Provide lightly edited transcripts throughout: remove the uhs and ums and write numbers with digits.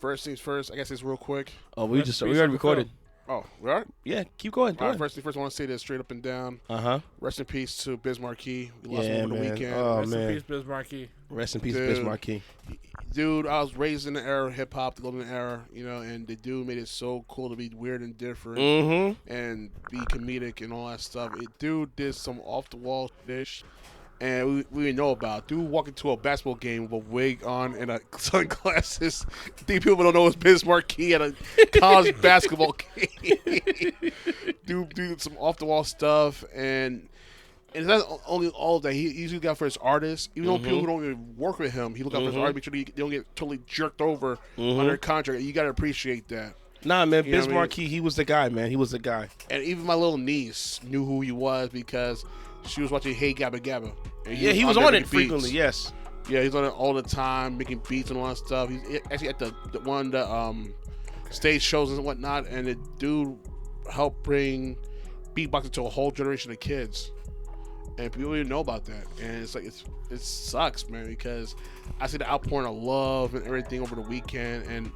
First things first, I guess it's real quick. Oh, we already recorded. Oh, we are? Yeah, keep going. All right, first things first, I want to say this straight up and down. Rest in peace to Biz Markie. We lost him over the weekend. Oh, Rest in peace, Biz Markie. Rest in peace, Biz Markie. Dude, I was raised in the era of hip hop, the golden era, you know, and the dude made it so cool to be weird and different and be comedic and all that stuff. Dude did some off the wall fish. And we didn't know about. Dude walked into a basketball game with a wig on and sunglasses. I think people don't know it's Biz Markie at a college basketball game. Dude, some off the wall stuff, and it's not only all of that. He usually got for his artists. Even though people who don't even work with him, he look out for his artists. Make sure they don't get totally jerked over on their contract. You got to appreciate that. Nah, man, Biz Markie, he was the guy, man. He was the guy. And even my little niece knew who he was because she was watching Hey Gabba Gabba. He was on it frequently, yes. Yeah, he's on it all the time, making beats and all that stuff. He's actually at the one the stage shows and whatnot, and the dude helped bring beatboxing to a whole generation of kids. And people didn't know about that. And it's like it sucks, man, because I see the outpouring of love and everything over the weekend, and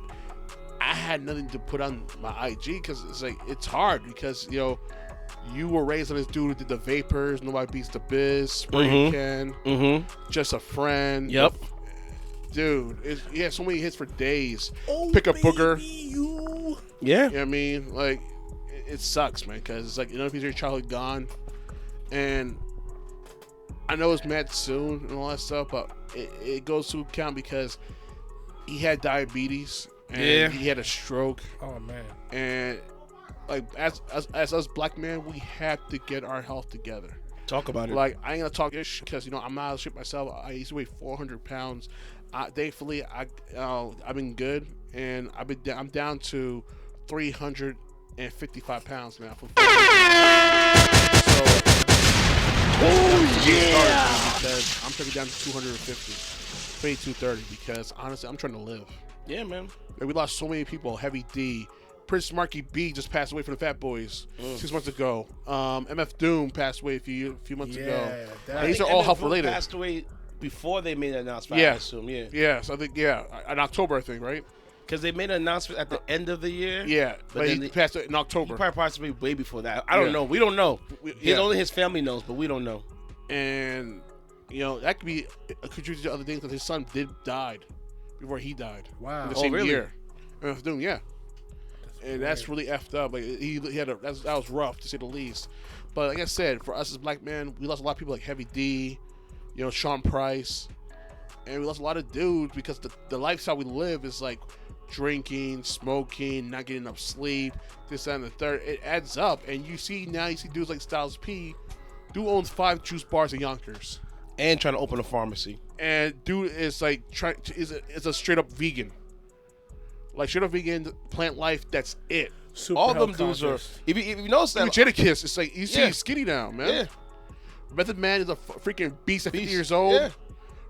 I had nothing to put on my IG because it's like it's hard because you were raised on this dude who did the Vapors, Nobody Beats the Biz, Spray Can, Just a Friend. Yep. Dude, he had so many hits for days. Pick a Booger. Yeah. You know what I mean? Like, it sucks, man, because it's like, piece of your childhood gone. And I know it's mad soon and all that stuff, but it goes to account because he had diabetes and he had a stroke. Oh, man. And like as us black men, we have to get our health together. Talk about it. Like, I ain't gonna talk ish because I'm not out of shape myself. I used to weigh 400 pounds. Thankfully, I've been good, and I'm down to 355 pounds now. So, because I'm taking down to 250, maybe 230. Because honestly, I'm trying to live. Yeah, man. Like, we lost so many people. Heavy D. Prince Marky B just passed away from the Fat Boys 6 months ago. MF Doom passed away a few months ago. These are all health related. Passed away before they made an announcement. I assume. Yeah. So I think in October, I think, right? Because they made an announcement at the end of the year. Yeah, but he passed it in October. He probably passed away way before that. I don't know. We don't know. Only his family knows, but we don't know. And that could be a contributor to other things because his son died before he died. Wow. In the same year. MF Doom, yeah. And that's really effed up. Like he had that was rough to say the least. But like I said, for us as black men, we lost a lot of people like Heavy D, Sean Price, and we lost a lot of dudes because the lifestyle we live is like drinking, smoking, not getting enough sleep, this, that, and the third. It adds up, and you see dudes like Styles P, dude owns 5 juice bars in Yonkers, and trying to open a pharmacy. And dude is like is a straight up vegan. Like, straight up vegan, plant life, that's it. Super all of them dudes are. If you notice that. Jadakiss, it's like, you see he's skinny now, man. Yeah. Method Man is a freaking beast at 50 years old. Yeah.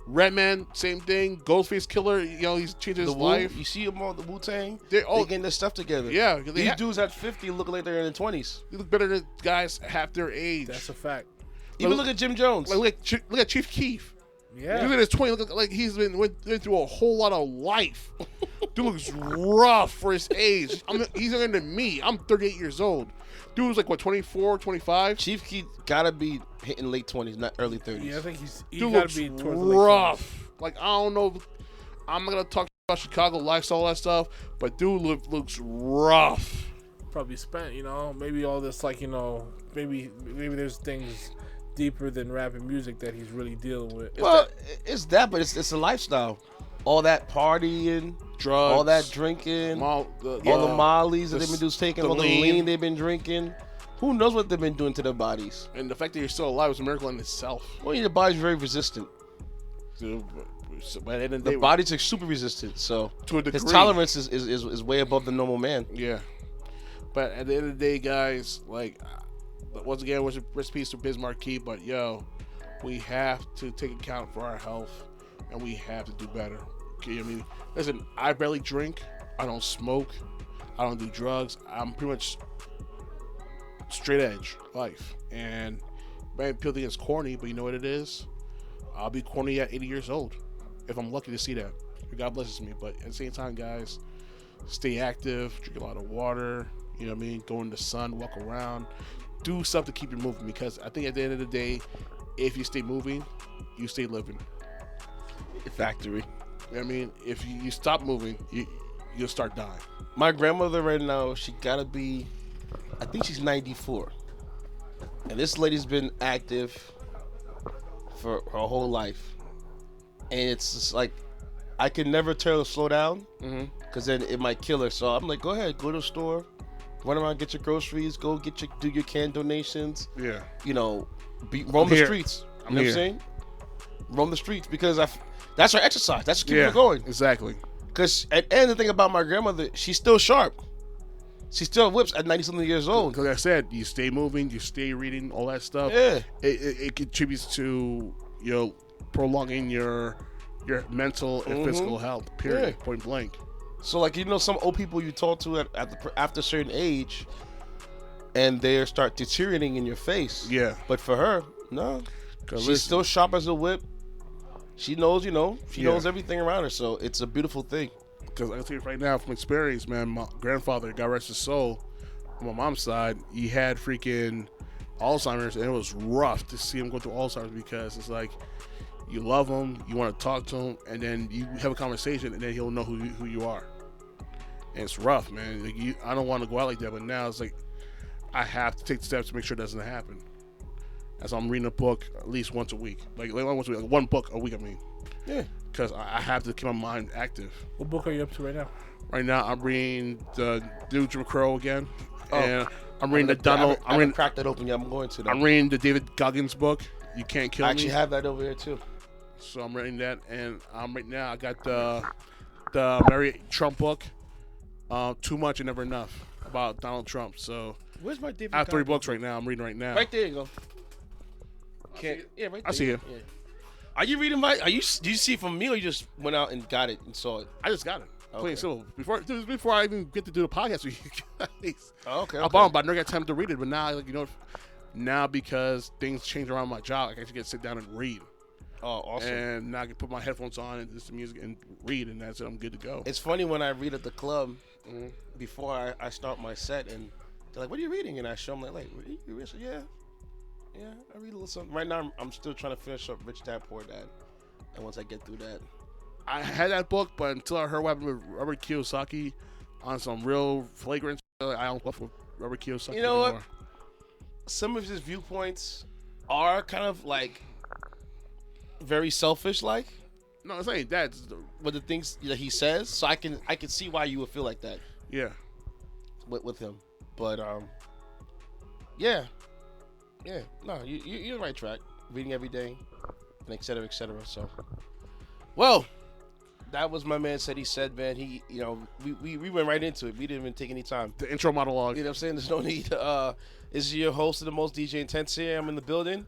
Redman, same thing. Ghostface Killer, he's changed his life. You see them all, the Wu-Tang? They're getting their stuff together. Yeah. These dudes at 50 look like they're in their 20s. They look better than guys half their age. That's a fact. Even look at Jim Jones. Look at Chief Keef. Yeah. Look at his 20. Look like he's went through a whole lot of life. Dude looks rough for his age. He's younger than me. I'm 38 years old. Dude was like, what, 24, 25? Chief Keef gotta be hitting late 20s, not early 30s. Yeah, I think he dude gotta be towards the late rough. Like, I don't know. I'm not gonna talk about Chicago lifestyle, all that stuff, but dude looks rough. Probably spent, maybe all this, like, maybe there's things deeper than rap and music that he's really dealing with. Well, it's that, but it's a lifestyle. All that partying, drugs, all that drinking, all the mollies that they've been taking, all the lean they've been drinking. Who knows what they've been doing to their bodies? And the fact that you're still alive is a miracle in itself. Well, your body's very resistant. So, the bodies are super resistant, so to a degree, his tolerance is way above the normal man. Yeah, but at the end of the day, guys, like, once again, rest in peace to Biz Markie, but we have to take account for our health, and we have to do better. Okay, listen, I barely drink, I don't smoke, I don't do drugs. I'm pretty much straight edge life, and man, people think it's corny, but you know what it is? I'll be corny at 80 years old if I'm lucky to see that. God blesses me, but at the same time, guys, stay active, drink a lot of water. You know what I mean? Go in the sun, walk around, do stuff to keep you moving. Because I think at the end of the day, if you stay moving, you stay living. Factory. You know what I mean? If you stop moving, you'll start dying. My grandmother right now, she gotta be, I think she's 94. And this lady's been active for her whole life. And it's just like, I can never tell her to slow down, because then it might kill her. So I'm like, go ahead, go to the store, run around, get your groceries, do your can donations. Yeah. You know, roam the streets. You know what I'm saying? Roam the streets, because that's her exercise. That's what keeps her going. Exactly. Because and the thing about my grandmother, she's still sharp. She still whips at 90-something years old. Because like I said, you stay moving, you stay reading, all that stuff. Yeah. It contributes to, you know, prolonging your mental and physical health, period, point blank. So, like, you know, some old people you talk to after a certain age, and they start deteriorating in your face. Yeah. But for her, no. She's still sharp as a whip. She knows, she knows everything around her. So it's a beautiful thing. Because I can tell you right now from experience, man, my grandfather, God rest his soul, on my mom's side, he had freaking Alzheimer's, and it was rough to see him go through Alzheimer's, because it's like, you love him, you want to talk to him, and then you have a conversation, and then he'll know who you are. And it's rough, man. Like, I don't want to go out like that, but now it's like, I have to take the steps to make sure it doesn't happen. As I'm reading a book at least once a week. Like once a week, like one book a week, I mean. Yeah. Because I have to keep my mind active. What book are you up to right now? Right now, I'm reading the New Jim Crow again. Oh. And I'm reading the Donald. I haven't cracked that open yet. I'm going to. I'm reading the David Goggins book, You Can't Kill Me. I actually have that over here, too. So I'm reading that. And right now, I got the Mary Trump book, Too Much and Never Enough, about Donald Trump. So where's my David? I have 3 books right now. I'm reading right now. Right there you go. Right there. I see it. Yeah. Are you reading do you see it from me, or you just went out and got it and saw it? I just got it. Plain simple. Before I even get to do the podcast with you guys. Okay. I bought it, but I never got time to read it. But now, now because things change around my job, I can actually get to sit down and read. Oh, awesome. And now I can put my headphones on and listen to music and read, and that's it. I'm good to go. It's funny when I read at the club before I start my set, and they're like, "What are you reading?" And I show them like, "You read?" Yeah, I read a little something. Right now, I'm still trying to finish up Rich Dad Poor Dad, and once I get through that, I had that book, but until I heard what happened with Robert Kiyosaki on some real flagrant, I don't fuck with Robert Kiyosaki you know anymore. What? Some of his viewpoints are kind of like very selfish, like. No, it's ain't that. But the things that he says, so I can see why you would feel like that. Yeah. With him, but yeah. No, you're on the right track. Reading every day, and et cetera, et cetera. So, well, that was my man said. He said, man, we went right into it. We didn't even take any time. The intro monologue. You know what I'm saying? There's no need. This is your host of the most DJ Intense here. I'm in the building.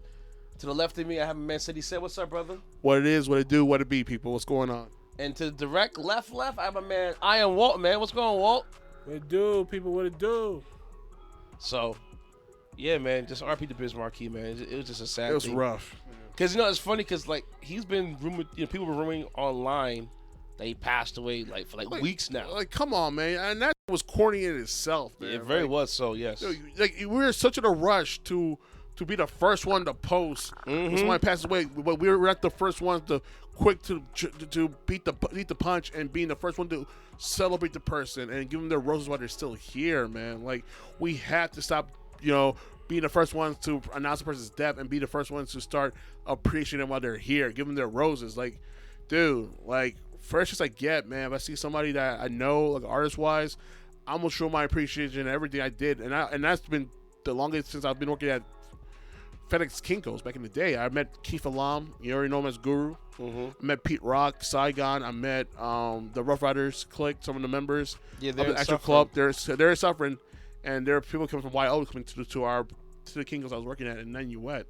To the left of me, I have a man said. He said, "What's up, brother?" What it is, what it do, what it be, people. What's going on? And to the direct left, I have a man. I am Walt, man. What's going on, Walt? What it do, people? What it do? So, yeah, man. Just RP to Biz Markie, man. It was just a sad thing. It was rough. Because, it's funny because, like, he's been rumored, people were rumoring online that he passed away, for weeks now. Like, come on, man. And that was corny in itself, man. It very was so, yes. Like, we were such in a rush to be the first one to post when somebody passes away, but we were not the first ones to quick to beat the punch and being the first one to celebrate the person and give them their roses while they're still here, man. Like, we have to stop, being the first ones to announce the person's death and be the first ones to start appreciating them while they're here, give them their roses. Like, dude, like, first as I get, man, if I see somebody that I know, like, artist-wise, I'm gonna show my appreciation and everything I did, and that's been the longest since I've been working at FedEx Kinko's back in the day. I met Keith Alam, you already know him as Guru. I met Pete Rock, Saigon. I met the Rough Riders clique, some of the members of the actual club. They're suffering, and there are people coming from YO coming to the Kinko's I was working at in Nanuet.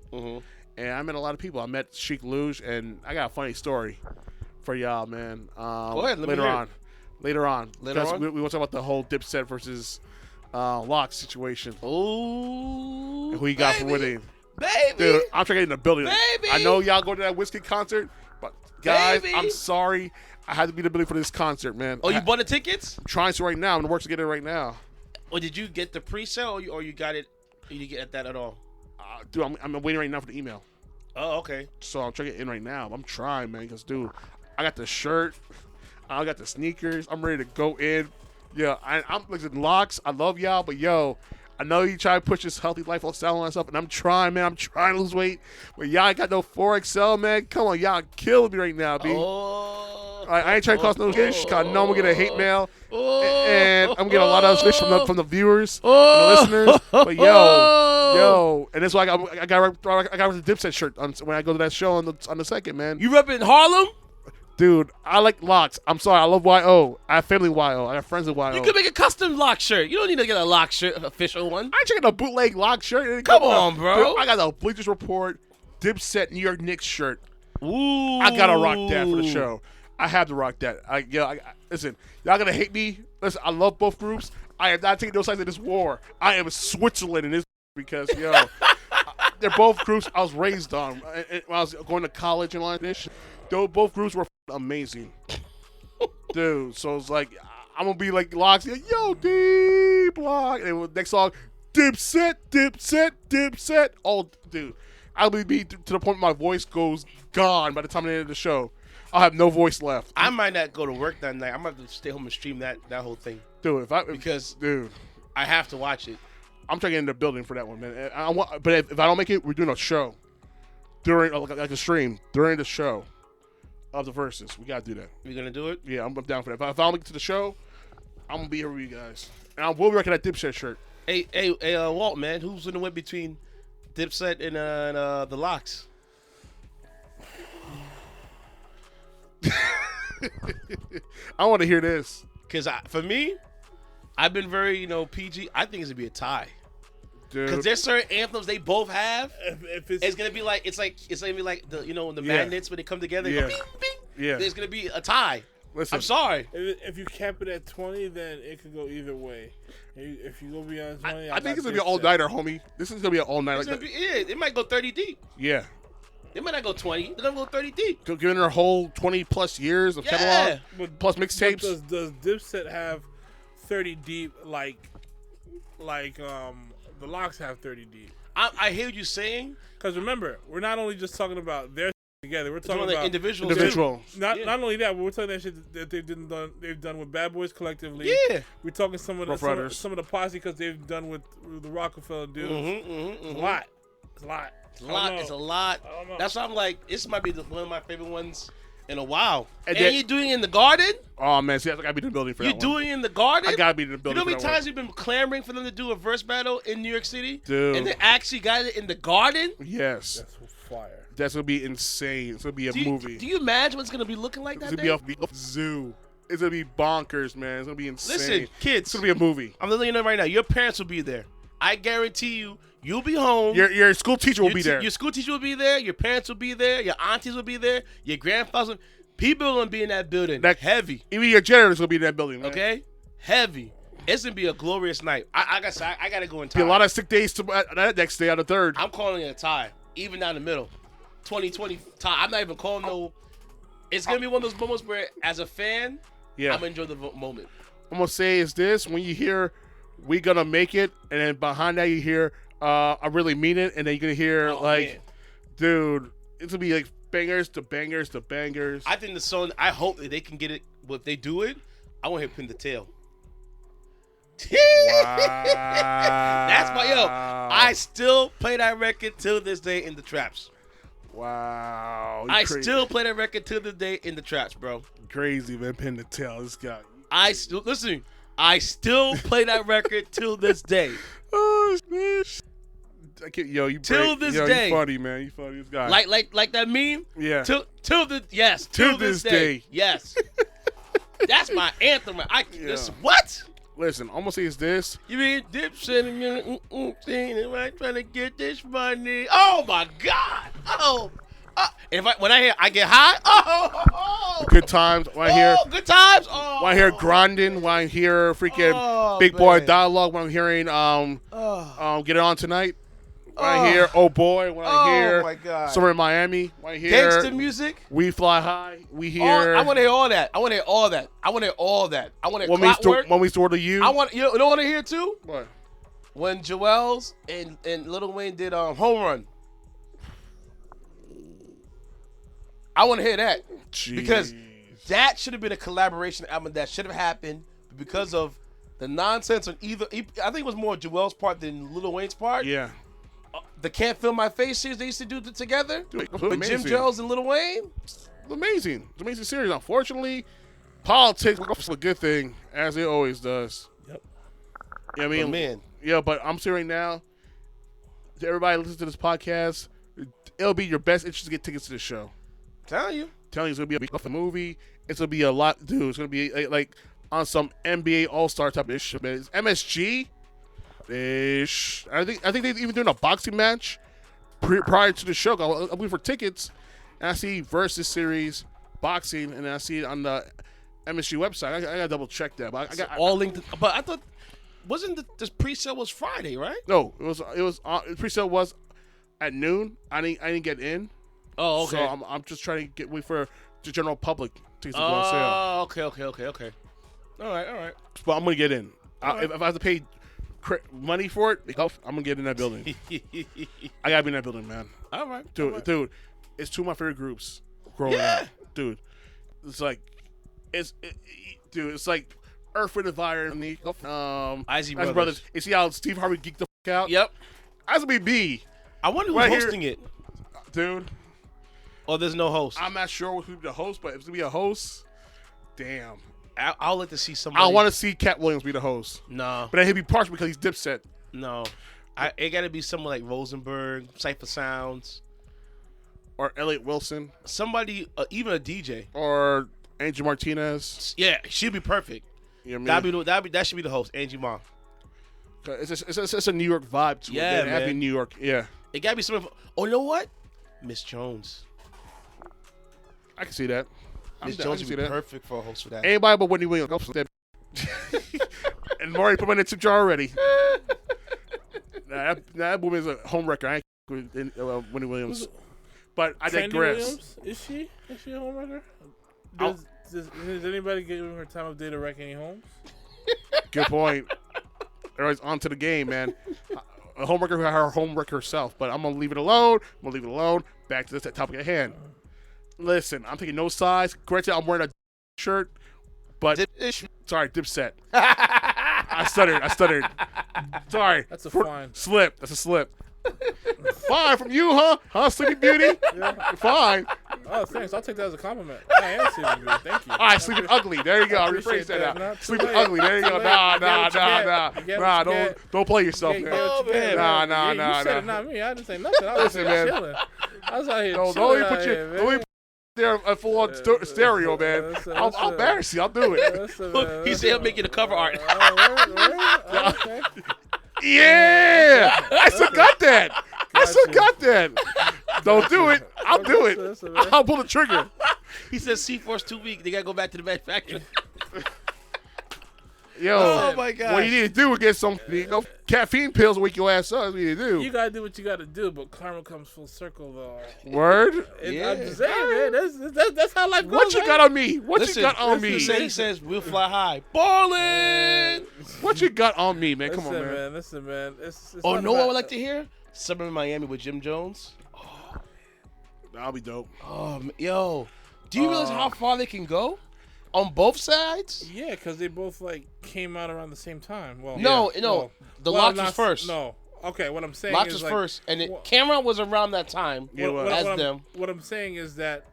And I met a lot of people. I met Sheik Luge, and I got a funny story for y'all, man. Go ahead, later on. Later on? We want to talk about the whole Dipset versus Lock situation. Oh, and who you got for winning. Baby, dude, I'm trying to get in the building. Baby, I know y'all go to that whiskey concert, but guys, baby, I'm sorry. I had to be in the building for this concert, man. Oh, you bought the tickets? I'm trying to right now. I'm in the works to get it right now. Or did you get the pre-sale, or you got it? Or you get that at all? Dude, I'm waiting right now for the email. Oh, okay. So I'm trying to get in right now. I'm trying, man, because, dude, I got the shirt. I got the sneakers. I'm ready to go in. Yeah, I'm listen, Locks. I love y'all, but yo, I know you try to push this healthy lifestyle and stuff, and I'm trying, man. I'm trying to lose weight, but y'all ain't got no 4XL, man. Come on, y'all killing me right now, B. Oh. I ain't trying to cause no fish, cause I know I'm gonna get a hate mail, and I'm gonna get a lot of fish from the viewers and the listeners. But yo, and that's why I got the Dipset shirt when I go to that show on the 2nd, man. You repping Harlem? Dude, I like Locks. I'm sorry, I love YO. I have family YO. I have friends with YO. You can make a custom lock shirt. You don't need to get a lock shirt, official one. I ain't checking a bootleg Lock shirt. Come on, bro. Dude, I got a Bleachers Report Dipset New York Knicks shirt. Ooh. I gotta rock that for the show. I have to rock that. Listen, y'all gonna hate me. Listen, I love both groups. I am not taking no sides in this war. I am Switzerland in this because they're both groups I was raised on when I was going to college and all that shit. Both groups were amazing, dude. So it's like I'm gonna be like Locks, yo, D Block, and next song, Dipset. Oh, dude, I'll be to the point my voice goes gone by the time I end the show. I'll have no voice left. I might not go to work that night. I might have to stay home and stream that whole thing. Dude, dude, I have to watch it. I'm trying to get in the building for that one, man. But if I don't make it, we're doing a show during like a stream during the show of the Verzuz. We gotta do that. You gonna do it? Yeah, I'm down for that. If I don't make it to the show, I'm gonna be here with you guys, and I will be rocking that Dipset shirt. Hey, Walt, man, who's gonna win between Dipset and the Locks? I want to hear this. Because for me, I've been very, PG. I think it's going to be a tie. Because there's certain anthems they both have. If it's going to be like, it's going to be like the magnets when they come together. Yeah. Go, bing, bing. Yeah. There's going to be a tie. Listen, I'm sorry. If you cap it at 20, then it could go either way. If you go beyond 20, I think it's going to be an all-nighter, homie. This is going to be an all-nighter. It might go 30 deep. Yeah. It might not go 20. They're going to go 30 deep. Given her whole 20-plus years of catalog, plus mixtapes. Does Dipset have 30 deep like the Locks have 30 deep? I hear what you're saying. Because remember, we're not only just talking about their together. We're talking about individuals. Not only that, but we're talking that shit that they've done with Bad Boys collectively. Yeah. We're talking some of the posse because they've done with the Rockefeller dudes. It's a lot. It's a lot. That's why I'm like, this might be one of my favorite ones in a while. And you're doing it in the Garden? Oh, man. See, I gotta be in the building for that one. You're doing it in the Garden? I gotta be in the building. You know how many times you've been clamoring for them to do a verse battle in New York City? Dude. And they actually got it in the Garden? Yes. That's fire. That's gonna be insane. It's gonna be a movie. Do you imagine what's gonna be looking like that? It's gonna be a zoo. It's gonna be bonkers, man. It's gonna be insane. Listen, kids. It's gonna be a movie. I'm letting you know right now. Your parents will be there. I guarantee you. You'll be home. Your school teacher will be there. Your school teacher will be there. Your parents will be there. Your aunties will be there. Your grandfathers. People are gonna be in that building. Heavy. Even your janitor's gonna be in that building. Man. Okay. Heavy. It's gonna be a glorious night. I gotta go in time. Be a lot of sick days that next day on the 3rd. I'm calling it a tie. Even down the middle. 2020 tie. I'm not even calling no. It's gonna be one of those moments where, as a fan, I'm gonna enjoy the moment. I'm gonna say is this: when you hear "We Gonna Make It," and then behind that you hear "I Really Mean It," and then you're gonna hear man. Dude, it's gonna be like bangers to bangers to bangers. I think the song. I hope that they can get it. But if they do it, I want to hear "Pin the Tail." Wow. That's my I still play that record till this day in the traps. Wow. I still play that record till this day in the traps, bro. Crazy, man. Pin the Tail. This guy. I still play that record till this day. Oh man. You till this day. You funny, man. You funny, this guy. Like that meme. Yeah. Till this day. Yes. That's my anthem. What? Listen, I'm gonna say is this. You mean Dipset and I'm trying to get this money? Oh my God! Oh. And when I hear I get high, good times. When I hear good times. When I hear grinding, when I hear freaking big boy dialogue, when I'm hearing get it on tonight. When I hear Oh Boy, when I hear my God. Summer in Miami, when I hear Gangster music. We Fly High, we hear. I want to hear all that. I want to hear all that. I want to hear all that. I want to hear Clockwork. When we Store to You. I want. You know what I want to hear too? What? When Joel's and Lil Wayne did Home Run. I want to hear that. Jeez. Because that should have been a collaboration album that should have happened because of the nonsense on either. I think it was more Joel's part than Lil Wayne's part. Yeah. The Can't Feel My Face series they used to do together. Dude, with Jim Jones and Lil Wayne. It's amazing. It's an amazing series. Unfortunately, politics is a good thing, as it always does. Yep. You know what I mean? But man. Yeah, but I'm saying right now, to everybody listen to this podcast, it'll be your best interest to get tickets to the show. Telling you, it's gonna be a movie. It's gonna be a lot, dude. It's gonna be like on some NBA All-Star type of shit. It's MSG ish. I think they're even doing a boxing match prior to the show. I'm looking for tickets, and I see Verzuz series boxing, and I see it on the MSG website. I gotta double check that. But I got all linked. But I thought wasn't this pre-sale was Friday, right? No, it was pre-sale was at noon. I didn't get in. Oh, okay. So I'm just trying to wait for the general public to go on sale. Oh, okay. All right. But I'm gonna get in. If I have to pay money for it, I'm gonna get in that building. I gotta be in that building, man. All right, dude. It's two of my favorite groups growing up, dude. It's like, it's like Earth, Wind, and Fire, and the Isley Brothers. You see how Steve Harvey geeked the fuck out? Yep. That's gonna be me. I wonder who's hosting it, dude. Oh, there's no host. I'm not sure who's the host, but if it's gonna be a host, damn. I'll like to see somebody. I want to see Cat Williams be the host. No. But then he'll be partial because he's Dipset. No. It got to be someone like Rosenberg, Cypher Sounds. Or Elliot Wilson. Somebody, even a DJ. Or Angel Martinez. Yeah, she'd be perfect. You know what I mean? That should be the host, Angie Ma. It's a New York vibe to it. Yeah, man. Happy New York. Yeah. It got to be someone. Oh, you know what? Miss Jones. I can see that. Miss Jones would be perfect for a host for that. Anybody but Wendy Williams. And Maury put me in the tip jar already. that woman's a home wrecker. I ain't with Wendy Williams. But I digress. Williams? Is she a home wrecker? Does anybody give her time of day to wreck any homes? Good point. Everybody's on to the game, man. A home wrecker, her home wrecker herself. But I'm going to leave it alone. Back to this topic at hand. Listen, I'm taking no sides. Granted, I'm wearing a shirt, but sorry, Dipset. I stuttered. Sorry. That's a fine. Slip. That's a slip. Fine from you, huh? Sleeping Beauty? Yeah. Fine. Oh, thanks. I'll take that as a compliment. I am Sleeping Beauty. Thank you. All right, Sleeping Ugly. There you go. I'll rephrase that out. Sleeping Ugly. There you go. Nah. Don't play yourself, man. Nah. You said it, not me. I didn't say nothing. I was chilling. I was out here chilling. Don't put there a full on stereo, man. I'll embarrass you. I'll do it. He said he'll make you the cover art. Okay. Yeah, I still got that. Don't do it. I'll do it. I'll pull the trigger. He says C4's too weak. They gotta go back to the manufacturer. Yo, oh my God! What you need to do is get some caffeine pills to wake your ass up. That's what you need to do. You gotta do what you gotta do, but karma comes full circle, though. Word? Yeah. I'm just saying, man. That's how life goes. What you got on me? You got on me? He says we'll fly high. Ballin'. What you got on me, man? Come on, man. Listen, man. It's what I would like to hear? Summer in Miami with Jim Jones. Oh, that'll be dope. Yo, do you realize how far they can go? On both sides? Yeah, because they both came out around the same time. Well, no. The Locks was first. No. Okay, what I'm saying Locks is was first, and Cameron was around that time them. What I'm saying is that,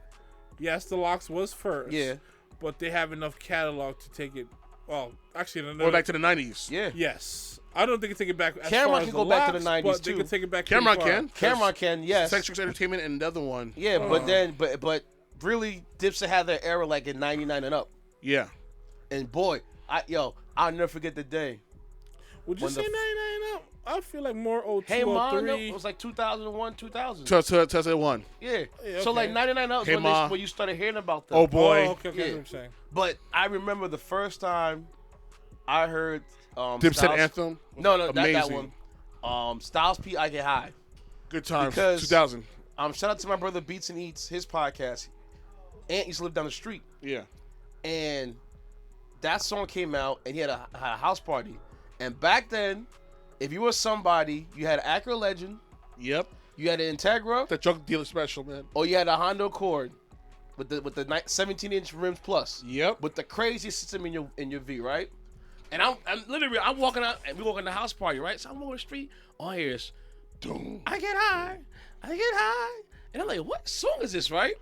yes, the Locks was first. Yeah. But they have enough catalog to take it. Well, actually, go back to the 90s. Yeah. Yes. I don't think they can take it back. Cameron can go back to the 90s but too. They can take it back. Cameron can. Yes. Sex Entertainment and another one. Yeah, but really, Dipset had their era in '99 and up. Yeah. And boy, I'll never forget the day. Would you say 99 up? I feel like more 02, Hey Mom, 03. it was 2001, 2000. 2001. Yeah. Okay. So 99 up was when you started hearing about them. Oh boy. Oh, okay, yeah. What I'm saying. But I remember the first time I heard Dipset Anthem. No, not that one. Styles P, I Get High. Good times. Because 2000. Shout out to my brother Beats and Eats, his podcast. Ant used to live down the street, Yeah. and that song came out, and he had a house party. And back then, if you were somebody, you had an Acura Legend, Yep. you had an Integra, The drug dealer special, man. or you had a Honda Accord with the 17-inch rims plus. Yep. With the craziest system in your V, right? And I'm walking out, and we walking the house party, right? So I'm on the street. All I hear is, I get high, and I'm like, what song is this, right?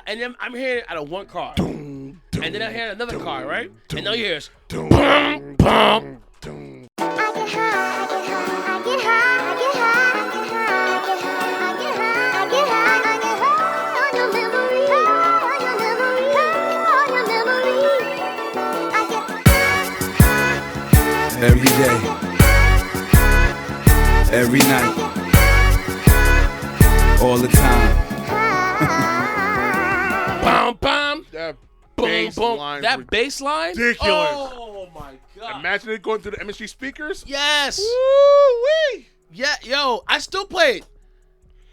And then I'm hearing it out of one car, and then I hear another car, right? And now you hear is, boom, boom. Every day, every night, all the time. Bam, bam, That boom, bass boom. line That bass line, ridiculous. Oh my god! Imagine it going through the MSG speakers. Yes. Woo-wee. Yeah, yo, I still play it.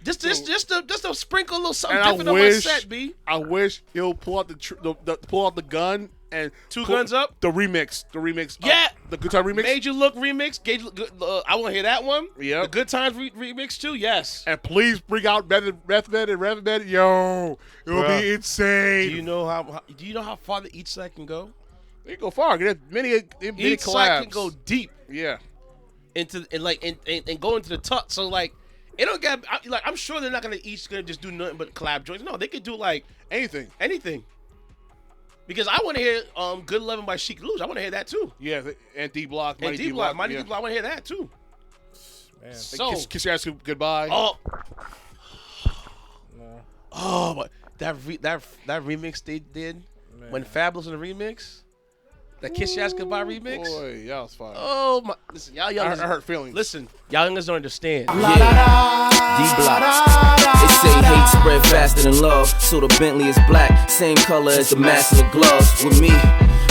Just to sprinkle a little something And different on my set, B. I wish he'll pull out the gun and Two guns up. The remix. Yeah. The guitar remix. Made You Look remix. I want to hear that one. Yep. The Good Times remix too. Yes. And please bring out Method and Reverend. Yo, it'll Bruh. be insane. Do you know how far each side can go? They go far. Get many Each side can go deep Yeah. into and go into the tuck. So like, it don't get like I'm sure they're not gonna just do nothing but collab joints. No, they could do like anything. Because I want to hear Good Lovin' by Chic Luge. I want to hear that too. Yeah, and D Block, And D Block, Mighty D Block. I want to hear that too. Man. So Kiss Your Ass Goodbye. but that remix they did when Fabulous in the remix, that Kiss Your Ass Goodbye remix. Boy, yeah, was fire. Oh my! Listen, y'all I hurt feelings. Listen, y'all youngers don't understand. D-Block. They say hate spread faster than love, so the Bentley is black, same color as the master of gloves. With me,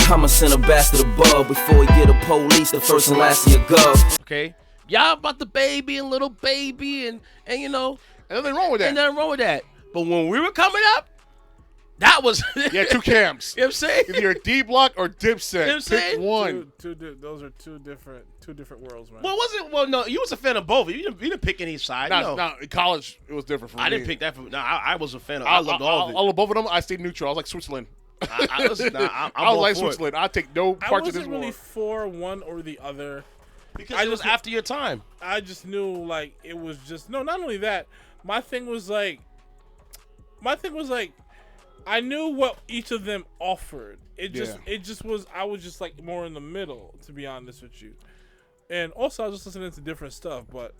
I'ma send a bastard above before we get a police, the first and last of your gov. Okay, y'all about the baby and little baby and you know, And nothing wrong with that. ain't nothing wrong with that. But when we were coming up, that was Yeah, two camps. You know what I'm saying? Either you're D Block or Dipset. You know what I'm saying? Pick one. Those are two different worlds, man. Well, well, no, you was a fan of both. You didn't pick any side. No. No, in college it was different for me. I didn't pick that. I was a fan of. I loved all of it. All of both of them, I stayed neutral. I was like Switzerland. I was I was like Switzerland. I take no I part of this wasn't really war. for one or the other. because it was after your time. I just knew like it was just not only that. My thing was like I knew what each of them offered. It just was I was just like more in the middle, to be honest with you. And also I was just listening to different stuff, but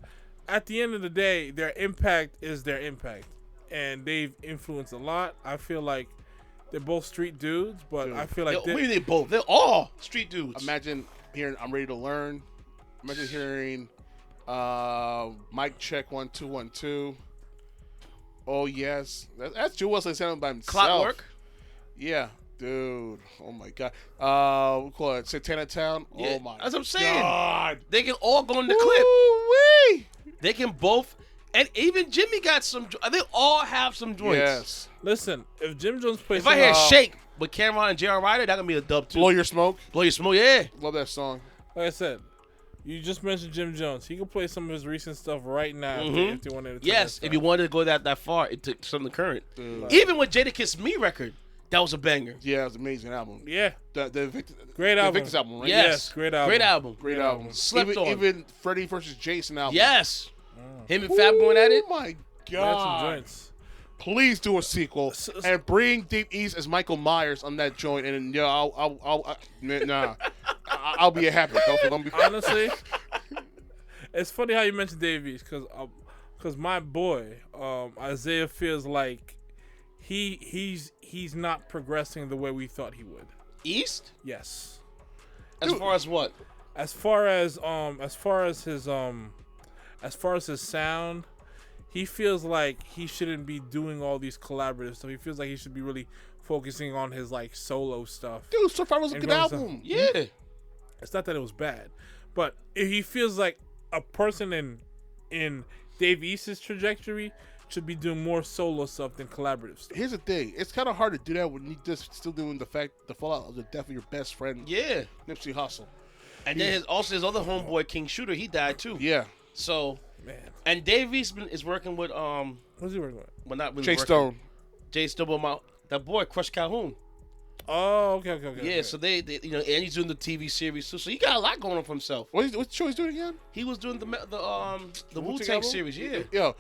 at the end of the day, their impact is their impact. And they've influenced a lot. I feel like they're both street dudes, but I feel like They both. They're all street dudes. Imagine hearing "I'm Ready to Learn." Imagine hearing "Mic Check 1 2 1 2." Oh yes, that's Joe Wesley sounding by himself. Clockwork. Yeah, dude. Oh my god. We call it Santana Town. Yeah, Oh my. that's what I'm saying. God. They can all go in the clip. Woo-wee. They can both, and even Jimmy got some. They all have some joints. Yes. listen, if Jim Jones plays If I hear Shake with Cameron and J.R. Ryder, that gonna be a dub too. Blow Your Smoke. Blow Your Smoke, yeah. Love that song. like I said, you just mentioned Jim Jones. He can play some of his recent stuff right now if they wanted to. Yes, if you wanted to go that far, it took something current. Dude. Even with Jadakiss Me record, that was a banger. Yeah, it was an amazing album. Yeah, The great album. Victor's album, right? Yes, great album. Great album. Great album. Slept even, on. Even Freddie versus Jason album. Yes. Him and Fab going at it. Oh my They had some god. joints. Please do a sequel and bring Deep East as Michael Myers on that joint, and I'll be a happy couple. Honestly, it's funny how you mentioned Dave East because my boy Isaiah feels like he's not progressing the way we thought he would. East? Yes. As far as what? As far as his sound, he feels like he shouldn't be doing all these collaborative stuff. He feels like he should be really focusing on his like solo stuff. Dude, So Far was a And good going album. Yeah. It's not that it was bad, but he feels like a person in Dave East's trajectory should be doing more solo stuff than collaborative stuff. Here's the thing: it's kind of hard to do that when you just still doing the fallout of the death of your best friend, Yeah. Nipsey Hussle. And then his other homeboy, King Shooter, he died too. Yeah, So, Man, and Dave East is working with what's he working with? well, not really Jay working. Stone. Jay Stone, that boy Crush Calhoun. Oh, okay. Yeah, okay. so they and he's doing the TV series too. So he got a lot going on for himself. What show he's doing again? He was doing the Wu Wu-Tang Tang album? series. Yeah, Yo,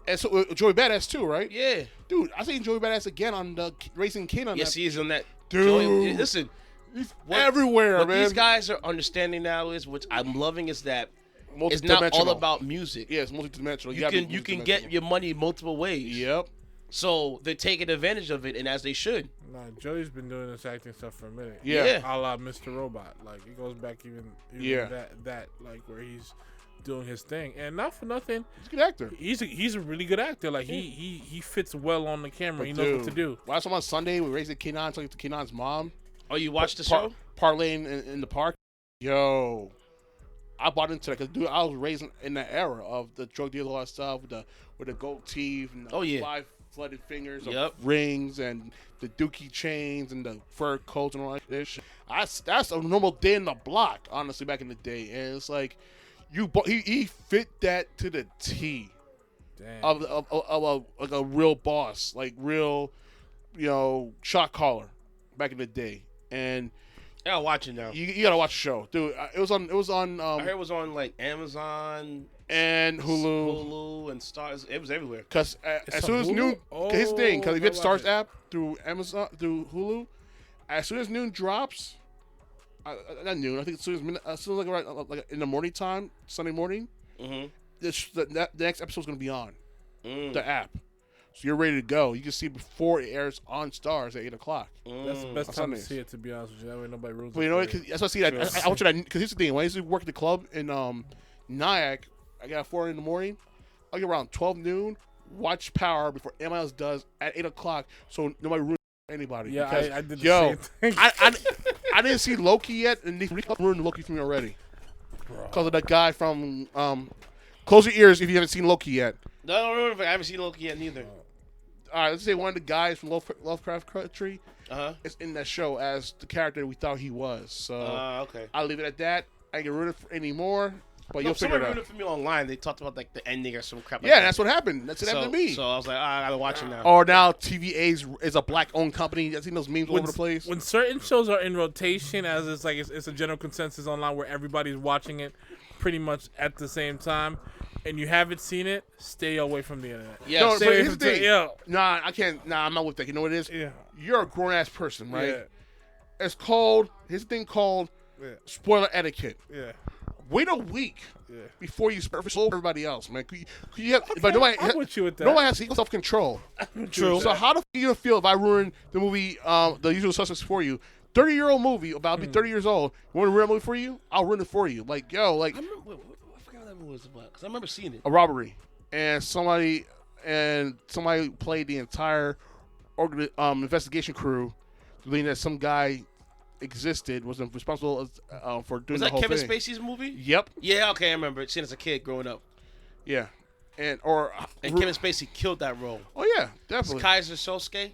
and so Joey Badass too, right? yeah. Dude, I seen Joey Badass again on the Racing King on Yes, that. he is on that. Dude. Joey, listen, He's what- everywhere, what man. these guys are understanding now is, which I'm loving, is that it's not all Multi-dimensional. about music. Yeah, it's multi-dimensional. You can get your money multiple ways. Yep. So they're taking advantage of it, and as they should. Nah, Joey's been doing this acting stuff for a minute. Yeah. A la Mr. Robot. Like, it goes back even Yeah. that like where he's doing his thing. And not for nothing, He's a good actor. he's a really good actor. Like he fits well on the camera. He knows what to do. Watched him on Sunday. We raised Kenan, talking to Kenan's mom. Oh, you watched the show? Parlaying in the park. Yo, I bought into that because, dude, I was raised in that era of the drug dealer, all that stuff with the gold teeth and the 5 flooded fingers, of rings and the dookie chains and the fur coats and all that shit. That's a normal day in the block, honestly, back in the day. And it's like he fit that to the T. Damn. Of a real boss, like real, shot caller back in the day. And I gotta watch it now. you gotta watch the show, dude. It was on. I heard it was on like Amazon and Hulu and Stars. It was everywhere. Because as soon as Hulu? noon, his thing, because if you get the I'll watch Stars app through Amazon, through Hulu, as soon as noon drops, not noon. I think as soon as like in the morning time, Sunday morning, the next episode's gonna be on the app. So you're ready to go. You can see before it airs on Stars at 8:00. That's the best on time to Sundays. see it, to be honest with you. That way nobody ruins But it. you know what? for you. That's what I see that. I want you to, because here's the thing. When I used to work at the club in Nyack, I got 4 in the morning. I'll get around 12 noon, watch Power before anyone else does at 8:00, so nobody ruins anybody. Yeah, because, I did the same thing. I didn't see Loki yet, and they ruined Loki for me already. Because of that guy from Close Your Ears if you haven't seen Loki yet. No, I haven't seen Loki yet neither. All right, let's say one of the guys from Lovecraft Country Is in that show as the character we thought he was. So okay. I'll leave it at that. I ain't get rid of it anymore, but you'll figure it Someone out. ruined it for me online. They talked about like the ending or some crap. Like Yeah, that. that's what happened. That's what happened to me. So I was like, I gotta watch it now. Or now TVA is a black-owned company. I've seen those memes all over the place. When certain shows are in rotation, as it's a general consensus online where everybody's watching it pretty much at the same time, and you haven't seen it, stay away from the internet. Yeah, No, Stay but away here's from the thing. yeah. Nah, I can't. Nah, I'm not with that. You know what it is? Yeah. You're a grown-ass person, right? Yeah. It's called, here's the thing called spoiler etiquette. Yeah. Wait a week before you surface over everybody else, man. But I'm nobody, with you with that. nobody has self-control. True. So how the f*** you gonna feel if I ruin the movie, The Usual Suspects for you? 30-year-old movie about me 30 years old. You want to ruin a movie for you? I'll ruin it for you. Like, yo, like I forgot what that movie was about because I remember seeing it. a robbery, and somebody played the entire investigation crew, believing that some guy existed, was responsible for doing Was the that whole Kevin thing. Spacey's movie? Yep. Yeah, okay, I remember it. Seeing as a kid growing up, Yeah. And Kevin Spacey killed that role. Oh yeah, definitely. Kaiser Soze.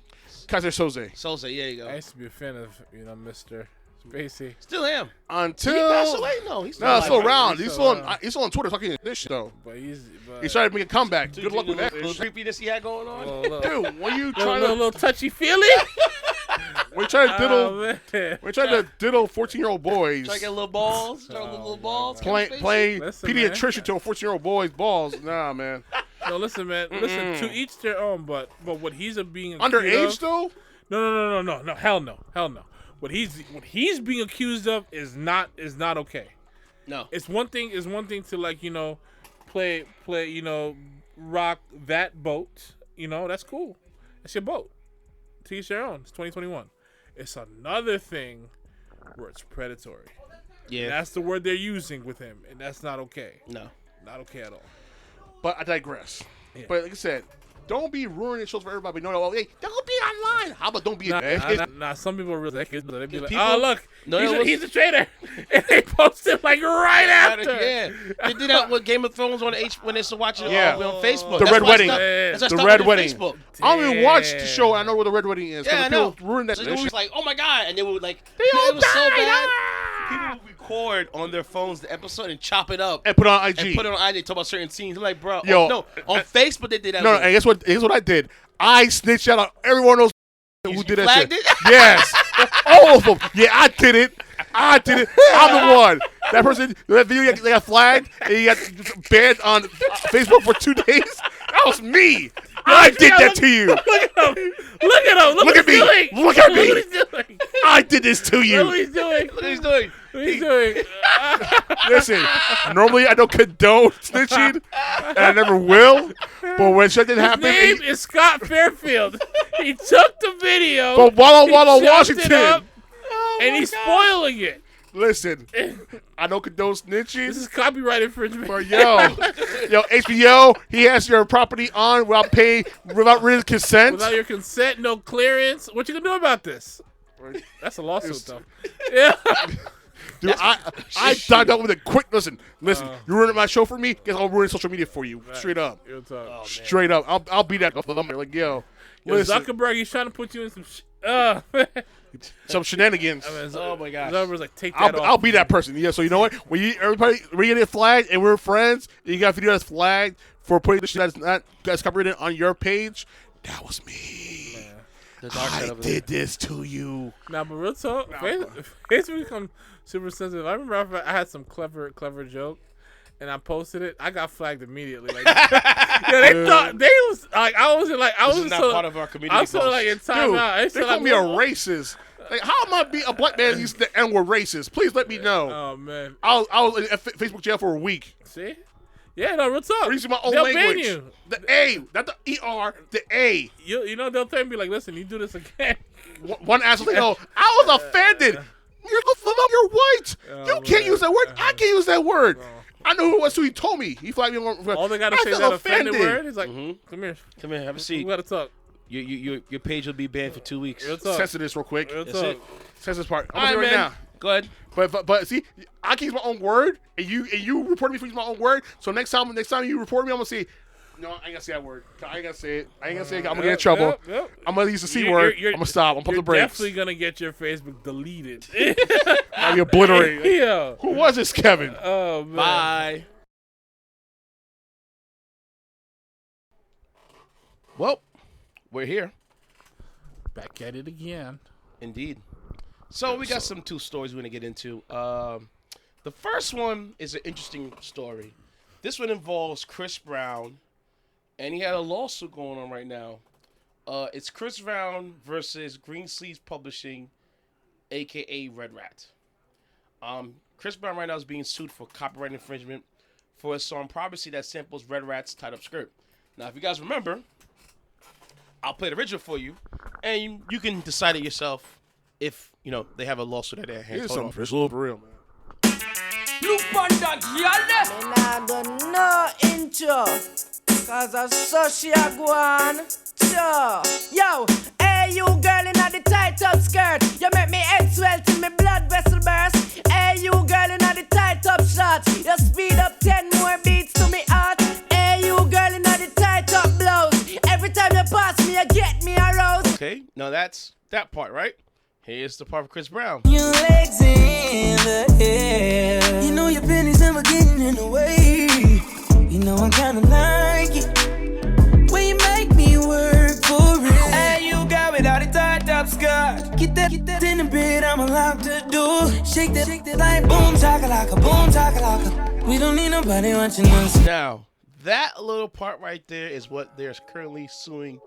Kaiser Soze. Soze, there you go. I used to be a fan of Mr. Spacey. Still am. Until Did he pass away? No, he's no, still alive. around. He's He's still still on. He's still on Twitter talking this shit though. But He started making a comeback. Good luck with that, The creepiness he had going on. dude. When you a try little to touchy feely. when you try to diddle Oh, man. when you try to diddle 14-year-old boys Try to get little balls. Try to get little balls. playing Listen, pediatrician to a 14-year-old boy's balls. Nah, man. No, listen, man. Listen, to each their own. But what he's being accused Underage of, though. No. Hell no. What he's being accused of is not okay. No. It's one thing to like play rock that boat. That's cool. It's your boat. To each their own. It's 2021. It's another thing where it's predatory. Yeah. And that's the word they're using with him, and that's not okay. No. Not okay at all. But I digress. Yeah. But like I said, don't be ruining shows for everybody. No, hey, don't be online. How about don't be? Nah, some people are really they'd be like, People- oh look, No, he's a traitor, and they post it like right after. Yeah. that. They did that with Game of Thrones on when they used to watch it on Facebook. The Red Wedding. That's The Red Wedding. Facebook. I don't even watch the show. I know where the Red Wedding is. Yeah, I know. Ruin that. So it was like, oh my god, and they would like, all it was so died. bad. People would record on their phones the episode and chop it up And put it on IG. and put it on IG. Talk about certain scenes. I'm like, bro, Yo, no, on Facebook they did that. No, and guess what? Here's what I did. I snitched out on every one of those who did that shit. It? Yes, all of them. Yeah, I did it. I'm the one. That person, that video, they got flagged and he got banned on Facebook for 2 days. That was me. I did that to you. Look at him. Look at me. Doing. Look at me. Look what he's doing. I did this to you. Look what he's doing. Look what he's doing. What he's doing. Listen, normally I don't condone snitching, and I never will. But when shit didn't happen, His name is Scott Fairfield. He took the video. But Walla he Walla, chopped it Washington. up, and he's spoiling it. Listen, I don't condone snitching. This is copyright infringement. But yo, HBO, he has your property on without written consent. Without your consent, no clearance. What you gonna do about this? That's a lawsuit, though. Yeah. Dude, I dived out with a quick. Listen. You ruined my show for me. Guess I'll ruin social media for you. Straight up. Straight up. I'll be that. Like yo, listen. Zuckerberg, he's trying to put you in some. Some shenanigans. Oh my gosh. Zuckerberg's like, take that off. I'll be that person. Yeah. So you know what? When you get flagged and we're friends, and you got a video that's flagged for putting the shit that's copyrighted on your page, that was me. I did this to you. Nah, but real talk, Facebook become super sensitive. I remember I had some clever joke, and I posted it. I got flagged immediately. Like, yeah, they thought they was like I was not part of our community. I was sort of like in timeout. They called me a racist. Like, how am I be a black man using the N-word racist? Please let me know. Oh man, I was in Facebook jail for a week. See? Yeah, no, real talk. I'm using my own They'll language. ban you. The A, not the ER, the A. You know they'll tell me like, listen, you do this again. One asshole like, no, I was offended. You're white. You can't use that word. I can't use that word. I know who it was, so he told me. He flagged me. All they gotta say is that offended word. He's like, come here, have a seat. We gotta talk. Your page will be banned for 2 weeks. Censor this real quick. That's it. Censor this part. I'm gonna do it right now. Go ahead. But see, I can use my own word, and you report me for using my own word. So next time you report me, I'm gonna say, no, I ain't gonna say that word. I ain't gonna say it. I'm gonna get in trouble. I'm gonna use the C word. I'm gonna stop. I'm pump the brakes. You're definitely gonna get your Facebook deleted. I'll be obliterated. Yeah. Who was this, Kevin? Oh man. Bye. Well, we're here. Back at it again. Indeed. So we got two stories we're going to get into. The first one is an interesting story. This one involves Chris Brown, and he had a lawsuit going on right now. It's Chris Brown versus Green Sleeves Publishing, a.k.a. Red Rat. Chris Brown right now is being sued for copyright infringement for a song Privacy that samples Red Rat's tied-up skirt. Now, if you guys remember, I'll play the original for you, and you can decide it yourself if, they have a lawsuit at their hands. Here's something for real, man. Look on that, y'all. Me nah do no intro, cause I saw she a go on. Sure. Yo, hey you girl in the tight up skirt, you make me head swell till me blood vessel burst. Hey you girl in the tight up shorts, you speed up 10 more beats to me heart. Hey you girl in the tight up blouse, every time you pass me you get me aroused. Okay, now that's that part, right? Here's the part of Chris Brown. Your legs in the air, you know your pennies never getting in the way. You know I kinda like it when you make me work for it. Hey, you got without a tied up skirt. Get that in the bed, I'ma lock the door. Shake that like boom chakalaka, boom chakalaka. We don't need nobody watching us. Now, that little part right there is what they're currently suing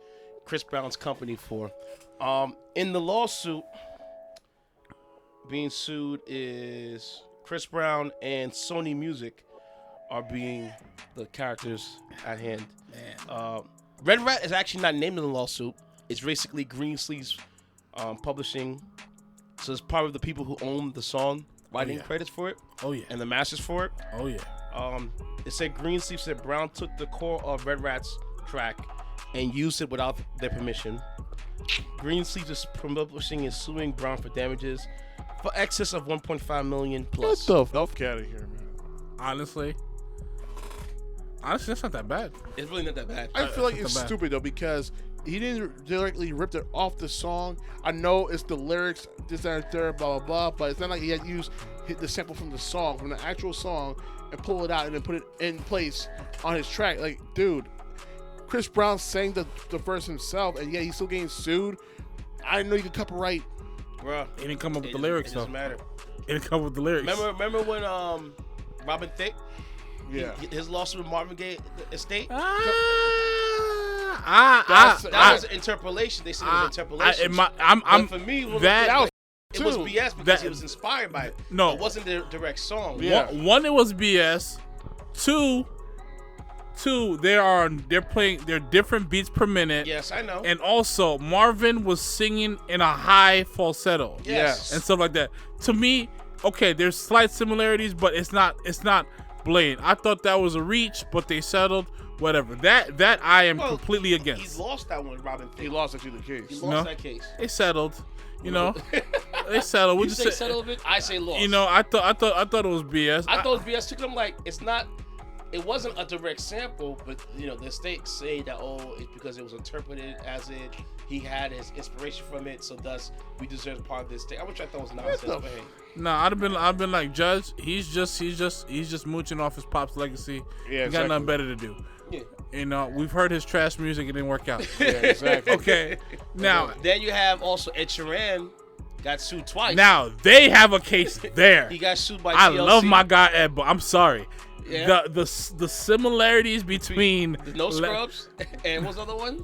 Chris Brown's company for. In the lawsuit, being sued is Chris Brown and Sony Music are being the characters at hand. Red Rat is actually not named in the lawsuit. It's basically Green Sleeves Publishing. So it's part of the people who own the song writing credits for it. Oh yeah. And the masters for it. Oh yeah. It said Green Sleeves said Brown took the core of Red Rat's track and used it without their permission. Green Sleeves is publishing and suing Brown for damages for excess of $1.5 million plus. Get the fuck out of here, man. Honestly, that's not that bad. It's really not that bad. I feel like That's it's not bad. stupid though because he didn't directly rip it off the song. I know it's the lyrics, this, that, and third, blah blah blah, but it's not like he had used the sample from the song, from the actual song, and pull it out and then put it in place on his track. Like, dude, Chris Brown sang the verse himself, and yet he's still getting sued. I know you could copyright. Bro, He didn't come up with the lyrics it though. doesn't matter. He didn't come up with the lyrics. Remember when Robin Thicke, Yeah. his lawsuit with Marvin Gaye estate? That That was an interpolation. They said it was interpolation. I'm But for me, that was it was too. BS because That- he was inspired by it. No. It wasn't the direct song. Yeah. one, it was BS. Two, they're different beats per minute. Yes, I know. And also, Marvin was singing in a high falsetto. Yes. And stuff like that. To me, okay, there's slight similarities, but it's not blatant. I thought that was a reach, but they settled. Whatever. That I am completely He against. lost that one, Robin Thicke. He lost actually the He case. lost No. that case. They settled. You know, they settled. We You just say said, settle it? I say lost. you know, I thought it was BS. I thought it was BS too. 'Cause I'm like, it's not. It wasn't a direct sample, but you know, the state say that it's because it was interpreted as it. He had his inspiration from it, so thus we deserve part of this thing. Which I thought was nonsense. But hey, Nah, I've been like, Judge. He's just mooching off his pop's legacy. Yeah, He got nothing better to do. yeah. You know, we've heard his trash music. It didn't work out. Yeah, exactly. Okay, now Then you have also Ed Sheeran got sued twice. they have a case there. He got sued by I TLC. love my guy Ed, but I'm sorry. Yeah. The similarities between The No Scrubs and what's the other one?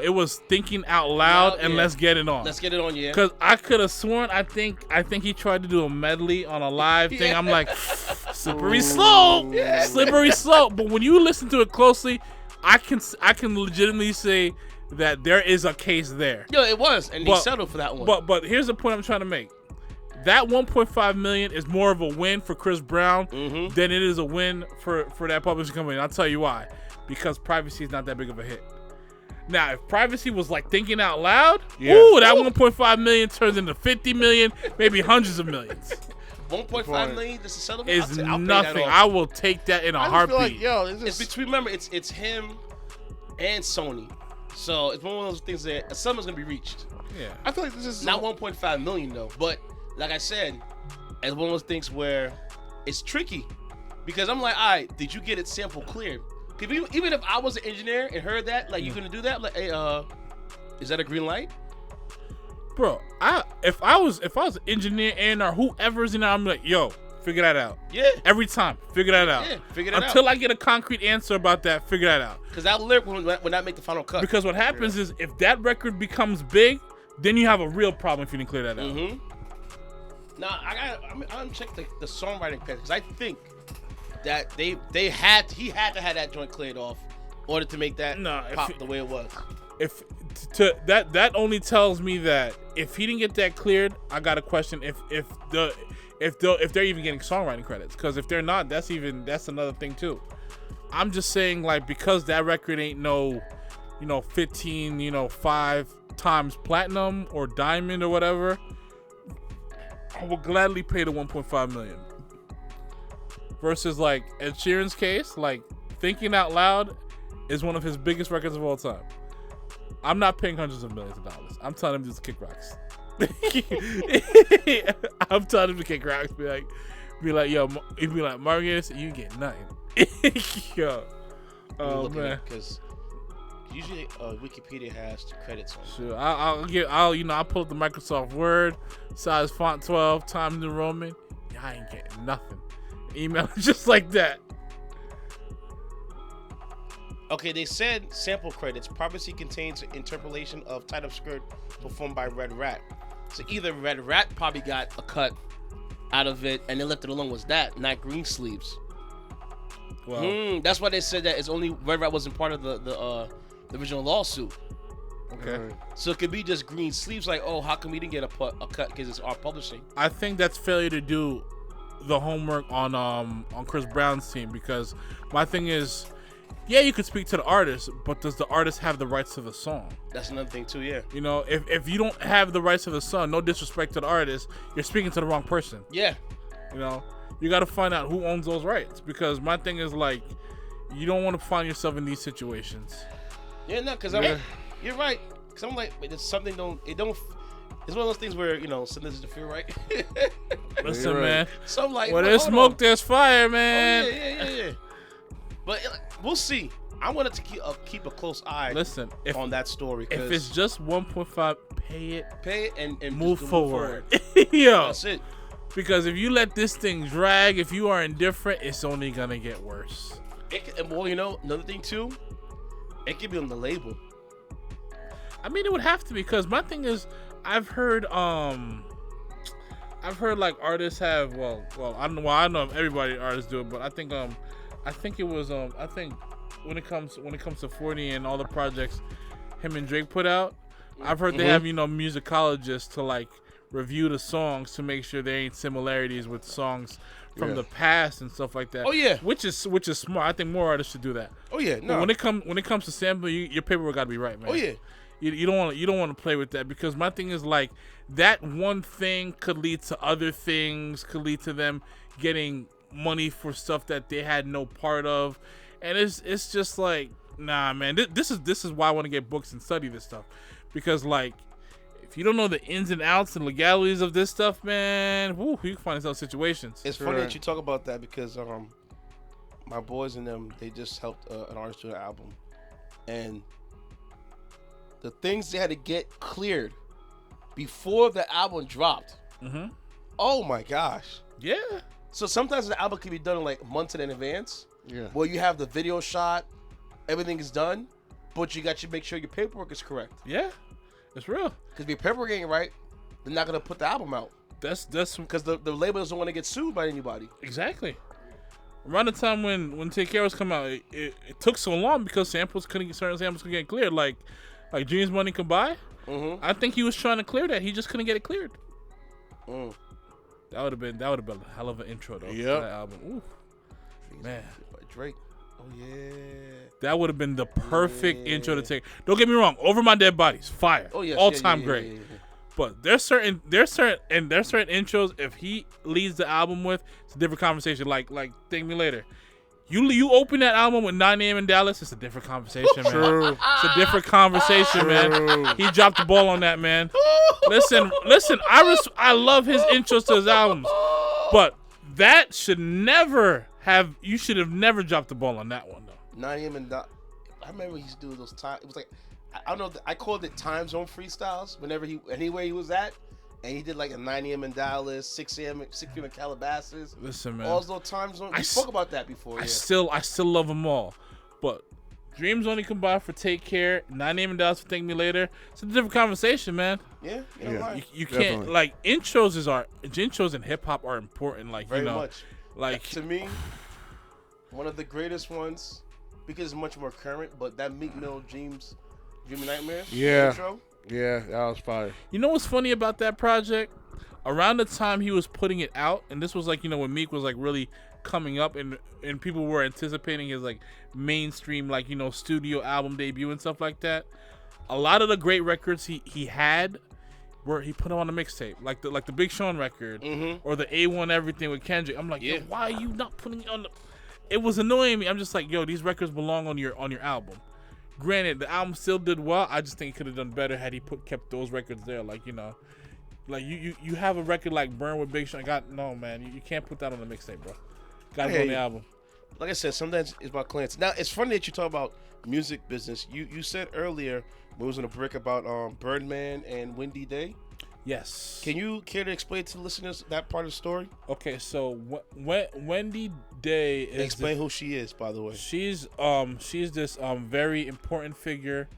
it was Thinking Out Loud and yeah. Let's Get It On. Let's get it on, yeah. Cause I could have sworn I think he tried to do a medley on a live thing. Yeah. I'm like, slippery slope, slippery slope. But when you listen to it closely, I can legitimately say that there is a case there. Yo, it was, and he But- settled for that one. But here's the point I'm trying to make. That 1.5 million is more of a win for Chris Brown Mm-hmm. than it is a win for that publishing company. And I'll tell you why. Because Privacy is not that big of a hit. Now, if Privacy was like Thinking Out Loud, ooh, that 1.5 million turns into 50 million, maybe hundreds of millions. 1.5 million, this is settlement. Is I'll pay that nothing. off. I will take that in a I just heartbeat. feel like, yo, It's between. Remember, it's him and Sony. So it's one of those things that a summer's gonna be reached. Yeah. I feel like this is Not 1.5 million though, but like I said, it's one of those things where it's tricky because I'm like, all right, did you get it sample cleared? Even if I was an engineer and heard that, like, you're gonna do that, like, hey, is that a green light? Bro, if I was an engineer and or whoever's in there, I'm like, yo, figure that out. Yeah, Every time, figure that out. yeah, figure that Until out. I get a concrete answer about that, figure that out. Because that lyric will not make the final cut. Because what happens is if that record becomes big, then you have a real problem if you didn't clear that out. Mm-hmm. Now I'm gonna check the songwriting page because I think that he had to have that joint cleared off in order to make that pop the way it was. If that only tells me that if he didn't get that cleared, I got to question if they're even getting songwriting credits. Because if they're not, that's another thing too. I'm just saying, like, because that record ain't 15, 5 times platinum or diamond or whatever, I will gladly pay the 1.5 million. Versus like Ed Sheeran's case, like Thinking Out Loud is one of his biggest records of all time. I'm not paying hundreds of millions of dollars. I'm telling him to just kick rocks. I'm telling him to kick rocks. Be like, yo, he'd be like, Marvin Gaye, you get nothing. Yo, oh man. Because usually Wikipedia has the credits on it. Sure, I'll pull up the Microsoft Word, size font 12, Times New Roman. Yeah, I ain't getting nothing. Email just like that. Okay, they said sample credits. Privacy contains an interpolation of Tight Up Skirt performed by Red Rat. So either Red Rat probably got a cut out of it and they left it alone was that, not Green Sleeves. Wow. That's why they said that it's only Red Rat wasn't part of the original lawsuit. Okay. So it could be just Green Sleeves, like, oh, how come we didn't get a cut because it's our publishing? I think that's failure to do the homework on Chris Brown's team, because my thing is, yeah, you could speak to the artist, but does the artist have the rights to the song? That's another thing too, yeah. You know, if you don't have the rights to the song, no disrespect to the artist, you're speaking to the wrong person. Yeah. You know, You got to find out who owns those rights, because my thing is like, you don't want to find yourself in these situations. Yeah, no, because you're right. Because I'm like, it's something it's one of those things where, something doesn't feel right. Listen, man. So I'm like, where there's smoke, there's fire, man. Oh, yeah. But we'll see. I wanted to keep a close eye on that story. If it's just 1.5, pay it and move forward. Yo. That's it. Because if you let this thing drag, if you are indifferent, it's only going to get worse. Well, another thing too, it could be on the label. I mean, it would have to be, because my thing is, I've heard like artists have, I know everybody artists do it, but I think it was when it comes to 40 and all the projects him and Drake put out, I've heard they have musicologists to like review the songs to make sure there ain't similarities with songs from the past and stuff like that. Oh yeah, which is smart. I think more artists should do that. Oh yeah, no. But when it comes to sampling, your paperwork got to be right, man. Oh yeah. You don't want to play with that, because my thing is like, that one thing could lead to other things, could lead to them getting money for stuff that they had no part of, and it's just like, nah, man. This is why I want to get books and study this stuff, because like, if you don't know the ins and outs and legalities of this stuff, man, you can find yourself situations. It's funny that you talk about that, because my boys and them, they just helped an artist do an album, and the things they had to get cleared before the album dropped. Mm-hmm. Oh my gosh. Yeah. So sometimes the album can be done like months in advance. Yeah. Where you have the video shot, everything is done, but you got to make sure your paperwork is correct. Yeah. It's real. Because if your paperwork ain't right, they're not gonna put the album out. That's because the label doesn't want to get sued by anybody. Exactly. Around the time when Take Care was coming out, it took so long because certain samples couldn't get cleared. Like Dreams Money Can Buy. Mm-hmm. I think he was trying to clear that. He just couldn't get it cleared. That would have been a hell of an intro though. Yeah. That album. Ooh. Man. Drake. Oh yeah. That would have been the perfect intro to take. Don't get me wrong. Over My Dead Bodies, fire. Oh yeah. All time great. Yeah. But there's certain intros, if he leads the album with, it's a different conversation. Like Thank Me Later. You open that album with 9 AM in Dallas, it's a different conversation, man. True. It's a different conversation, man. He dropped the ball on that, man. Listen. I love his intros to his albums, but that should never have. You should have never dropped the ball on that one, though. 9 AM in Dallas. I remember he used to do those times. It was like, I don't know. I called it time zone freestyles. Anywhere he was at. And he did like a 9 AM in Dallas, 6 PM in Calabasas. Listen, man. All those times. We spoke about that before. I still love them all. But Dreams Only Come By for Take Care, 9 AM in Dallas for Thank Me Later. It's a different conversation, man. Yeah. You can't, like, intros in hip hop are important. Like, very much. Like, to me, one of the greatest ones, because it's much more current, but that Meek Mill Dreamy Nightmare intro. Yeah, that was fire. You know what's funny about that project? Around the time he was putting it out, and this was like, when Meek was like really coming up and people were anticipating his like mainstream, like, studio album debut and stuff like that. A lot of the great records he had where he put on a mixtape, like the Big Sean record, or the A1 Everything with Kendrick. I'm like, yo, why are you not putting it on the? It was annoying me. I'm just like, yo, these records belong on your album. Granted, the album still did well. I just think he could have done better had he kept those records there. Like, like you have a record like Burn with Big Sean. No, man, you can't put that on the mixtape, bro. Got to go on the album. Like I said, sometimes it's about clients. Now, it's funny that you talk about music business. You said earlier we was on a break about Birdman and Wendy Day. Yes. Can you care to explain to the listeners that part of the story? Okay, so Wendy Day is explain who she is, by the way. She's this very important figure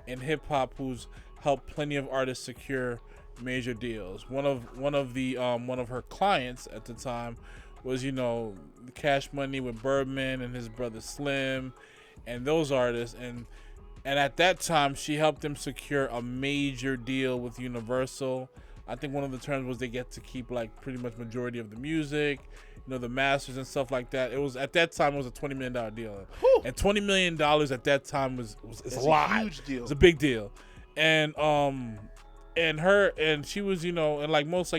in hip hop who's helped plenty of artists secure major deals. One of her clients at the time was Cash Money with Birdman and his brother Slim, and those artists and at that time, she helped them secure a major deal with Universal. I think one of the terms was they get to keep like pretty much majority of the music, the masters and stuff like that. It was at that time it was a $20 million deal, and $20 million at that time was a lot. A huge deal. It's a big deal, and she was and like most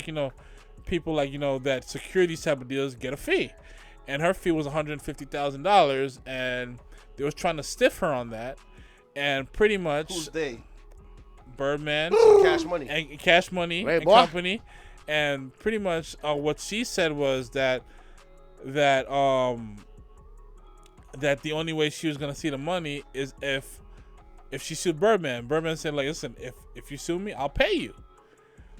people like that secure these type of deals get a fee, and her fee was $150,000, and they was trying to stiff her on that, and pretty much Who's they? Birdman, Cash Money, and company, and pretty much what she said was that the only way she was gonna see the money is if she sued Birdman. Birdman said, like, listen, if you sue me, I'll pay you.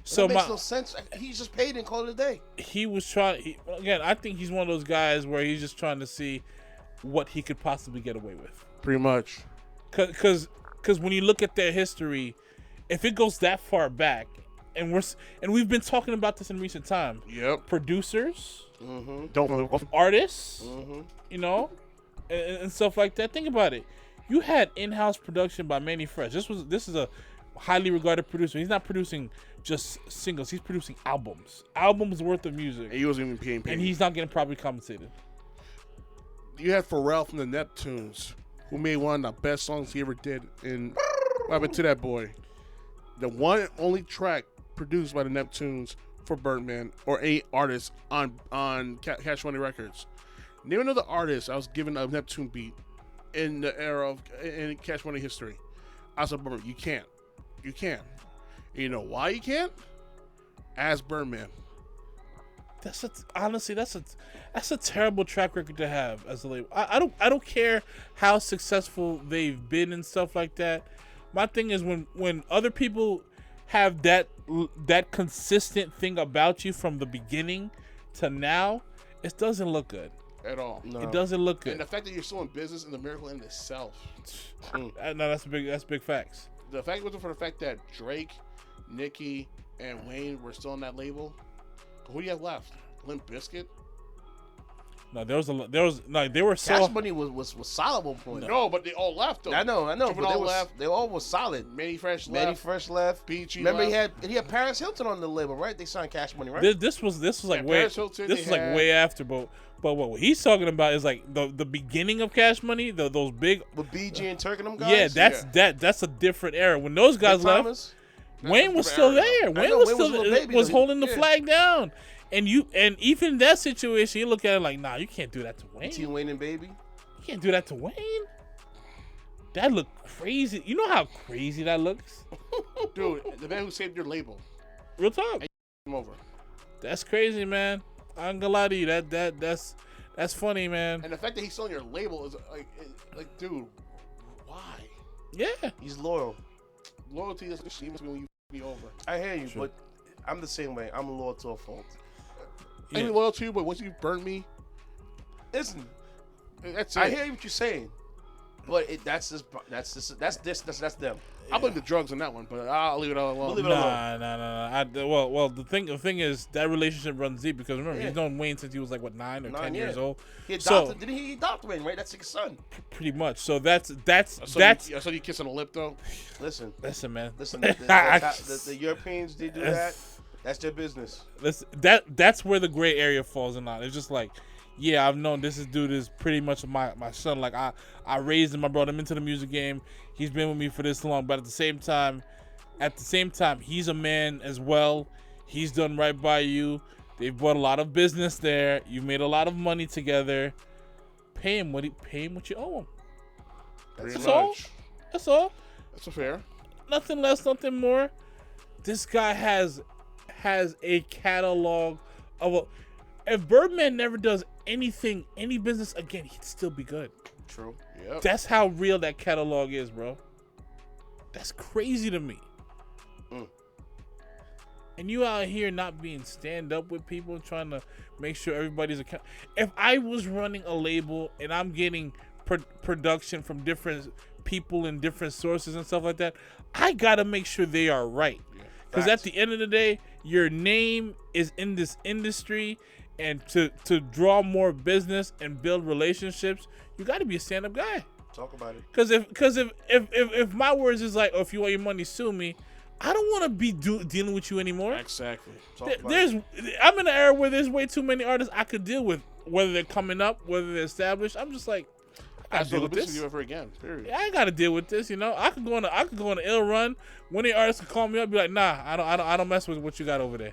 So that makes no sense. He's just paid and called it a day. He was trying. Again, I think he's one of those guys where he's just trying to see what he could possibly get away with. Pretty much. Because when you look at their history, if it goes that far back, and we've been talking about this in recent time. Yep. Producers, Don't artists, and stuff like that. Think about it. You had in-house production by Manny Fresh. This is a highly regarded producer. He's not producing just singles. He's producing albums worth of music, And he wasn't even being paid. and he's not getting properly compensated. You had Pharrell from the Neptunes, who made one of the best songs he ever did. And what happened to that boy? The one and only track produced by the Neptunes for Birdman or any artist on Cash Money Records. Name another artist I was given a Neptune beat in the era of in Cash Money history. I said, Birdman, you can't. And you know why you can't? Ask Birdman. Honestly, that's a terrible track record to have as a label. I don't care how successful they've been and stuff like that. My thing is when other people have that consistent thing about you from the beginning to now, it doesn't look good At all. No. It doesn't look good. And the fact that you're still in business is a miracle in itself. No, that's big facts. The fact wasn't for the fact that Drake, Nicki, and Wayne were still on that label. Who do you have left? Limp Bizkit? No, they were so. Cash Money was solid at one point. No, but they all left though. I know. But Juvenile left. They all was solid. Manny Fresh Manny left. Fresh left. BG Remember left. he had Paris Hilton on the label, right? They signed Cash Money, right? This was like Yeah, way. Paris Hilton, This they was like had- way after, but what he's talking about is like the beginning of Cash Money. Those big. With BG and Turk and them guys. Yeah, that's a different era. When those guys Big left, Thomas. Wayne was still there. Wayne know, was Wayne still was a little baby was though. holding the Yeah. flag down. And even in that situation, you look at it like, nah, you can't do that to Wayne. T Wayne and Baby. You can't do that to Wayne. That looked crazy. You know how crazy that looks? Dude, the man who saved your label. Real talk. Come over. That's crazy, man. I ain't gonna lie to you. That's funny, man. And the fact that he's still on your label is like, dude, why? Yeah. He's loyal. Loyalty is the shame when you be over. I hear you, but I'm the same way. I'm loyal to a fault. I Yeah. mean, loyal to you, but once you burn me, Listen, that's it. I hear what you're saying, but that's them. I blame the drugs on that one, but I'll leave it all alone. We'll leave it Nah. Well, the thing is that relationship runs deep because remember Yeah. he's known Wayne since he was like 9 or 10 years yeah. old. He So adopted, didn't he adopt Wayne, right? That's his son. pretty much. So that's I saw you kiss on the lip though. Listen, listen, man. the Europeans, they do that. That's their business. That's where the gray area falls in on. It's just like, yeah, I've known this dude is pretty much my son. Like I raised him, I brought him into the music game. He's been with me for this long, but at the same time, he's a man as well. He's done right by you. They've brought a lot of business there. You made a lot of money together. Pay him what you owe him. Pretty all. much. That's all. That's a fair. Nothing less, nothing more. This guy has a catalog of if Birdman never does any business again, he'd still be good. True. Yep. That's how real that catalog is, bro. That's crazy to me. And you out here not being stand up with people, trying to make sure everybody's account. If I was running a label and I'm getting production from different people and different sources and stuff like that, I gotta make sure they are right. Because at the end of the day, your name is in this industry, and to draw more business and build relationships, you got to be a stand-up guy. Talk about it. Because if my words is like, oh, if you want your money, sue me, I don't want to be dealing with you anymore. Exactly. I'm in an era where there's way too many artists I could deal with, whether they're coming up, whether they're established. I'm just like, I gotta deal with this. You ever again? Period. Yeah, I ain't gotta deal with this. You know, I could go on an ill run. One of the artists could call me up, and be like, nah, I don't mess with what you got over there.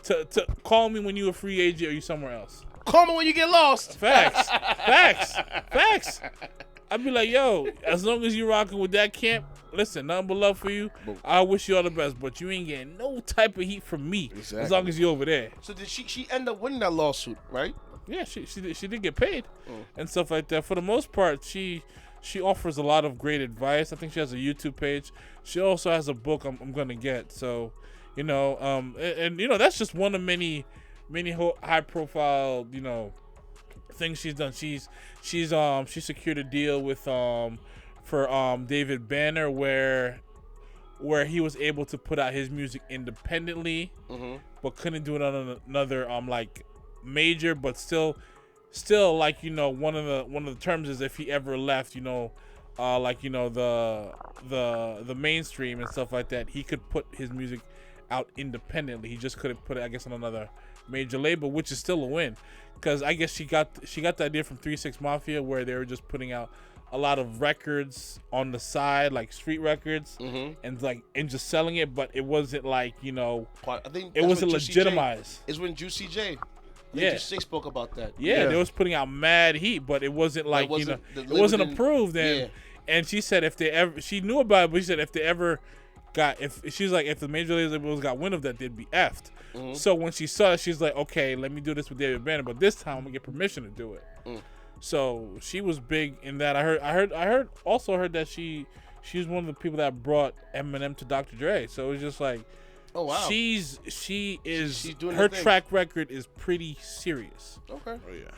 to call me when you a free agent or you somewhere else. Call me when you get lost. Facts. I'd be like, yo, as long as you rocking with that camp, listen, nothing but love for you. I wish you all the best, but you ain't getting no type of heat from me as long as you over there. So did she end up winning that lawsuit, right? Yeah, she did get paid and stuff like that. For the most part, she offers a lot of great advice. I think she has a YouTube page. She also has a book I'm gonna get. So, you know, and you know that's just one of many high profile, you know, things she's done. She secured a deal with for David Banner where he was able to put out his music independently, but couldn't do it on another like major, but still like, you know, one of the terms is if he ever left, you know, like, you know, the mainstream and stuff like that, he could put his music out independently. He just couldn't put it, I guess, on another major label, which is still a win, because I guess she got the idea from 3 6 Mafia where they were just putting out a lot of records on the side, like street records, and just selling it, but it wasn't like, you know, I think it wasn't legitimized. Is when Juicy J. Yeah, Juicy J spoke about that. Yeah, they was putting out mad heat, but it wasn't like, you know, it wasn't approved. And she said if they ever, she knew about it, but she said if they ever got, if she's like, if the major labels got wind of that, they'd be effed. So when she saw it, she's like, okay, let me do this with David Banner, but this time I'm gonna get permission to do it. So she was big in that. I also heard that she's one of the people that brought Eminem to Dr. Dre. So it was just like, oh wow, she's doing her track record is pretty serious. Okay. Oh yeah.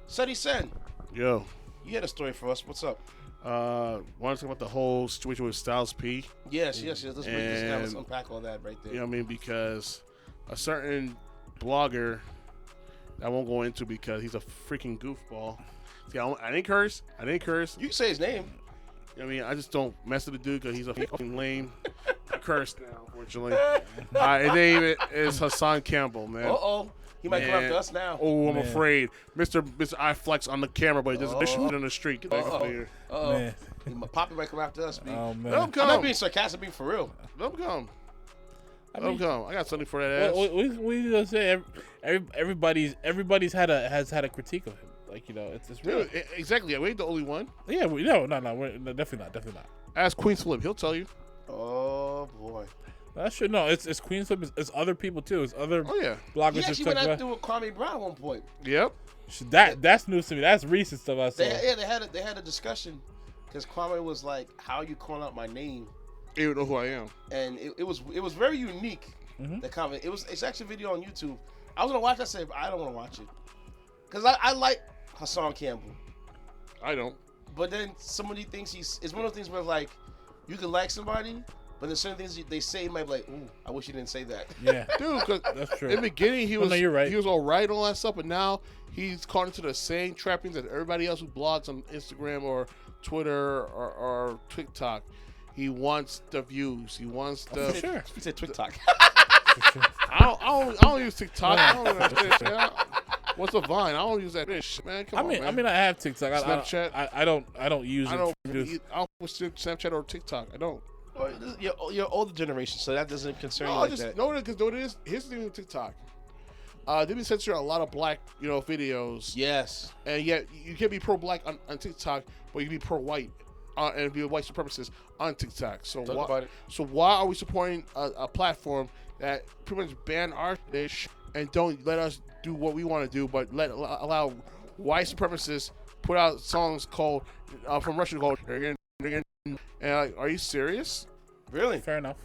Seti Sen. Yo. You had a story for us. What's up? Want to talk about the whole situation with Styles P? Yes. Let's break this down. Let's unpack all that right there. You know what I mean? Because a certain blogger, I won't go into because he's a freaking goofball. See, I didn't curse. You can say his name. I mean, I just don't mess with the dude because he's a fucking lame. I cursed now, unfortunately. His name is Hassan Campbell, man. Uh-oh. He might come after us now. Oh, I'm afraid. Mr. I flex on the camera, but he doesn't shoot on the street. Get that here. Uh-oh. Poppy might come after us, B. Oh, man. Let him come. I'm not being sarcastic, being for real. Let him come. I got something for that ass. We just say everybody's has had a critique of him. Like, you know, it's real. Dude, exactly. We ain't the only one. Yeah, no, we're definitely not. Ask Queen Flip. He'll tell you. Oh boy. That's true. No, it's Queen Flip. It's other people too. It's other bloggers. He actually went out through with Kwame Brown at one point. Yep. That's news to me. That's recent stuff I saw. They had a discussion because Kwame was like, "How are you calling out my name? You don't know who I am." And it was very unique. The comment. It's actually a video on YouTube. I was gonna watch. I said I don't want to watch it because I like Hassan Campbell. I don't. But then somebody thinks it's one of those things where like you can like somebody, but there's certain things they say you might be like, ooh, I wish you didn't say that. Yeah, dude, because that's true. In the beginning he was, you're right. He was all right and all that stuff, but now he's caught into the same trappings that everybody else who blogs on Instagram or Twitter or TikTok. He wants the views. He wants the. For sure. He said TikTok. I don't use TikTok. I don't use that shit. What's a Vine? I don't use that bitch, man. Come on, man. I mean, I have TikTok. Snapchat. I don't use it. I don't use Snapchat or TikTok. I don't. Well, you're older generation, so that doesn't concern you like that. No, because what it is, here's the thing with TikTok. They been censor a lot of black, videos. Yes. And yet you can't be pro-black on TikTok, but you can be pro-white and be white supremacist on TikTok. So why are we supporting a platform that pretty much ban our dish and don't let us do what we want to do, but allow white supremacists put out songs called from Russia called and are you serious? Really? Fair enough.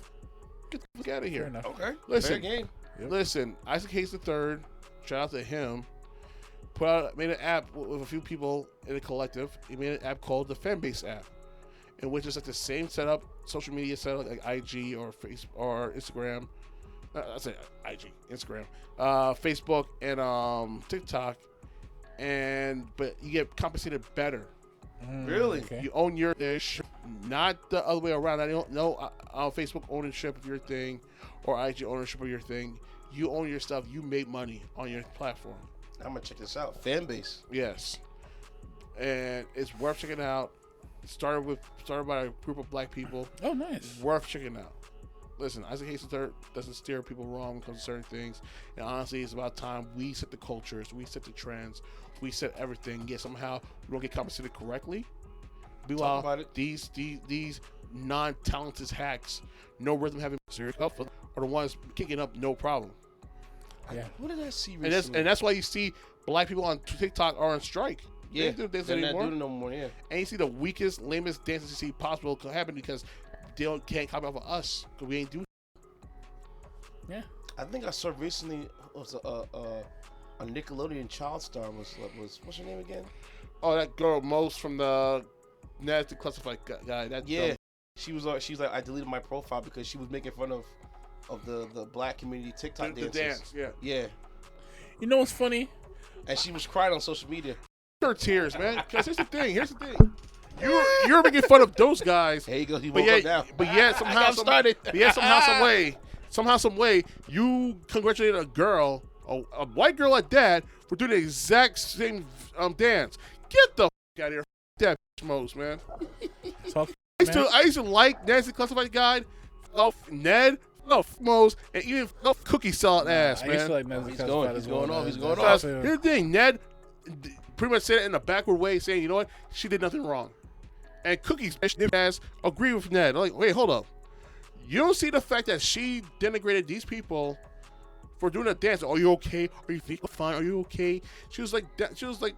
Get the fuck out of here. Fair enough. Okay. Listen. Fair game. Yep. Listen, Isaac Hayes III, shout out to him, made an app with a few people in a collective. He made an app called the Fanbase app, in which is like the same setup, social media setup like IG or Facebook or Instagram. I say IG, Instagram, Facebook, and TikTok, but you get compensated better. Really? Okay. You own your dish, not the other way around. I don't know Facebook ownership of your thing or IG ownership of your thing. You own your stuff. You make money on your platform. I'm gonna check this out. Fanbase. Yes, and it's worth checking out. Started by a group of black people. Oh, nice. Worth checking out. listen, Isaac Hayes doesn't steer people wrong when it comes to certain things. And honestly, it's about time we set the cultures, we set the trends, we set everything. Yet somehow we don't get compensated correctly. Meanwhile, these non-talented hacks, no rhythm having serious up are the ones kicking up no problem. Yeah. What did I see recently? And that's why you see black people on TikTok are on strike. Yeah, they don't do they're not anymore. doing it no more. Yeah. And you see the weakest, lamest dances you see possible could happen because they can't copy off of us because we ain't doing. Yeah. I think I saw recently was a Nickelodeon child star was what's her name again? Oh, that girl Most from the Nasty Classified guy. That Yeah, she was like I deleted my profile because she was making fun of the black community TikTok the dances. dance. Yeah. You know what's funny? And she was crying on social media. Her tears, man. Because here's the thing. You're making fun of those guys. There you go. He woke up now. But yet somehow, some way, you congratulate a girl, a white girl at that, for doing the exact same dance. Get the out of here, that Most, man. I used to like Nancy Classified Guide, Ned, Most, and even Cookie Salad ass, man. I used to like Ned. He's going off. Here's the thing, Ned pretty much said it in a backward way, saying, you know what, she did nothing wrong. And Cookie's ass agree with Ned. Like, wait, hold up. You don't see the fact that she denigrated these people for doing a dance. Are you okay? Are you feeling fine? Are you okay? She was like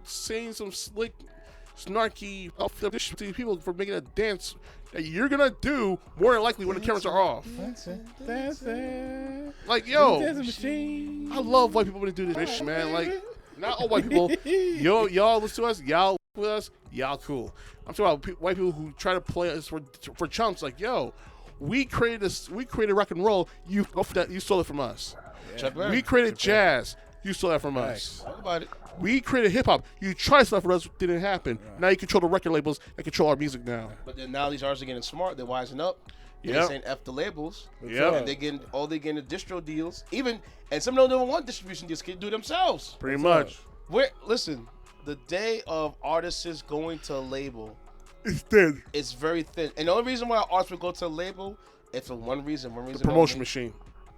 saying some slick, snarky to these people for making a dance that you're gonna do more than likely when the cameras are off. Like, yo, I love white people when they do this, man. Like, not all white people. Y'all listen to us. Y'all with us. Y'all cool. I'm talking about white people who try to play us for chumps. Like, yo, we created this. We created rock and roll. You stole it from us. Yeah. We created jazz. You stole that from us. Talk about it. We created hip hop. You tried stuff for us, didn't happen. Right. Now you control the record labels and control our music now. But then now these artists are getting smart. They're wising up. They're saying F the labels. Yeah. And they're getting the distro deals. And some of them don't want distribution deals. Can do themselves. Pretty much. Listen, the day of artists going to a label, it's thin. It's very thin. And the only reason why artists would go to a label is for one reason. The promotion machine.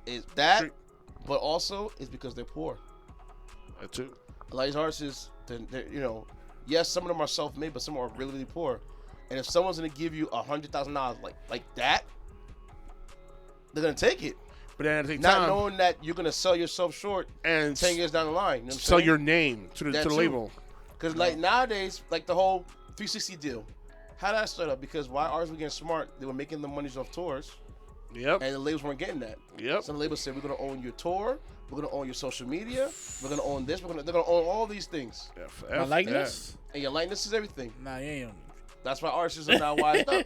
Is that, but also is because they're poor. That too. A lot of these artists, yes, some of them are self-made, but some are really, really poor. And if someone's gonna give you $100,000 like that, they're gonna take it. But then at the same not time, knowing that you're gonna sell yourself short and 10 years down the line, you know sell your name to the label. Because like nowadays, like the whole 360 deal, how did that start up? Because why artists were getting smart? They were making the monies off tours. Yep. And the labels weren't getting that. Yep. Some labels said, we're gonna own your tour. We're gonna own your social media. We're gonna own this. They're gonna own all these things. My likeness? And your likeness is everything. Nah, you ain't. That's why artists are now wised up.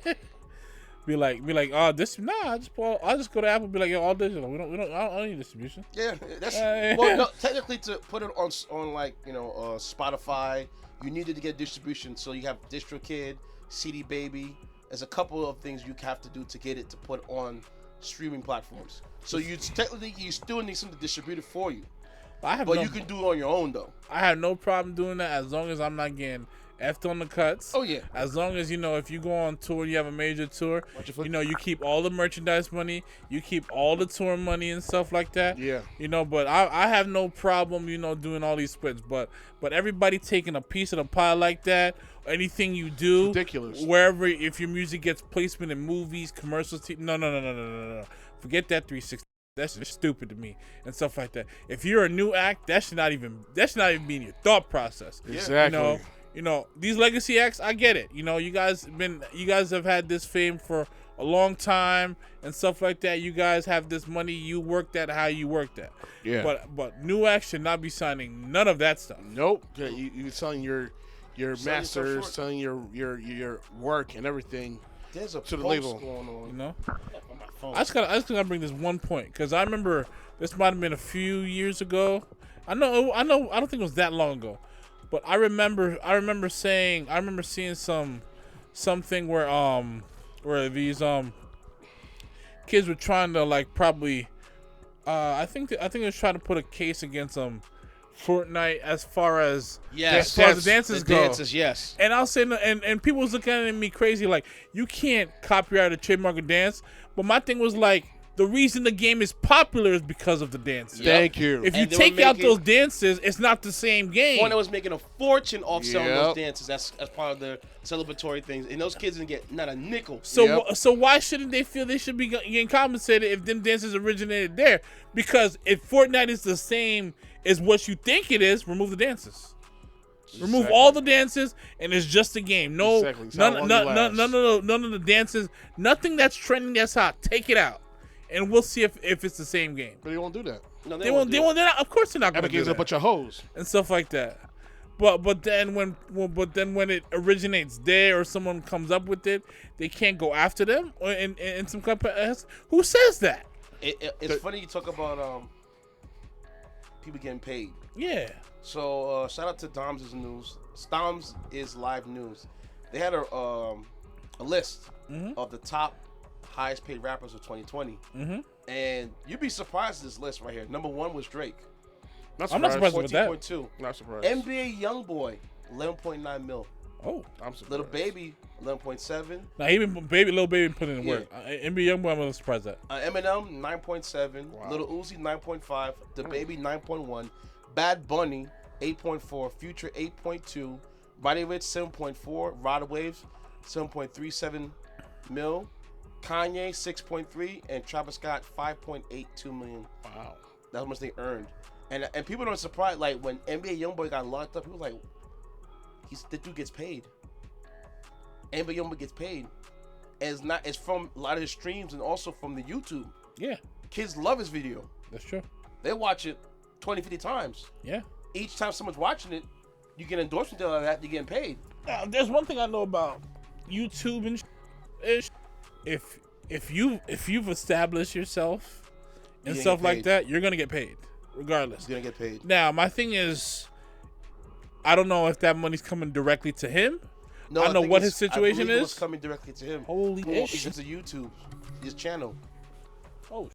Be like, oh, this. Nah, I'll just go to Apple. And be like, yo, all digital. I don't need distribution. Yeah, that's well. No, technically, to put it on like Spotify, you needed to get distribution. So you have DistroKid, CD Baby. There's a couple of things you have to do to get it to put on streaming platforms. So you still need something to distribute it for you. You can do it on your own though. I have no problem doing that as long as I'm not getting effed on the cuts. Oh yeah. As long as if you go on tour, you have a major tour. You keep all the merchandise money, you keep all the tour money and stuff like that. Yeah. But I have no problem doing all these splits. But everybody taking a piece of the pie like that. Anything you do, it's ridiculous. Wherever, if your music gets placement in movies, commercials, no. Forget that 360. That's just stupid to me and stuff like that. If you're a new act, that should not even be in your thought process. Exactly. These legacy acts, I get it. You guys have had this fame for a long time and stuff like that. You guys have this money. You worked at how you worked at. Yeah. But new acts should not be signing none of that stuff. Nope. You're selling your masters, selling your work and everything. There's a to the label going on. I just gotta bring this one point because I remember this might have been a few years ago. I know. I don't think it was that long ago, but I remember seeing something where these kids were trying to probably I think they was trying to put a case against Fortnite as far as the dances go. Dances, yes. And I'll say, and people was looking at me crazy like, you can't copyright a trademark a dance. But my thing was like, the reason the game is popular is because of the dances. Thank you. If you take out those dances, it's not the same game. Fortnite was making a fortune off selling those dances. That's part of their celebratory things, and those kids didn't get not a nickel. So why shouldn't they feel they should be getting compensated if them dances originated there? Because if Fortnite is the same as what you think it is, remove the dances. Remove all the dances, and it's just a game. No, none of the dances, nothing that's trending that's hot. Take it out, and we'll see if it's the same game. But they won't do that. No, they won't. They're not, of course, they're not going to do that. A bunch of hoes and stuff like that. But then when it originates there or someone comes up with it, they can't go after them or in some who says that? It's funny you talk about people getting paid. Yeah. So shout out to Dom's news. Dom's is live news. They had a list of the top highest paid rappers of 2020, and you'd be surprised at this list right here. Number 1 was Drake. I'm not surprised with that. 14.2. Not surprised. NBA YoungBoy, 11.9 mil. Oh, I'm surprised. Little Baby, 11.7. Now Little Baby put in the work. NBA YoungBoy, I'm a little surprised at. Eminem, 9.7. Wow. Little Uzi, 9.5. The Baby, 9.1. Bad Bunny, 8.4. Future, 8.2. Roddy Ricch, 7.4. Rod Waves, 7.37 mil. Kanye, 6.3. And Travis Scott, 5.82 million. Wow. That's how much they earned. And people don't surprise, like, when NBA YoungBoy got locked up, people were like, the dude gets paid. NBA YoungBoy gets paid. And it's from a lot of his streams and also from the YouTube. Yeah. Kids love his video. That's true. They watch it 20, 50 times. Yeah. Each time someone's watching it, you get endorsement out of that, you're getting paid. Now, there's one thing I know about YouTube and if you've established yourself and stuff like that, you're gonna get paid, regardless. You're gonna get paid. Now, my thing is, I don't know if that money's coming directly to him. No, I don't know what his situation is. It's coming directly to him. Holy shit! It's a YouTube, his channel. Oh.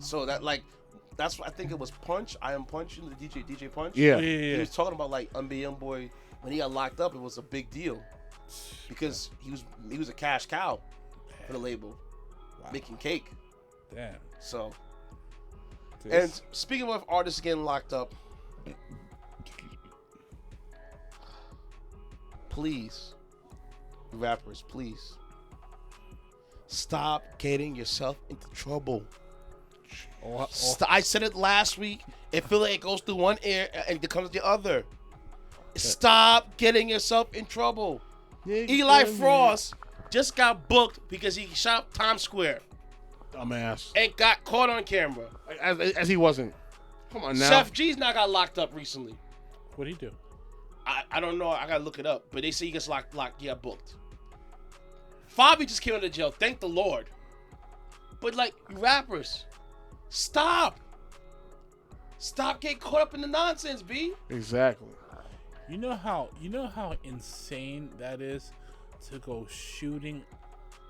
So that's what I think it was Punch. I Am Punch, the DJ Punch. Yeah. He was talking about like NBA YoungBoy when he got locked up. It was a big deal because he was a cash cow for the label, making cake. Damn. So. And speaking of artists getting locked up, please, rappers, please stop getting yourself into trouble. I said it last week. It feels like it goes through one ear and it comes to the other. Stop getting yourself in trouble. Eli Frost just got booked because he shot up Times Square. Dumbass. And got caught on camera. As he wasn't. Come on now. Chef G's now got locked up recently. What'd he do? I don't know. I gotta look it up. But they say he gets locked. He got booked. Fabi just came out of jail. Thank the Lord. But like rappers, stop getting caught up in the nonsense, B. Exactly. You know how insane that is to go shooting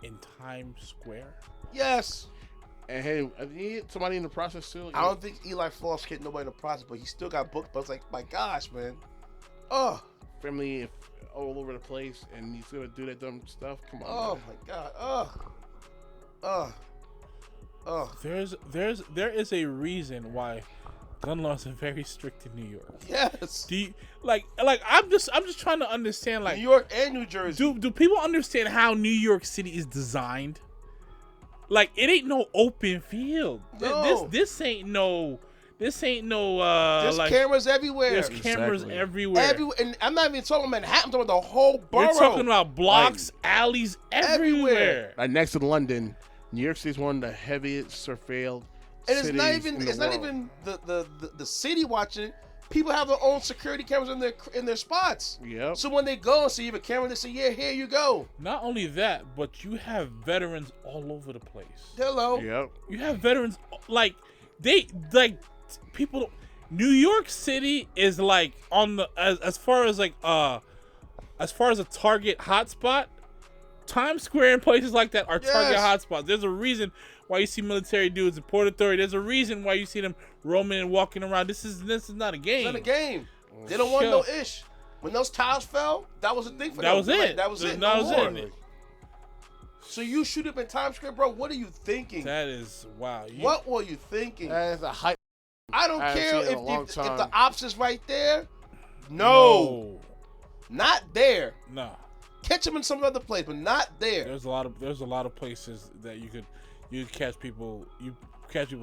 in Times Square? Yes. And hey, he hit somebody in the process too. I don't think Eli Frost hit nobody in the process, but he still got booked. But it's like, my gosh, man. Oh, family all over the place, and he's gonna do that dumb stuff. Come on. Oh man. My God. There is a reason why gun laws are very strict in New York. Yes. I'm just trying to understand, like, New York and New Jersey. Do people understand how New York City is designed? Like, it ain't no open field. No. This ain't no. There's cameras everywhere. There's cameras everywhere. And I'm not even talking about Manhattan. I'm talking about the whole borough. We're talking about blocks, alleys, everywhere. Like next to London, New York City is one of the heaviest surveilled cities in the world. It's not even the city watching it. People have their own security cameras in their spots. Yep. So when they go and see you have a camera, they say, "Yeah, here you go." Not only that, but you have veterans all over the place. Hello. Yep. You have veterans people. New York City is like on the as far as a target hotspot. Times Square and places like that are target hotspots. There's a reason why you see military dudes in Puerto. There's a reason why you see them roaming and walking around. This is not a game. It's not a game. They don't want no ish. When those tiles fell, that was a thing for them. That was it. That was it. That No was more. it. So you shoot up in Times Square, bro. What are you thinking? That is wow. What were you thinking? That is a hype. I don't I care haven't seen it if in a long the time. ops is right there. No, not there. No. Catch them in some other place, but not there. There's a lot of places that you could catch people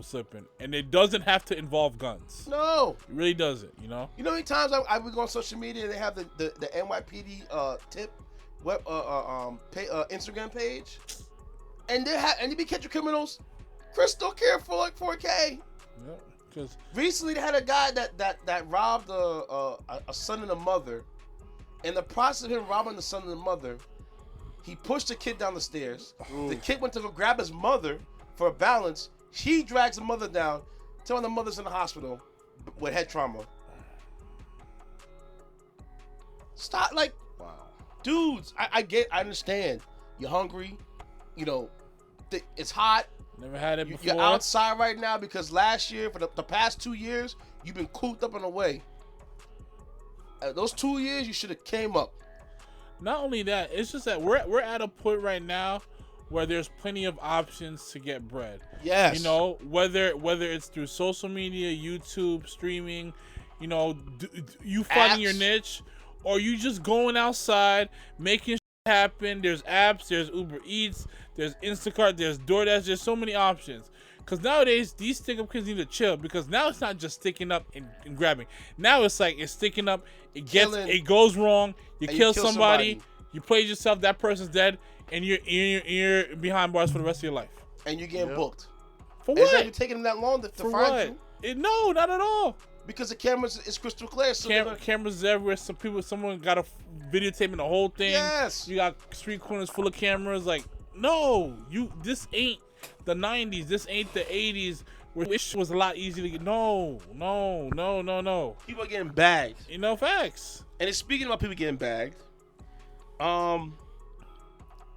slipping, and it doesn't have to involve guns. No, it really doesn't. You know. You know how many times I would go on social media and they have the NYPD tip Instagram page, and they be catching criminals crystal clear for like 4K. Yeah, because recently they had a guy that robbed a son and a mother. In the process of him robbing the son and the mother, he pushed the kid down the stairs. Ooh. The kid went to go grab his mother for a balance. He drags the mother down, telling the mother's in the hospital with head trauma. Stop, like, wow, dudes. I understand. You're hungry. You know, it's hot. Never had it before. You're outside right now because last year, for the past 2 years, you've been cooped up and away. Those 2 years, you should have came up. Not only that, it's just that we're at a point right now where there's plenty of options to get bread. Yes. You know, whether it's through social media, YouTube, streaming, you know, you finding your niche, or you just going outside, making shit happen. There's apps, there's Uber Eats, there's Instacart, there's DoorDash, there's so many options. Because nowadays, these stick-up kids need to chill, because now it's not just sticking up and grabbing. Now it's like it's sticking up, it goes wrong, you kill somebody, you play yourself, that person's dead, and you're behind bars for the rest of your life. And you're getting booked. For what? It's not taking them that long to find you. No, not at all. Because the cameras is crystal clear. So cameras everywhere. Someone got a videotaping the whole thing. Yes. You got street corners full of cameras. Like, no, this ain't the 90s. This ain't the 80s where this was a lot easier to get. No. People are getting bagged. You know, facts. And it's speaking about people getting bagged.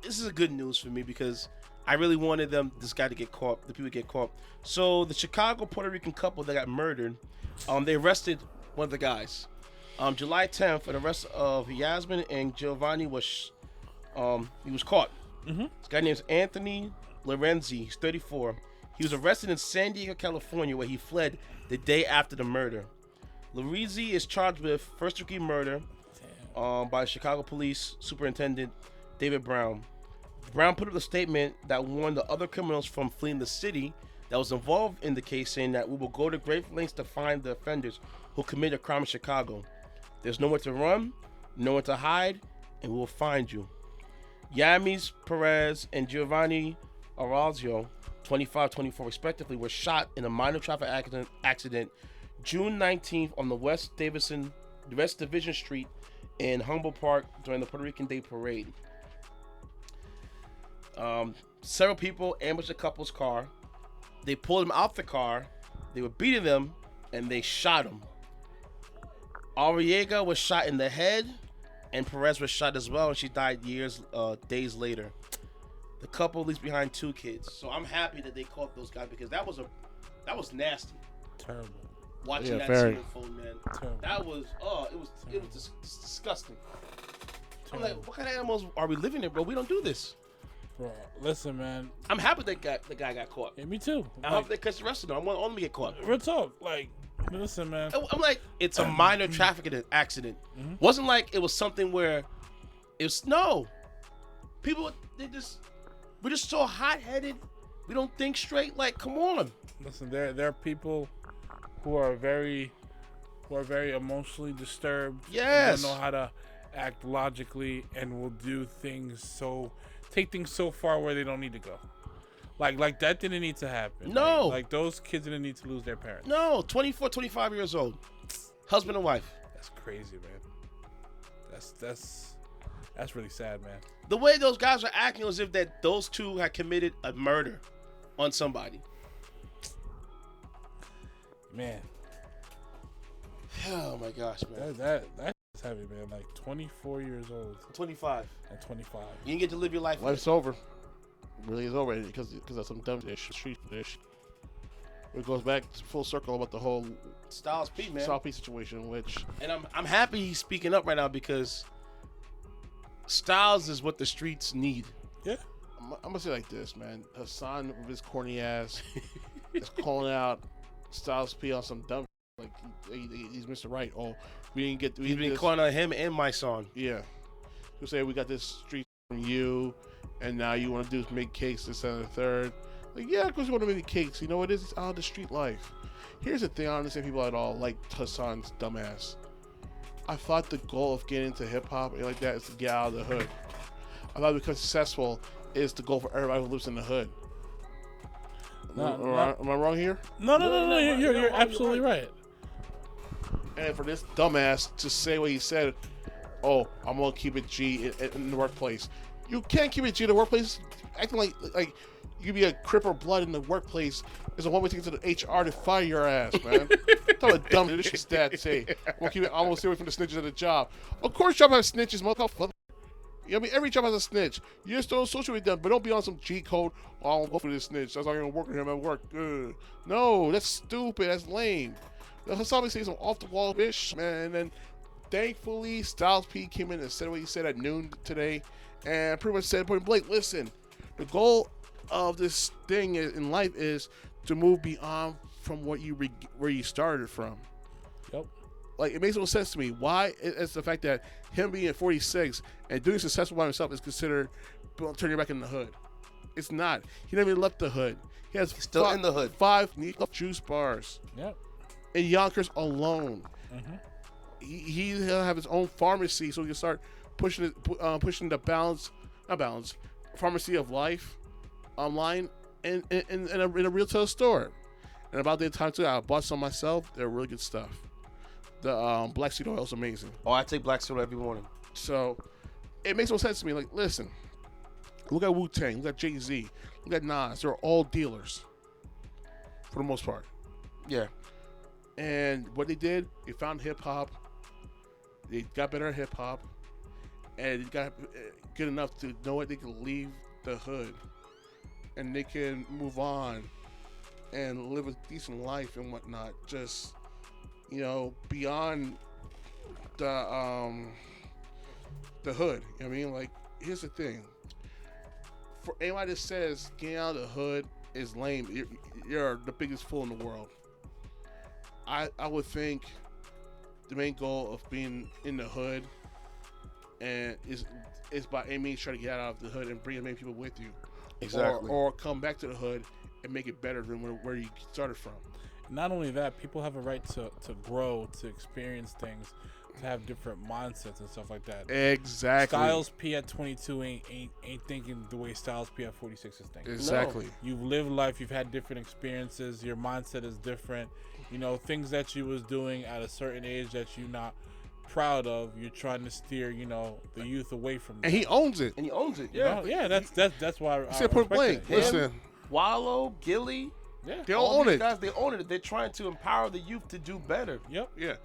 This is a good news for me because I really wanted this guy to get caught, the people to get caught. So the Chicago Puerto Rican couple that got murdered, they arrested one of the guys. July 10th, an arrest of Yasmin and Giovanni he was caught. Mm-hmm. This guy named Anthony Lorenzi. He's 34. He was arrested in San Diego, California, where he fled the day after the murder. Lorenzi is charged with first-degree murder by Chicago Police Superintendent David Brown. Brown put up a statement that warned the other criminals from fleeing the city that was involved in the case, saying that we will go to great lengths to find the offenders who committed a crime in Chicago. There's nowhere to run, nowhere to hide, and we will find you. Yamis Perez and Giovanni Araujo, 25, 24 respectively, were shot in a minor traffic accident June 19th on the West Division Street in Humboldt Park during the Puerto Rican Day Parade. Several people ambushed the couple's car. They pulled them out the car. They were beating them, and they shot him. Arriaga was shot in the head, and Perez was shot as well, and she died days later. The couple leaves behind 2 kids. So I'm happy that they caught those guys because that was nasty. Terrible. Watching that scene unfold, man. Terrible. That was it was disgusting. Terrible. I'm like, what kind of animals are we living in, bro? We don't do this. Bro, listen, man. I'm happy the guy got caught. Yeah, me too. I hope they catch the rest of them. I want them to get caught. Real talk, like, listen, man. I'm like, it's a minor traffic accident. Mm-hmm. Wasn't like it was something where people we're just so hot-headed. We don't think straight. Like, come on. Listen, there are people who are very emotionally disturbed. Yes. Don't know how to act logically and will do take things so far where they don't need to go. Like that didn't need to happen. No. Like those kids didn't need to lose their parents. No, 24, 25 years old. Husband and wife. That's crazy, man. That's really sad, man. The way those guys are acting as if that those two had committed a murder on somebody. Man. Oh my gosh, man. That's heavy, man. Like 24 years old. 25. At 25. You didn't get to live your life. Life's over. It really is over because of some dumb street ish. It goes back full circle about the whole Styles P, man. Styles P situation, and I'm happy he's speaking up right now because Styles is what the streets need. Yeah. I'm gonna say it like this, man. Hassan with his corny ass is calling out Styles P on some dumb like he's Mr. Right. Oh, we didn't get. He's been calling out him and my song. Yeah. You say we got this street from you, and now you want to do is make cakes this and the third. Like, yeah, of course you want to make cakes. You know what it is? It's out of the street life. Here's the thing: I don't understand people at all like Hassan's dumbass. I thought the goal of getting into hip hop and like that is to get out of the hood. I thought to become successful is the goal for everybody who lives in the hood. Am I wrong here? No. You're absolutely right. And for this dumbass to say what he said, oh, I'm gonna keep it G in the workplace. You can't keep it G in the workplace. Acting like you be a crip or blood in the workplace is a one way ticket to the HR to fire your ass, man. Tell a dumb shit that say I'm gonna stay away from the snitches at the job. Of course, job has snitches, motherfucker. You know what I mean? Every job has a snitch. You just don't associate with them, but don't be on some G code. Oh, I won't go for this snitch. That's not gonna work with him at work. Ugh. No, that's stupid. That's lame. Hassan be saying some off the wall bitch, man. And then thankfully, Styles P came in and said what he said at noon today, and pretty much said point blank, listen, the goal of this thing in life is to move beyond from where you started from. Yep. Like, it makes no sense to me. Why? It's the fact that him being at 46 and doing successful by himself is considered turning back in the hood. It's not. He never even left the hood. He has still in the hood. 5 juice bars. Yep. In Yonkers alone. Mm-hmm. He'll have his own pharmacy, so he can start pushing the pharmacy of life online in a retail store. And about that time too, I bought some myself. They're really good stuff. The black seed oil is amazing. Oh, I take black seed oil every morning. So it makes no sense to me. Like, listen, look at Wu-Tang, look at Jay-Z, look at Nas. They're all dealers for the most part. Yeah. And what they did, they found hip hop. They got better at hip hop, and they got good enough to know what they can leave the hood, and they can move on and live a decent life and whatnot. Just, you know, beyond the hood. You know what I mean? Like, here's the thing. For anybody that says getting out of the hood is lame, you're the biggest fool in the world. I would think the main goal of being in the hood and is by any means trying to get out of the hood and bring as many people with you. Exactly. Or come back to the hood and make it better than where you started from. Not only that, people have a right to grow, to experience things, to have different mindsets and stuff like that. Exactly. Styles P at 22 ain't thinking the way Styles P at 46 is thinking. Exactly. No. You've lived life, you've had different experiences, your mindset is different. You know, things that you was doing at a certain age that you're not proud of, you're trying to steer, you know, the youth away from that. And he owns it. Yeah. Yeah, that's why I said point blank. Listen. Wallow, Gilly. Yeah. They all own it. Guys, they own it. They're trying to empower the youth to do better. Yep. Yeah.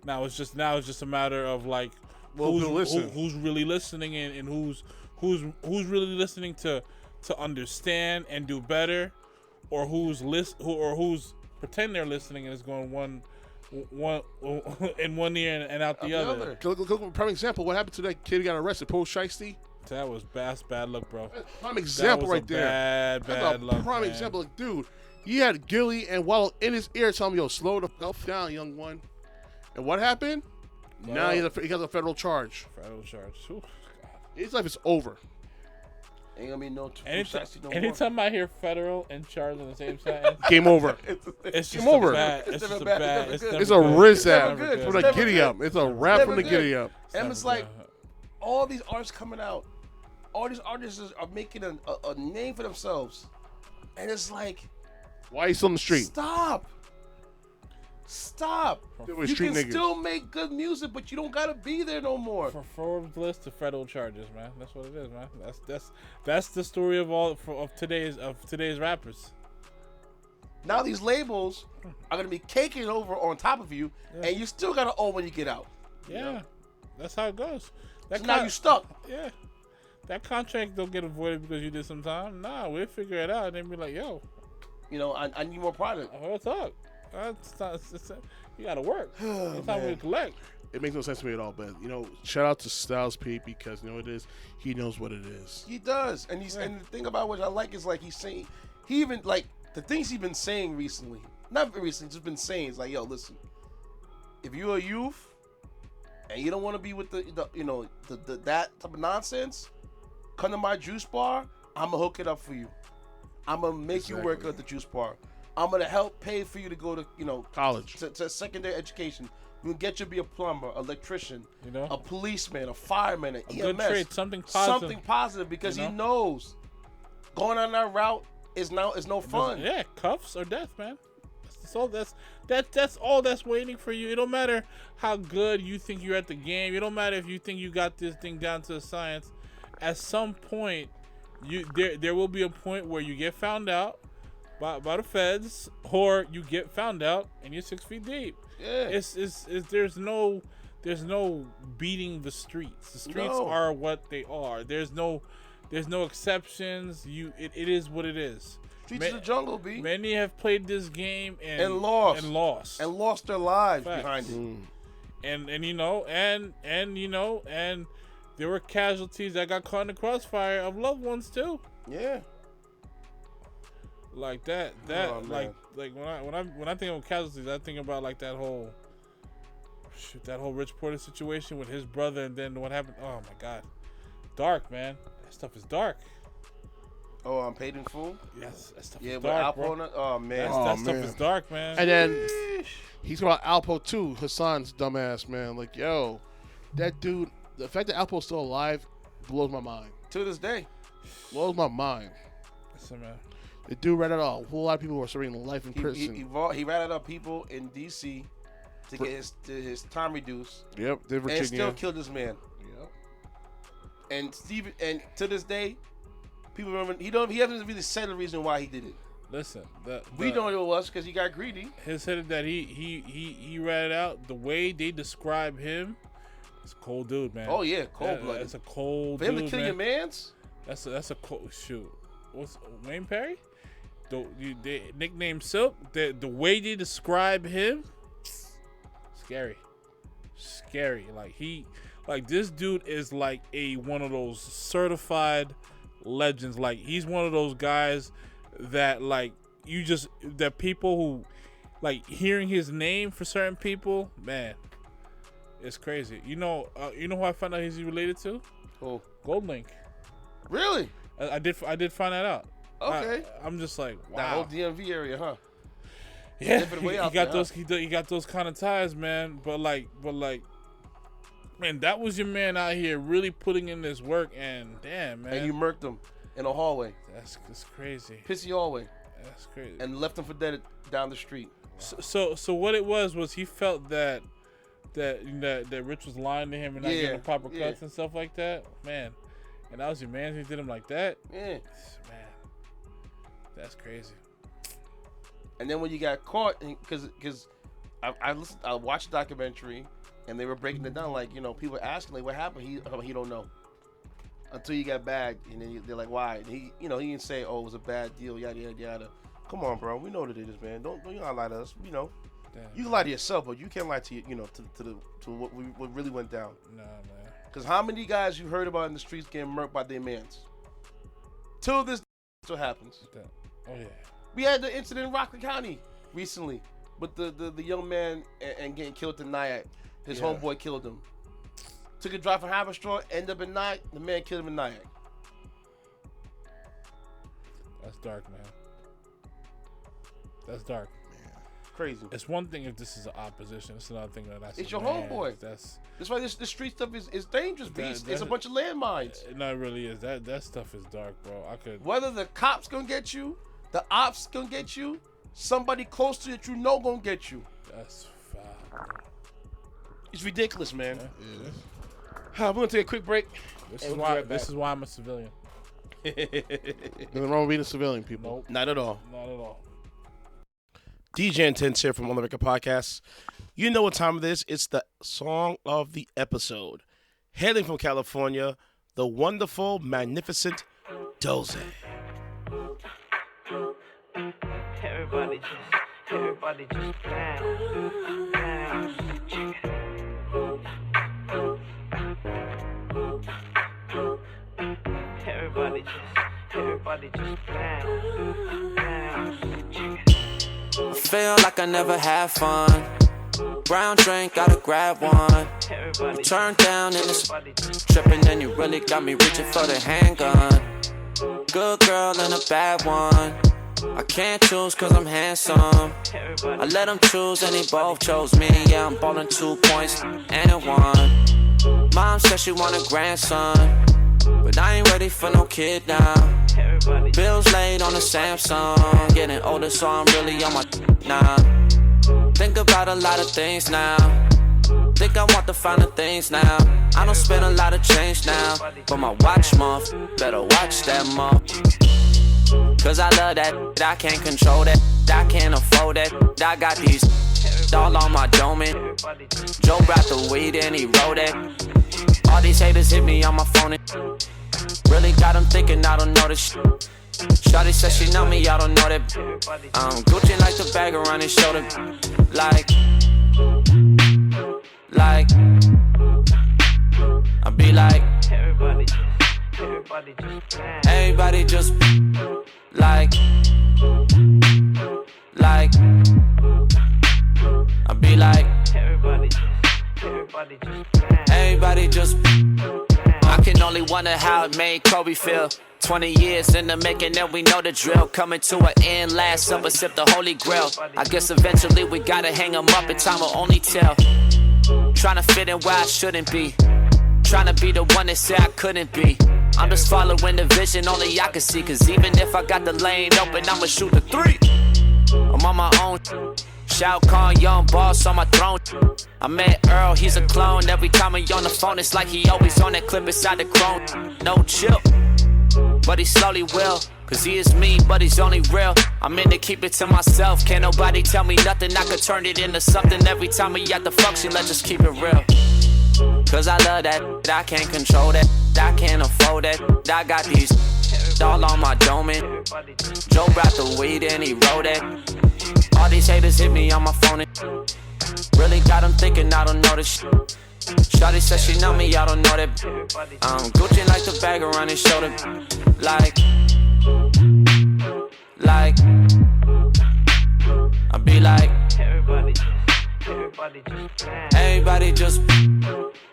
Now it's just a matter of like who's really listening and who's really listening to understand and do better, or who's pretend they're listening and is going one in one ear and out the other. Prime example. What happened to that kid who got arrested? Paul Shiesty? That was bad luck, bro. Prime example right there. Bad luck. Prime example, like, dude. He had Gilly and Wallow in his ear telling him, "Yo, slow the fuck down, young one." And what happened? Well, now he has a federal charge. Ooh. His life is over. Ain't gonna be no anytime I hear federal and charge in the same sentence, game over. It's just game over. It's a rizap from the giddy up. It's a rap from the giddy up. And it's like all these artists coming out, all these artists are making a name for themselves, and it's like, why are you still in the street? Stop. You can niggas. still make good music, but you don't gotta be there no more. From Forbes list to federal charges, man. That's what it is, man. That's the story of today's rappers. Now these labels are gonna be caking over on top of you, and you still gotta owe when you get out. Yeah, that's how it goes. So now you stuck. Yeah, that contract don't get avoided because you did some time. Nah, we'll figure it out and then be like, yo, you know, I need more product. What's up? You gotta work. It's time to collect. it makes no sense to me at all. But shout out to Styles P because it is. He knows what it is. He does, and and the thing about what I like is like he's saying, he even like the things he's been saying recently. Not recently, just been saying. It's like, yo, listen, if you're a youth and you don't want to be with the that type of nonsense, come to my juice bar. I'm gonna hook it up for you. I'm gonna make you work at the juice bar. I'm gonna help pay for you to go to college, to secondary education. You can get you to be a plumber, electrician, You know? a policeman, a fireman, an A EMS. good trade, something positive. Something positive because You he know? knows going on that route is no fun. Yeah, cuffs or death, man. That's all that's waiting for you. It don't matter how good you think you're at the game. It don't matter if you think you got this thing down to a science. At some point, there will be a point where you get found out by the feds, or you get found out and you're 6 feet deep. Yeah. There's no beating the streets. The streets are what they are. There's no exceptions. It is what it is. Streets of the jungle, B. Many have played this game and lost their lives Facts. behind it. And there were casualties that got caught in the crossfire of loved ones too. Yeah. Like that like when I think of casualties, I think about like that whole Rich Porter situation with his brother, and then what happened. Oh my God, dark, man. That stuff is dark. Oh, I'm paid in full. Yes, that stuff Yeah, is but dark, Alpo, bro. oh man, That stuff is dark, man. And then he's about Alpo too. Hassan's dumbass, man. Like, yo, that dude. The fact that Alpo's still alive blows my mind. to this day. Blows my mind. Listen, man. The dude ratted out a whole lot of people who are serving life in prison. He ratted out people in D.C. to get his time reduced. Yep, did Virginia. And still killed this man. Yep. And to this day, people remember he hasn't really said the reason why he did it. Listen, we know what it was because he got greedy. His head that he ratted out. The way they describe him, it's a cold dude, man. Oh yeah, cold blooded. That's a cold For dude, him to kill your mans. That's a cold shoot. What's Wayne Perry? They nicknamed Silk. The way they describe him, scary. Like this dude is like one of those certified legends. Like he's one of those guys that like that people who like hearing his name for certain people, man, it's crazy. You know who I found out he's related to? Who? Gold Link. Really? I did find that out. Okay. I'm just like, wow. That whole DMV area, huh? Yeah, Different way he out got there, those. He got those kind of ties, man. But like, man, that was your man out here really putting in this work, and damn, man. And you murked him in a hallway. That's crazy. Pissy hallway. That's crazy. And left him for dead down the street. So what it was he felt that Rich was lying to him and not getting proper cuts and stuff like that, man. And that was your man who did him like that. Yeah. Man, that's crazy. And then when you got caught, because I watched the documentary, and they were breaking it down, like, people asking, like, what happened? He don't know until you got bagged, and then they're like, why? And he didn't say, oh, it was a bad deal, yada yada yada. Come on, bro, we know what it is, man. Don't you gotta lie to us, Damn. You can lie to yourself, but you can't lie to to what really went down. Nah, man. Because how many guys you heard about in the streets getting murked by their mans? Till this still happens. Oh yeah. We had the incident in Rockland County recently with the young man and getting killed in Nyack. His homeboy killed him. Took a drive from Haverstraw, ended up in Nyack. The man killed him in Nyack. That's dark, man. That's dark. Crazy. It's one thing if this is an opposition. It's another thing that it's your homeboy. That's why this street stuff is dangerous, beast. It's a bunch of landmines. No, it really is. That stuff is dark, bro. Whether the cops gonna get you, the ops gonna get you, somebody close to it gonna get you. That's foul, bro. It's ridiculous, man. Yeah. We're gonna take a quick break. This is why I'm a civilian. Nothing wrong with being a civilian, people. Nope. Not at all. Not at all. DJ Intense here from On the Record Podcast. You know what time it is. It's the song of the episode. Hailing from California, the wonderful, magnificent Doze. Everybody just bounce. Check it. I feel like I never had fun. Brown drink, gotta grab one. You turn down in this tripping, and you really got me reaching for the handgun. Good girl and a bad one. I can't choose cause I'm handsome. I let them choose and they both chose me. Yeah, I'm ballin' 2 points and a 1. Mom said she want a grandson, but I ain't ready for no kid now. Bills laid on the Samsung. Getting older so I'm really on my now. Think about a lot of things now. Think I want the finer things now. I don't spend a lot of change now, but my watch month, better watch that month. Cause I love that, I can't control that, I can't afford that. I got these all on my dome. Joe brought the weed and he wrote it. All these haters hit me on my phone and really got them thinking I don't know this shit. Shawty said she know me, I don't know that. Gucci like the bag around his shoulder. Like I be like everybody just like I be like everybody just I can only wonder how it made Kobe feel. 20 years in the making and we know the drill. Coming to an end, last supper, sip the holy grail. I guess eventually we gotta hang 'em up and time will only tell. Tryna fit in where I shouldn't be. Tryna be the one that said I couldn't be. I'm just following the vision only I can see. Cause even if I got the lane open, I'ma shoot the 3. I'm on my own. Shout Khan, young boss on my throne. I met Earl, he's a clone. Every time he on the phone, it's like he always on that clip inside the chrome. No chill, but he slowly will. Cause he is me, but he's only real. I'm in to keep it to myself. Can't nobody tell me nothing. I could turn it into something every time we at the function. Let's just keep it real. Cause I love that, I can't control that, I can't afford that. I got these all on my dome. Joe brought the weed and he wrote it. All these haters hit me on my phone and really got them thinking I don't know this shit. Shawty said she know me, I don't know that. Gucci like the bag around his shoulder. Like I be like everybody just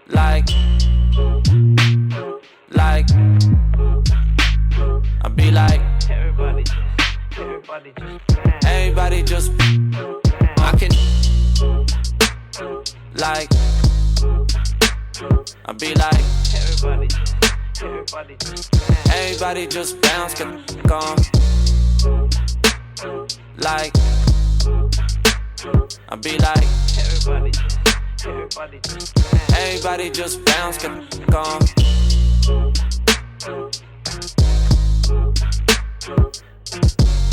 like I be like everybody just I can like I be like everybody just bounce, get gone. Like I be like everybody just bounce, get gone.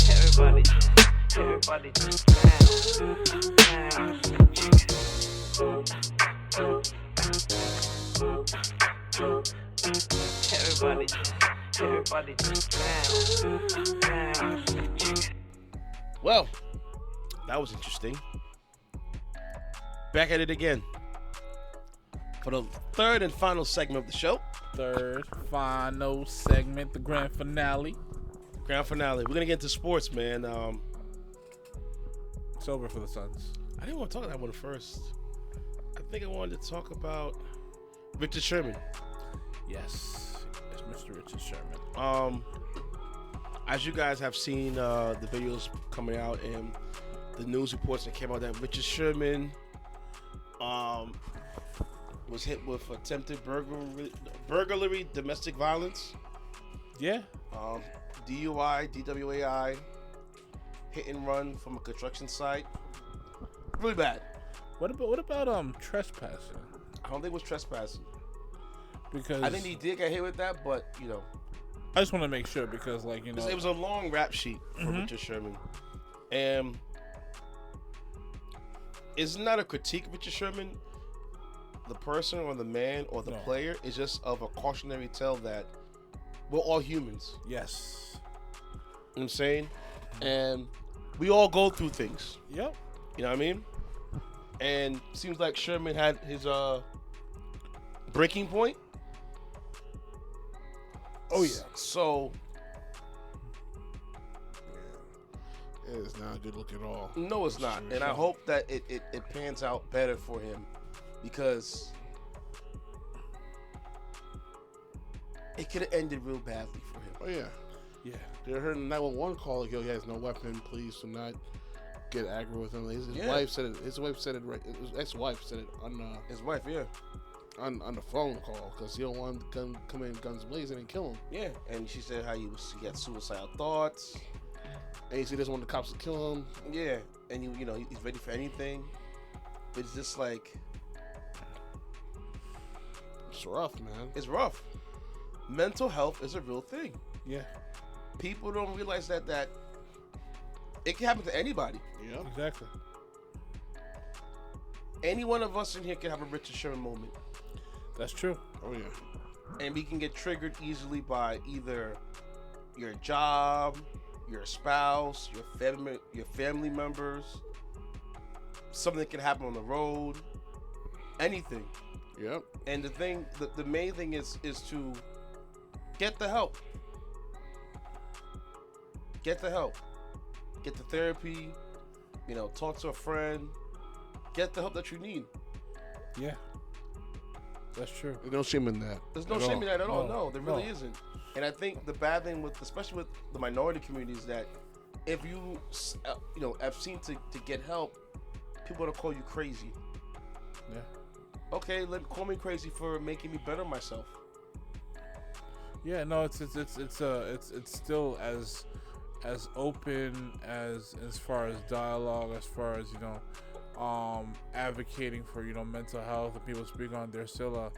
Everybody just bounce. Everybody just bounce. Well, that was interesting. Back at it again for the third and final segment of the show. Third, final segment, the grand finale. Grand finale. We're gonna get into sports, man. It's over for the Suns. I didn't want to talk about that one first. I think I wanted to talk about Richard Sherman. Yes, it's Mr. Richard Sherman. As you guys have seen the videos coming out and the news reports that came out that Richard Sherman was hit with attempted burglary, domestic violence. Yeah. DUI, DWAI, hit and run from a construction site. Really bad. What about trespassing? I don't think it was trespassing. Because I think he did get hit with that, but I just want to make sure because it was a long rap sheet for Richard Sherman, and it's not a critique of Richard Sherman, the person or the man or the player. It's just of a cautionary tale that we're all humans. Yes. You know what I'm saying? And we all go through things. Yep. You know what I mean? And seems like Sherman had his breaking point. Oh yeah. So it is not a good look at all. no, it's not, and I hope that it pans out better for him, because it could have ended real badly for him. Oh yeah. Yeah. They heard a 911 call. Like, yo, he has no weapon. Please do not get aggro with him. His wife said it. His wife said it right. His ex-wife said it on His wife, yeah. on the phone call, because he don't want him to come in guns blazing and kill him. Yeah, and she said how he had suicidal thoughts. And he said he doesn't want the cops to kill him. Yeah, and he's ready for anything. But it's just like, It's rough, man. it's rough. Mental health is a real thing. Yeah. People don't realize that it can happen to anybody. Yeah. Exactly. Any one of us in here can have a Richard Sherman moment. That's true. Oh yeah. And we can get triggered easily by either your job, your spouse, your family members. Something can happen on the road. Anything. Yep. And the main thing is to get the help. Get the help. Get the therapy. Talk to a friend. Get the help that you need. Yeah. That's true. There's no shame in that. There's no shame in that at all. No, there really isn't. And I think the bad thing especially with the minority community, is that if you have seen to get help, people are gonna call you crazy. Yeah. Okay, call me crazy for making me better myself. Yeah, no, it's still as open as far as dialogue, as far as advocating for mental health and people speak on. There's still a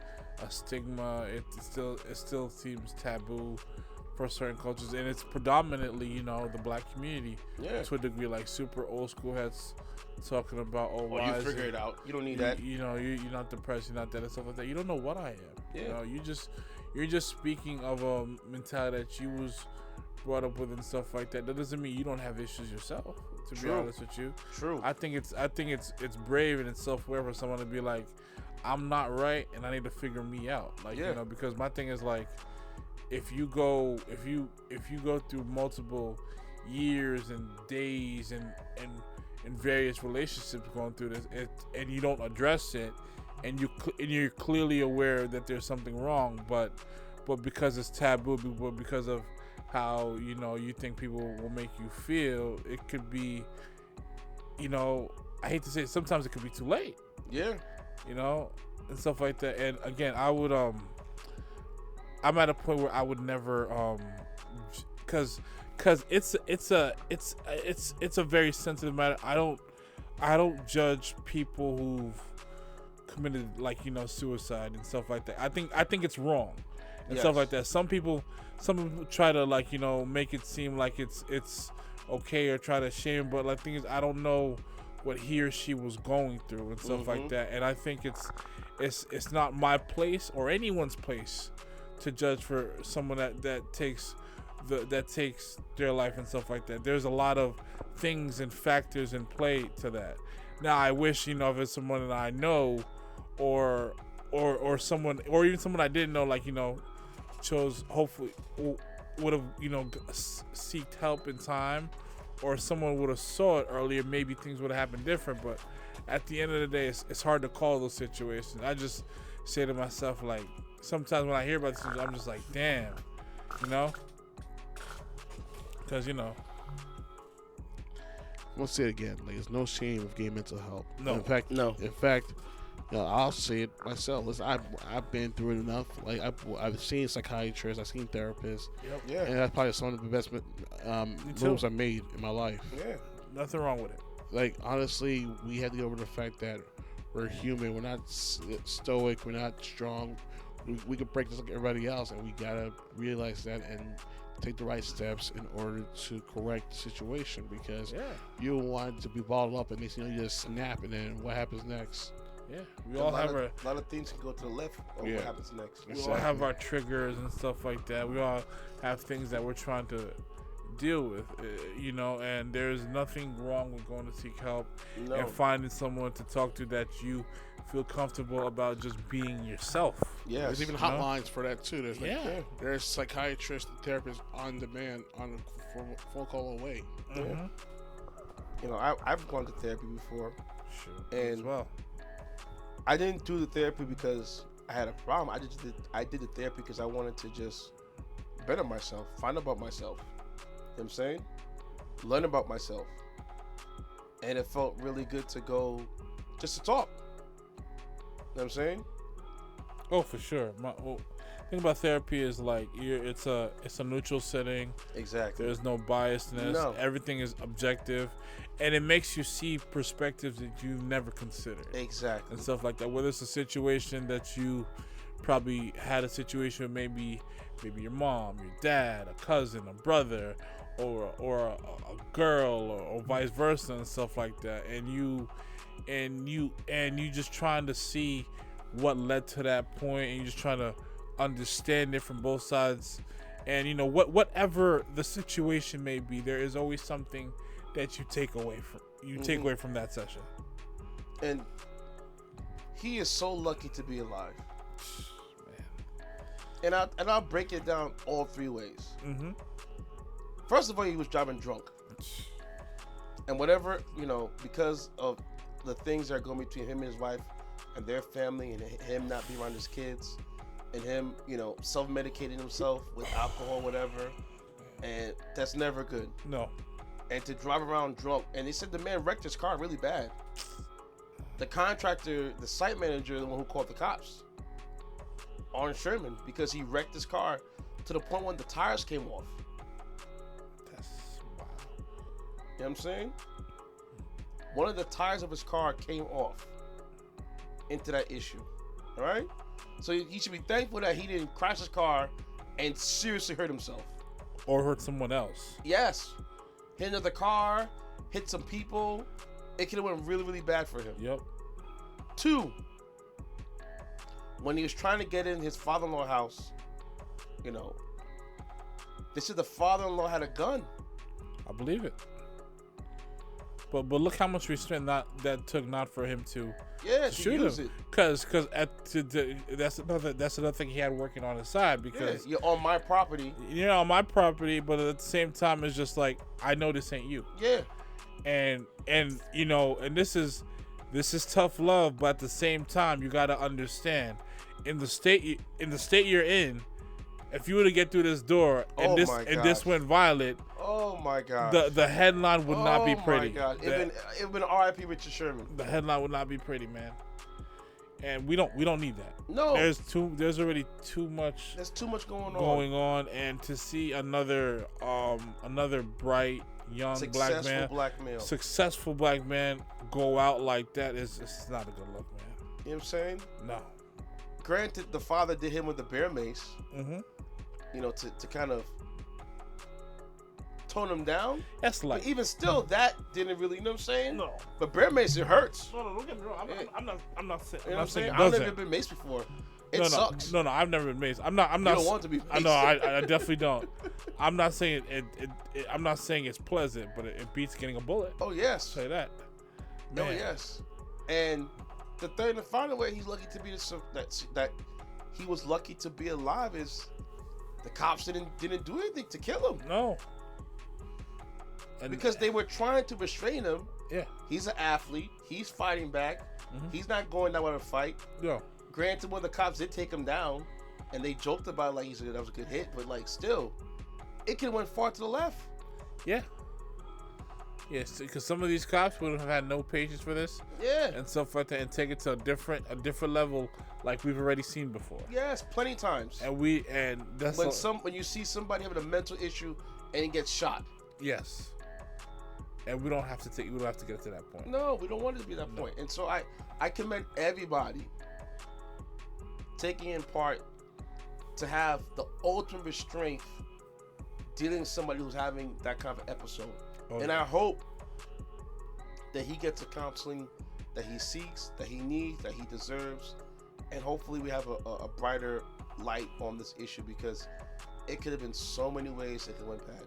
stigma. It still seems taboo for certain cultures, and it's predominantly the black community. Yeah. To a degree, like super old school heads talking about you figure it out. You don't need that. You're not depressed. You're not that and stuff like that. You don't know what I am. Yeah. You're just speaking of a mentality that you was brought up with and stuff like that. That doesn't mean you don't have issues yourself. To be honest with you, True. I think it's brave and it's self-aware for someone to be like, I'm not right and I need to figure me out. Like because my thing is like, if you go through multiple years and days and various relationships going through this, and you don't address it, and you're clearly aware that there's something wrong, but because it's taboo, but because of how you think people will make you feel, it could be, I hate to say it, sometimes it could be too late. Yeah. And stuff like that. And again, I would I'm at a point where I would never cause it's a very sensitive matter. I don't judge people who've committed suicide and stuff like that. I think it's wrong and stuff like that. Some people try to make it seem like it's okay or try to shame, but thing is, I don't know what he or she was going through and stuff like that. And I think it's not my place or anyone's place to judge for someone that takes their life and stuff like that. There's a lot of things and factors in play to that. Now I wish if it's someone that I know or someone, or even someone I didn't know, chose, hopefully would have seeked help in time, or someone would have saw it earlier, maybe things would have happened different. But at the end of the day, it's hard to call those situations. I just say to myself, sometimes when I hear about this, I'm just like, damn, because I'm gonna say it again, there's no shame of getting mental health. No. In fact, I'll say it myself. Listen, I've been through it enough. I've seen psychiatrists, I've seen therapists. Yep. Yeah. And that's probably some of the best moves I made in my life. Yeah. nothing wrong with it. Honestly, we had to get over the fact that we're human. We're not stoic. We're not strong. We could break just like everybody else, and we gotta realize that and take the right steps in order to correct the situation, because you don't want it to be bottled up and next you just snap, and then what happens next? Yeah, we all have a lot of things can go to the left or what happens next. We all have our triggers and stuff like that. We all have things that we're trying to deal with, and there's nothing wrong with going to seek help and finding someone to talk to that you feel comfortable about just being yourself. Yes. There's even hotlines for that too. There's there's psychiatrists and therapists on demand on a phone call away. Mm-hmm. You know, I've gone to therapy before. Sure. And As well. I didn't do the therapy because I had a problem. I did the therapy because I wanted to just better myself, find about myself. You know what I'm saying? Learn about myself. And it felt really good to go just to talk. You know what I'm saying? Oh, for sure. Thing about therapy is like it's a neutral setting. Exactly. There's no biasness. No. Everything is objective, and it makes you see perspectives that you've never considered. Exactly. And stuff like that. Whether it's a situation that you probably had a situation with maybe your mom, your dad, a cousin, a brother, or a girl, or vice versa, and stuff like that. And you just trying to see what led to that point, and you just trying to understand it from both sides. And you know, whatever the situation may be, there is always something that you take away from that session. And he is so lucky to be alive. Man. And I'll break it down all three ways. Mm-hmm. First of all, he was driving drunk. And whatever, you know, because of the things that are going between him and his wife and their family, and him not being around his kids, and him, you know, self-medicating himself with alcohol, whatever, and that's never good. No. And to drive around drunk, and they said the man wrecked his car really bad. The contractor, the site manager, the one who called the cops on Sherman, because he wrecked his car to the point when the tires came off. That's wow. You know what I'm saying? One of the tires of his car came off into that issue. All right? So he should be thankful that he didn't crash his car and seriously hurt himself. Or hurt someone else. Yes. Hit another car, hit some people. It could have went really, really bad for him. Yep. 2, when he was trying to get in his father-in-law house, you know, they said the father-in-law had a gun. I believe it. But look how much restraint that took not for him to shoot him. Because that's another thing he had working on his side, because you're on my property. You're on my property, but at the same time, it's just like, I know this ain't you. Yeah. And you know, and this is tough love, but at the same time, you gotta understand, in the state you're in, if you were to get through this door and this went violent, oh my God, the headline would not be pretty. Oh my God, it been R.I.P. Richard Sherman. The headline would not be pretty, man. And we don't need that. No, there's already too much. There's too much going on, and to see another bright young successful black man go out like that is not a good look, man. You know what I'm saying? No. Granted, the father did him with the bear mace. Mm-hmm. You know, to kind of tone him down. That's like, but even still, that didn't really, you know what I'm saying? No. But bear mace, it hurts. No, don't get me wrong. I'm not saying. You know what I'm saying? I've never been maced before. It sucks. No, I've never been maced. I'm not. You don't want to be maced. I know. I definitely don't. I'm not saying I'm not saying it's pleasant, but it beats getting a bullet. Oh yes. Say that. Man. Oh yes. And the third and final way he's lucky to be that he was lucky to be alive is the cops didn't do anything to kill him. No. Because they were trying to restrain him. Yeah. He's an athlete. He's fighting back. Mm-hmm. He's not going down with a fight. Yeah. Granted, when the cops did take him down, and they joked about it, like he said that was a good hit, but like still, it could have went far to the left. Yeah. Yes, because some of these cops would have had no patience for this. Yeah. And stuff like that, and take it to a different level, like we've already seen before. Yes, plenty of times. And that's when you see somebody having a mental issue and he gets shot. Yes. And we don't have to get to that point. No, we don't want it to be that point. And so I commend everybody taking in part to have the ultimate restraint dealing with somebody who's having that kind of episode. Oh, and I hope that he gets the counseling that he seeks, that he needs, that he deserves, and hopefully we have a brighter light on this issue, because it could have been so many ways it could have went bad.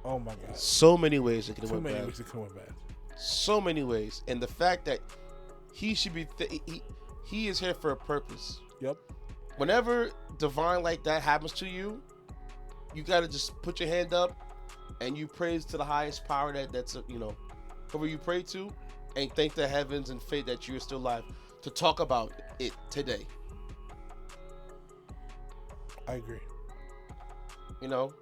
Oh my God. So many ways it could have went bad. Too many ways it could have went bad. So many ways. And the fact that he should be He is here for a purpose. Yep. Whenever divine like that happens to you, you gotta just put your hand up and you praise to the highest power that's whoever you pray to, and thank the heavens and fate that you're still alive to talk about it today. I agree. You know,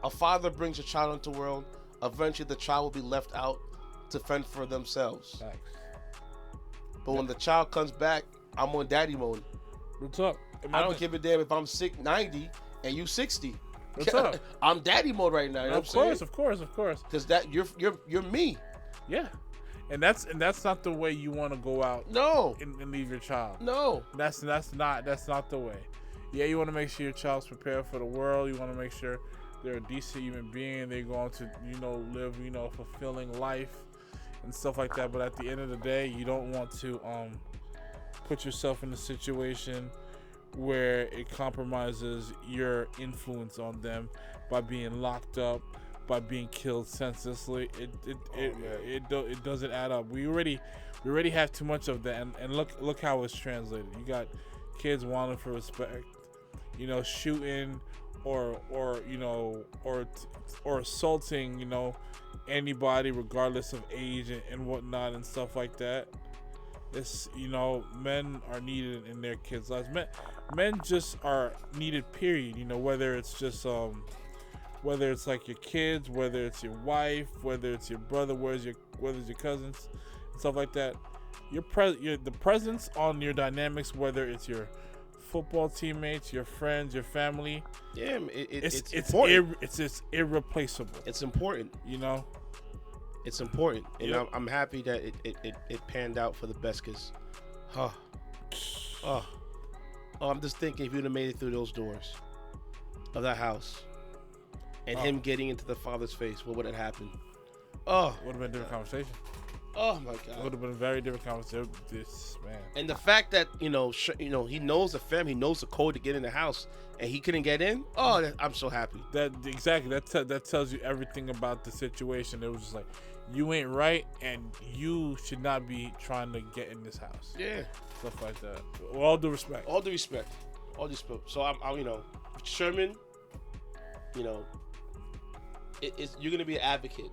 a father brings a child into the world. Eventually, the child will be left out to fend for themselves. Facts. But when the child comes back, I'm on daddy mode. What's up? I don't give a damn if I'm 90 and you 60. What's up? I'm daddy mode right now. You know Of course. Because that you're me. Yeah, and that's not the way you want to go out. No. And leave your child. No. That's not the way. Yeah, you want to make sure your child's prepared for the world. You want to make sure they're a decent human being. They're going to live fulfilling life and stuff like that. But at the end of the day, you don't want to put yourself in a situation where it compromises your influence on them by being locked up, by being killed senselessly. It doesn't add up. We already have too much of that, and look how it's translated. You got kids wanting for respect, shooting or assaulting anybody regardless of age and whatnot and stuff like that. It's men are needed in their kids' lives. Men just are needed, period. Whether it's just whether it's like your kids, whether it's your wife, whether it's your brother, whether it's your cousins and stuff like that. The presence on your dynamics, whether it's your football teammates, your friends, your family. Yeah, it's important. It's irreplaceable. It's important. It's important, and Yep. I'm happy that it panned out for the best. Cause, I'm just thinking if you'd have made it through those doors of that house, and him getting into the father's face, what would have happened? Oh, Would have been a different conversation. Oh my It God! would have been a very different conversation. This man. And the fact that he knows the family, he knows the code to get in the house, and he couldn't get in. Oh, I'm so happy. That tells you everything about the situation. It was just like, you ain't right, and you should not be trying to get in this house. Yeah, Stuff like that. With all due respect. all due respect. So I'm Sherman. You're gonna be an advocate.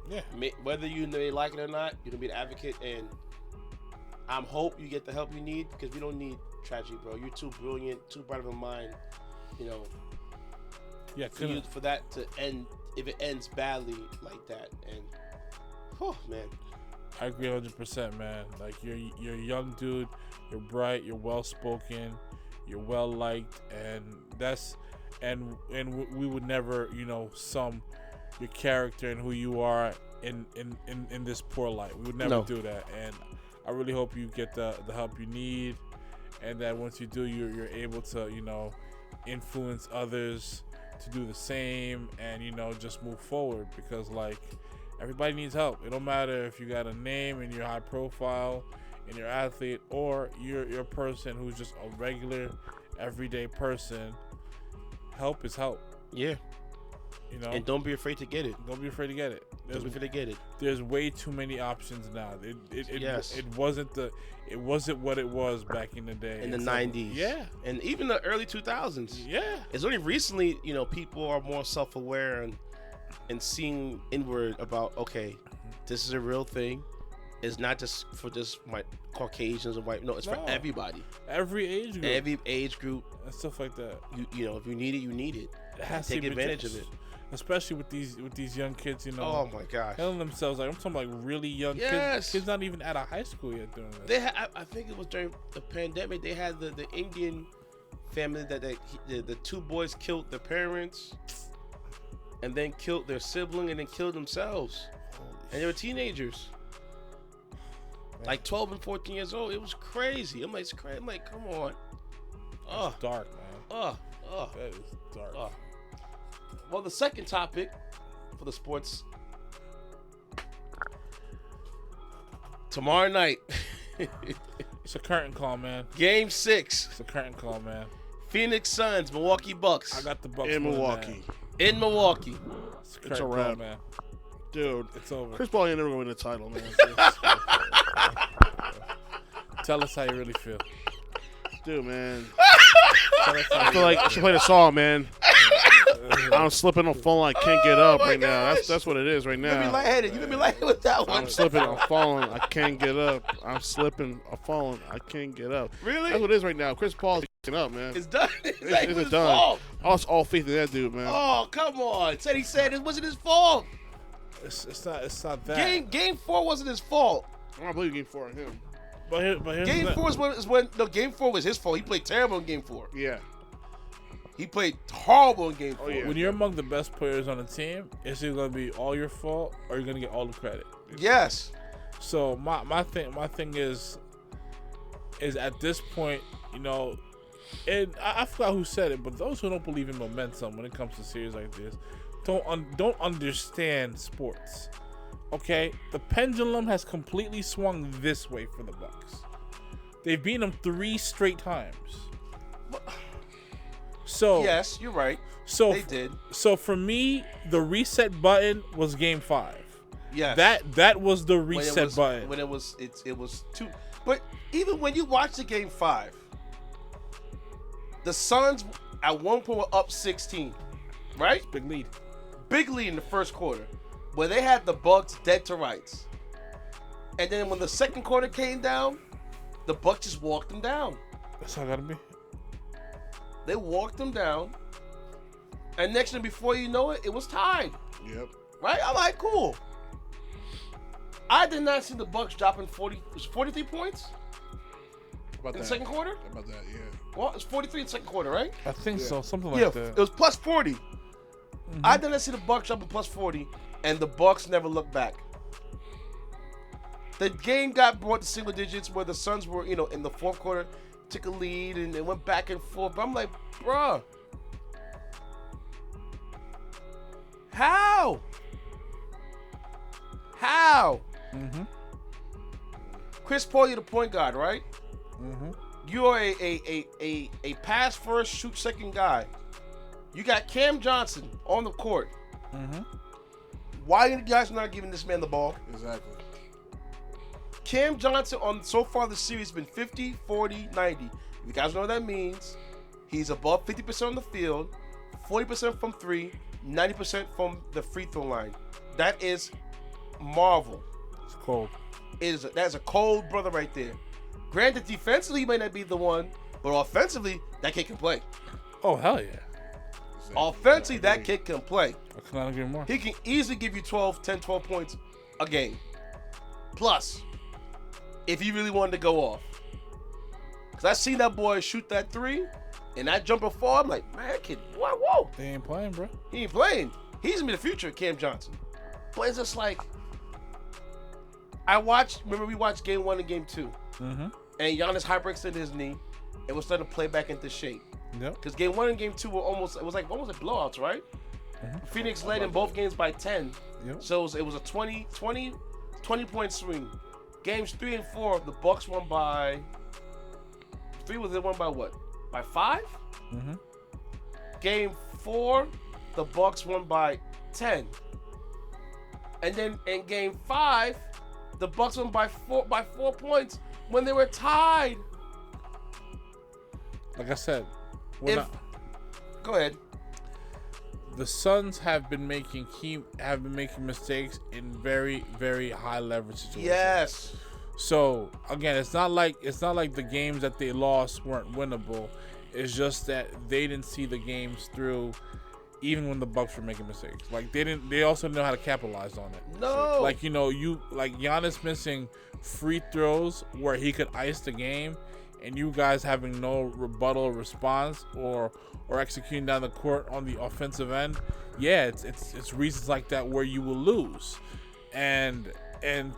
Yeah. Whether you may like it or not, you're gonna be an advocate, and I hope you get the help you need, because we don't need tragedy, bro. You're too brilliant, too bright of a mind, Yeah. for that to end. If it ends badly like that, and man, I agree 100%, man. Like you're a young dude. You're bright. You're well spoken. You're well liked, and we would never sum your character and who you are in this poor light. We would never do that, and I really hope you get the help you need, and that once you do, you're able to influence others to do the same, and just move forward, because everybody needs help. It don't matter if you got a name and you're high profile and you're an athlete, or you're a person who's just a regular everyday person. Help is help. Yeah. And don't be afraid to get it. Don't be afraid to get it. Don't be afraid to get it. There's way too many options now. Yes. It wasn't what it was back in the day. In the 90s. Yeah. And even the early 2000s. Yeah. It's only recently, people are more self-aware and seeing inward about, okay, this is a real thing. It's not just for just my Caucasians or white. No, it's for everybody. Every age group. Every age group. And stuff like that. If you need it, you need it. It has Take to be advantage of it. Especially with these young kids, Oh my gosh. Killing themselves. I'm talking really young Yes. kids not even out of high school yet doing this. I think it was during the pandemic. They had the Indian family that the two boys killed their parents, and then killed their sibling, and then killed themselves. And they were teenagers, like 12 and 14 years old. It was crazy. I'm like, it's crazy. I'm like, come on. It's dark, man. That is dark. Well, the second topic for the sports tomorrow night. It's a curtain call, man. Game 6. It's a curtain call, man. Phoenix Suns, Milwaukee Bucks. I got the Bucks In winning Milwaukee. that. In Milwaukee. It's a It's curtain a call, wrap. man. Dude, It's over. Chris Paul ain't never gonna win the title, man. Tell us how you really feel. Dude, man. I feel like I should play the song, man. I'm slipping on phone. I can't get up right now. That's what it is right now. You gonna be lightheaded. You gonna be lightheaded with that one. I'm slipping. I'm falling. I can't get up. I'm slipping. I'm falling. I can't get up. Really? That's what it is right now. Chris Paul's getting up, man. It's done. It's done. I lost all faith in that dude, man. Oh, come on. He said it wasn't his fault. It's not that. Game 4 wasn't his fault. I don't believe Game 4 on him. But here's Game the 4 is when Game 4 was his fault. He played terrible in Game 4. Yeah. He played horrible in Game 4. Oh, yeah. When you're among the best players on the team, it's either gonna be all your fault or you're gonna get all the credit. Yes. So my thing is at this point, you know, and I forgot who said it, but those who don't believe in momentum when it comes to series like this don't understand sports. Okay, the pendulum has completely swung this way for the Bucks. They've beaten them 3 straight times. So yes, you're right. So they did. So for me, the reset button was Game 5. Yes. That was the reset button. When it was two. But even when you watch the Game 5, the Suns at one point were up 16, right? Big lead. Big lead in the first quarter, where they had the Bucks dead to rights. And then when the second quarter came down, the Bucks just walked them down. That's how it gotta be. They walked them down, and next thing before you know it, it was tied. Yep. Right? I'm like, cool. I did not see the Bucks dropping 43 points About in that. the second quarter. About that, yeah. Well, it's 43 in the second quarter, right? I think so, something Yeah, like that. it was plus 40. I did not see the Bucks dropping plus 40, and the Bucks never looked back. The game got brought to single digits where the Suns were, in the fourth quarter, took a lead and it went back and forth. But I'm like, bruh, how? Chris Paul, you're the point guard, right? You are a pass first, shoot second guy. You got Cam Johnson on the court. Why are you guys not giving this man the ball? Exactly. Cam Johnson on so far this series has been 50, 40, 90. If you guys know what that means, he's above 50% on the field, 40% from 3, 90% from the free throw line. That is marvel. It's cold. That's a cold brother right there. Granted, defensively he may not be the one, but offensively, that kid can play. Oh, hell yeah. Exactly. Offensively, that kid can play. I cannot agree more. He can easily give you 12 points a game. Plus, if he really wanted to go off. Because I seen that boy shoot that 3, and that jumper fall, I'm like, man, that kid, whoa. They ain't playing, bro. He ain't playing. He's going to be the future of Cam Johnson. But it's just like, remember we watched game 1 and game 2. And Giannis hyperextended his knee and was starting to play back into shape. Yep. Because game 1 and game 2 were almost blowouts, right? Phoenix led in both games by 10. Yep. So it was a 20 point swing. Games 3 and 4, the Bucks won by 3. Was it won by what? By 5? Game 4, the Bucks won by 10. And then in game 5, the Bucks won by 4 points when they were tied. Like I said, go ahead. The Suns have been making mistakes in very, very high leverage situations. Yes. So again, it's not like the games that they lost weren't winnable. It's just that they didn't see the games through, even when the Bucks were making mistakes. Like they also know how to capitalize on it. No. Like Giannis missing free throws where he could ice the game, and you guys having no rebuttal response or executing down the court on the offensive end. Yeah, it's reasons like that where you will lose. And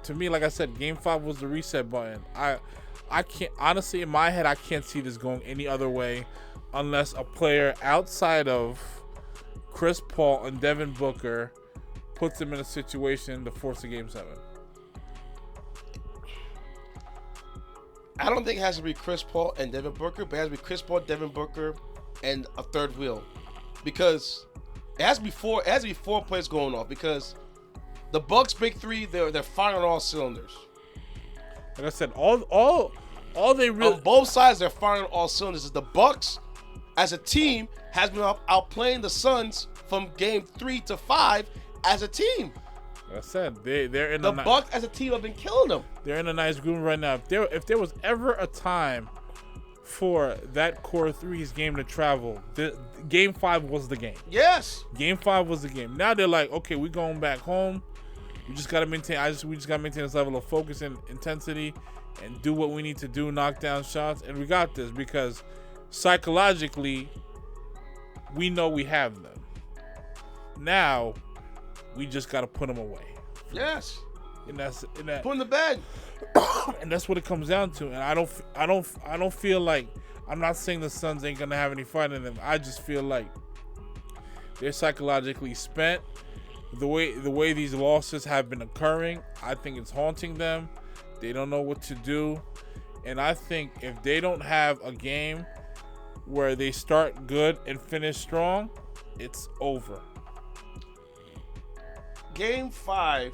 to me, like I said, game 5 was the reset button. I can't, honestly, in my head, I can't see this going any other way unless a player outside of Chris Paul and Devin Booker puts him in a situation to force a game 7. I don't think it has to be Chris Paul and Devin Booker, but it has to be Chris Paul, Devin Booker, and a third wheel. Because it has to be 4 players going off, because the Bucks big 3, they're firing on all cylinders. Like I said, all All they really on both sides, they're firing all cylinders. The Bucks, as a team, has been outplaying the Suns from game 3 to 5 as a team. like I said, they're in The Bucks as a team have been killing them. They're in a nice groove right now. If there was ever a time for that core three's game to travel, game 5 was the game. Yes. Game 5 was the game. Now they're like, okay, we're going back home. We just gotta maintain. We just gotta maintain this level of focus and intensity, and do what we need to do, knock down shots, and we got this because psychologically, we know we have them. Now, we just gotta put them away. Yes. And that's Put in the bed. and that's what it comes down to. And I don't feel like, I'm not saying the Suns ain't gonna have any fight in them. I just feel like they're psychologically spent. The way these losses have been occurring, I think it's haunting them. They don't know what to do. And I think if they don't have a game where they start good and finish strong, it's over. Game 5,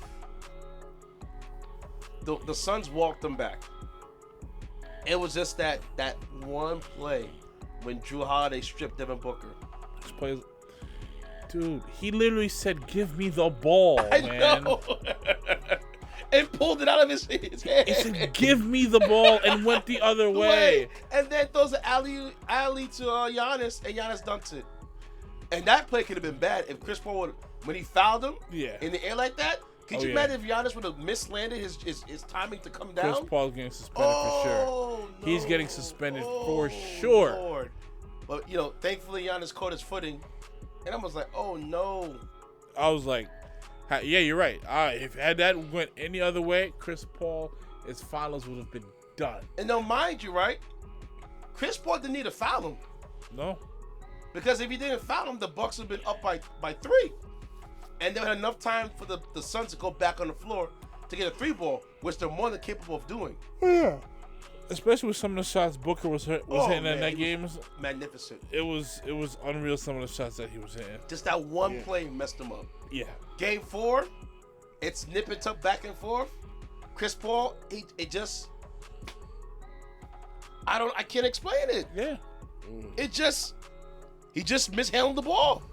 the Suns walked them back. It was just that one play when Drew Holiday stripped Devin Booker. This plays, dude, he literally said, "Give me the ball, I man." know. And pulled it out of his hand. He said, "Give me the ball," and went the other way. And then throws an alley to Giannis, and Giannis dunked it. And that play could have been bad if Chris Paul would, when he fouled him in the air like that. Could you imagine if Giannis would have mislanded his timing to come down? Chris Paul's getting suspended for sure. No. He's getting suspended for sure. Lord. But, thankfully Giannis caught his footing. And I was like, oh, no. I was like, yeah, you're right. If had that went any other way, Chris Paul, his finals would have been done. And now, mind you, right? Chris Paul didn't need to foul him. No. Because if he didn't foul him, the Bucks would have been up by 3. And they had enough time for the Suns to go back on the floor to get a 3-ball, which they're more than capable of doing. Yeah. Especially with some of the shots Booker was hitting in that game. Magnificent. It was unreal, some of the shots that he was hitting. Just that one play messed him up. Yeah. Game 4, it's nip and tuck back and forth. Chris Paul, I can't explain it. Yeah. He just mishandled the ball.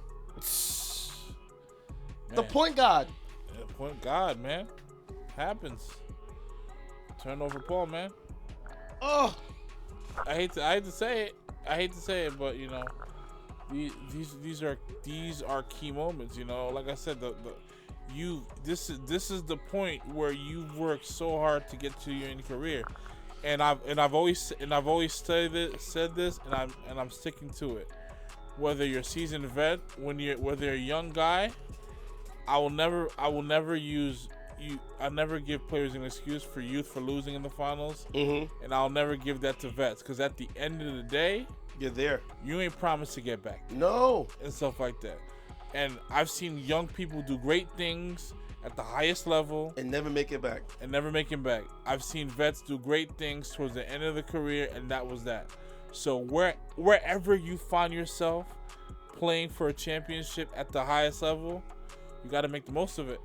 The point guard. Yeah, point guard, man. Happens. Turnover Paul, man. Oh. I hate to say it, but these are key moments. Like I said, this is the point where you've worked so hard to get to your end career, and I've always said this, and I'm sticking to it. Whether you're a seasoned vet, whether you're a young guy, I will never use you. I never give players an excuse for youth for losing in the finals, and I'll never give that to vets, because at the end of the day, you're there. You ain't promised to get back. No, and stuff like that. And I've seen young people do great things at the highest level and never make it back. I've seen vets do great things towards the end of the career, and that was that. So wherever you find yourself playing for a championship at the highest level, you got to make the most of it.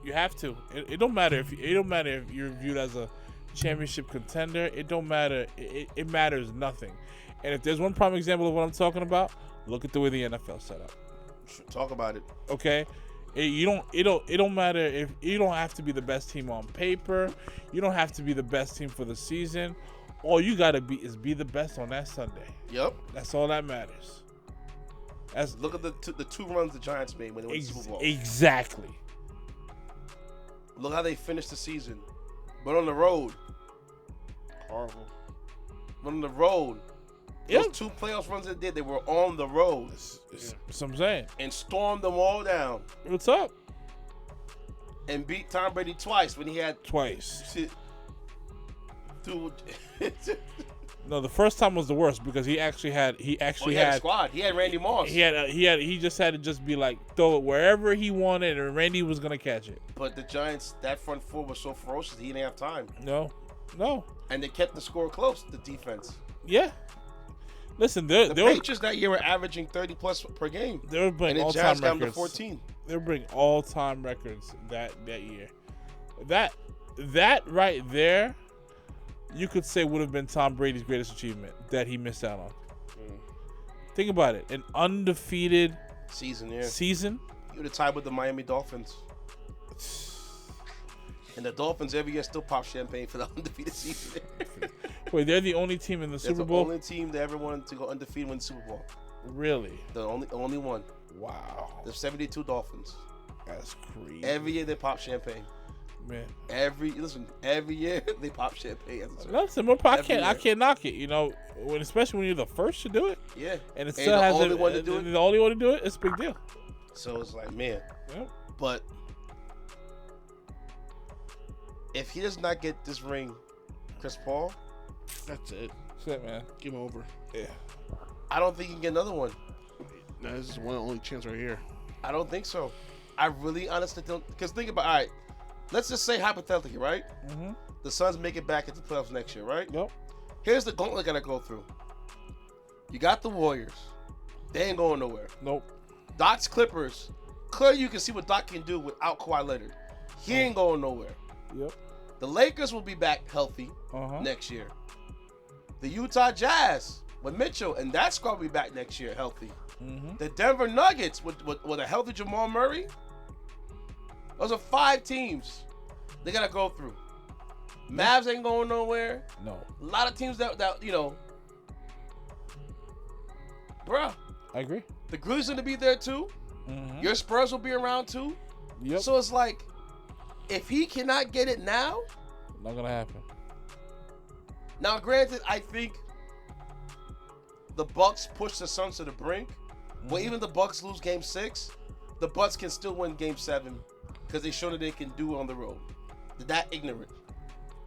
You have to. It don't matter if you're viewed as a championship contender. It don't matter. It matters nothing. And if there's one prime example of what I'm talking about, look at the way the NFL set up. Talk about it. Okay, it don't matter if you don't have to be the best team on paper. You don't have to be the best team for the season. All you gotta be the best on that Sunday. Yep. That's all that matters. Look at the 2 runs the Giants made when they won the Super Bowl. Exactly. Look how they finished the season. But on the road. Horrible. But on the road. Those 2 playoff runs they did, they were on the road. That's what I'm saying. And stormed them all down. What's up? And beat Tom Brady twice when he had... Twice. Dude. No, the first time was the worst because he had a squad. He had Randy Moss. He just had to just be like, throw it wherever he wanted, and Randy was gonna catch it. But the Giants, that front 4 was so ferocious, he didn't have time. No. And they kept the score close, the defense. Yeah. Listen, the Patriots that year were averaging 30 plus per game. They were breaking all-time records. 14. They were breaking all-time records that year. That right there you could say would have been Tom Brady's greatest achievement that he missed out on. Think about it. An undefeated season. You would have tied with the Miami Dolphins. And the Dolphins every year still pop champagne for the undefeated season. Wait, they're the only team in the Super Bowl? The only team that ever wanted to go undefeated win the Super Bowl. Really? The only one. Wow. The 72 Dolphins. That's crazy. Every year they pop champagne. Man. Every year they pop champagne. Listen, I can't knock it. You know, especially when you're the first to do it. Yeah. And it still has the only one to do it. The only one to do it. It's a big deal. So it's like, man. Yep. But if he does not get this ring, Chris Paul, that's it. That's it, man. Game over. Yeah. I don't think he can get another one. No, this is one only chance right here. I don't think so. I really honestly don't. Because think about, all right, let's just say hypothetically, right? Mm-hmm. The Suns make it back into the playoffs next year, right? Yep. Here's the gauntlet gotta go through. You got the Warriors. They ain't going nowhere. Nope. Doc's Clippers. Clearly you can see what Doc can do without Kawhi Leonard. He ain't going nowhere. Yep. The Lakers will be back healthy next year. The Utah Jazz with Mitchell and that squad will be back next year healthy. Mm-hmm. The Denver Nuggets with a healthy Jamal Murray. Those are 5 teams they gotta go through. Mavs ain't going nowhere. No. A lot of teams that you know, bruh. I agree. The Grizzlies gonna be there too. Mm-hmm. Your Spurs will be around too. Yep. So it's like, if he cannot get it now, not gonna happen. Now, granted, I think the Bucks push the Suns to the brink. But even the Bucks lose Game 6, the Bucks can still win Game 7 because they show that they can do it on the road. They're that ignorant.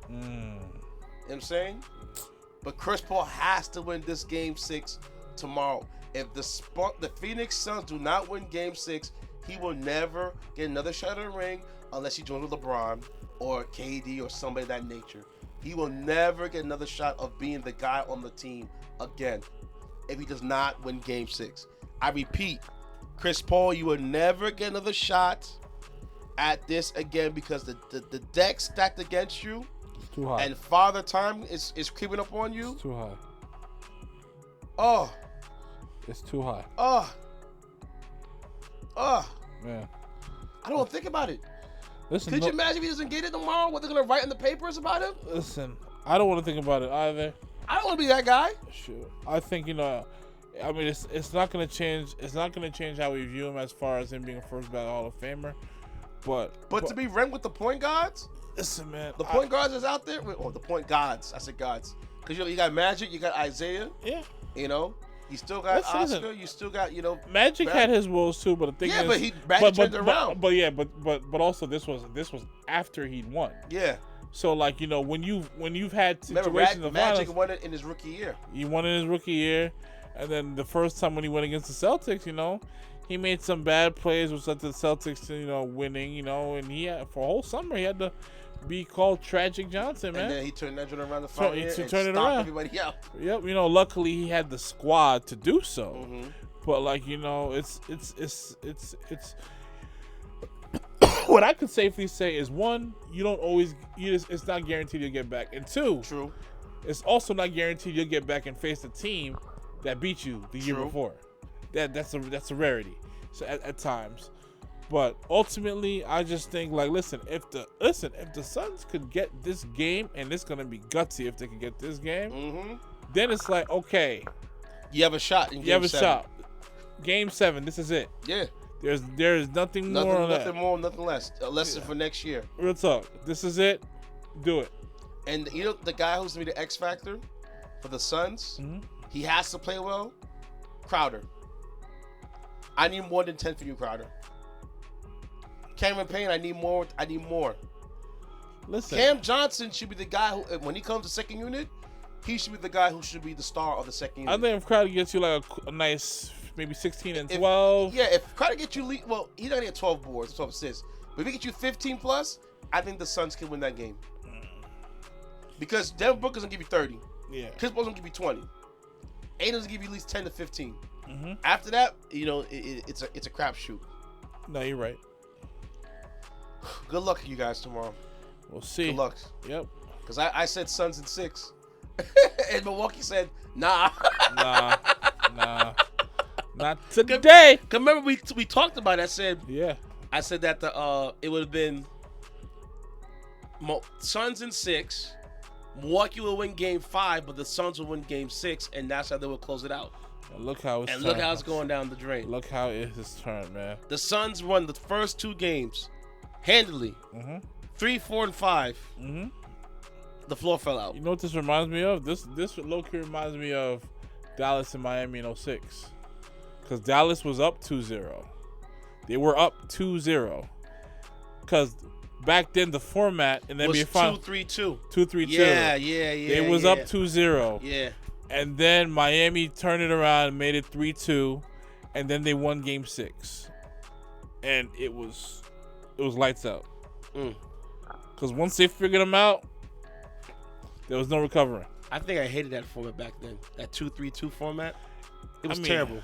You know what I'm saying? But Chris Paul has to win this Game 6 tomorrow. If the Phoenix Suns do not win Game 6, he will never get another shot at the ring unless he joins with LeBron or KD or somebody of that nature. He will never get another shot of being the guy on the team again if he does not win Game 6. I repeat, Chris Paul, you will never get another shot at this again because the deck stacked against you. It's too high. And Father Time is creeping up on you. It's too high. Oh. It's too high. Man. I don't think about it. Listen, Could you imagine if he doesn't get it tomorrow? What they're going to write in the papers about him? Listen, I don't want to think about it either. I don't want to be that guy. Sure. I think, I mean, it's not going to change. It's not going to change how we view him as far as him being a first ballot Hall of Famer. But to be ranked with the point guards? Listen, man. The point guards is out there? Oh, the point gods. I said gods. Because you got Magic, you got Isaiah. Yeah. You still got Oscar. You still got, Magic had his woes too, but the thing is, but Magic turned around. But also this was after he'd won. Yeah. So like when you've had situations of Magic violence, won it in his rookie year. He won in his rookie year, and then the first time when he went against the Celtics, he made some bad plays which led to the Celtics, winning, and he had, for a whole summer he had to be called Tragic Johnson, man. And then he turned that around the final year and turned it stomped around. Everybody out. Yep, luckily he had the squad to do so. Mm-hmm. But like, it's what I could safely say is one, it's not guaranteed you'll get back, and two, true, it's also not guaranteed you'll get back and face a team that beat you the year before. That's a rarity. So at times. But ultimately, I just think if the Suns could get this game, and it's gonna be gutsy if they can get this game, then it's like, okay, you have a shot. Game 7, this is it. Yeah. There's nothing more on that. Nothing more, nothing less. A lesson for next year. Real talk. This is it. Do it. And the guy who's gonna be the X factor for the Suns, he has to play well. Crowder. I need more than 10 for you, Crowder. Cameron Payne, I need more. Listen, Cam Johnson should be the guy who, when he comes to second unit, he should be the guy who should be the star of the second unit. I think if Crowder gets you like a nice maybe 16 and 12. If Crowder gets you, he's not gonna get 12 boards, 12 assists. But if he gets you 15 plus, I think the Suns can win that game. Because Devin Booker's gonna give you 30. Yeah. Chris Paul's gonna give you 20. Aiden's gonna give you at least 10 to 15. After that, it's a crapshoot. No, you're right. Good luck to you guys tomorrow. We'll see. Good luck. Yep. Because I said Suns in 6. And Milwaukee said, nah. Nah. Not today. Cause remember we talked about it. I said that it would have been Suns in 6. Milwaukee will win Game 5, but the Suns will win Game 6, and that's how they will close it out. And look how it's going down the drain. Look how it's turned, man. The Suns won the first 2 games handily. 3, 4, and 5. The floor fell out. You know what this reminds me of? This low-key reminds me of Dallas and Miami in 06. Because Dallas was up 2-0. They were up 2-0. Because back then the format in the NBA Finals 2-3-2. 2-3-2. Yeah. It was up 2-0. Yeah. And then Miami turned it around and made it 3-2. And then they won Game 6. And it was lights out. Because once they figured them out, there was no recovering. I think I hated that format back then. That 2-3-2 format. It was terrible.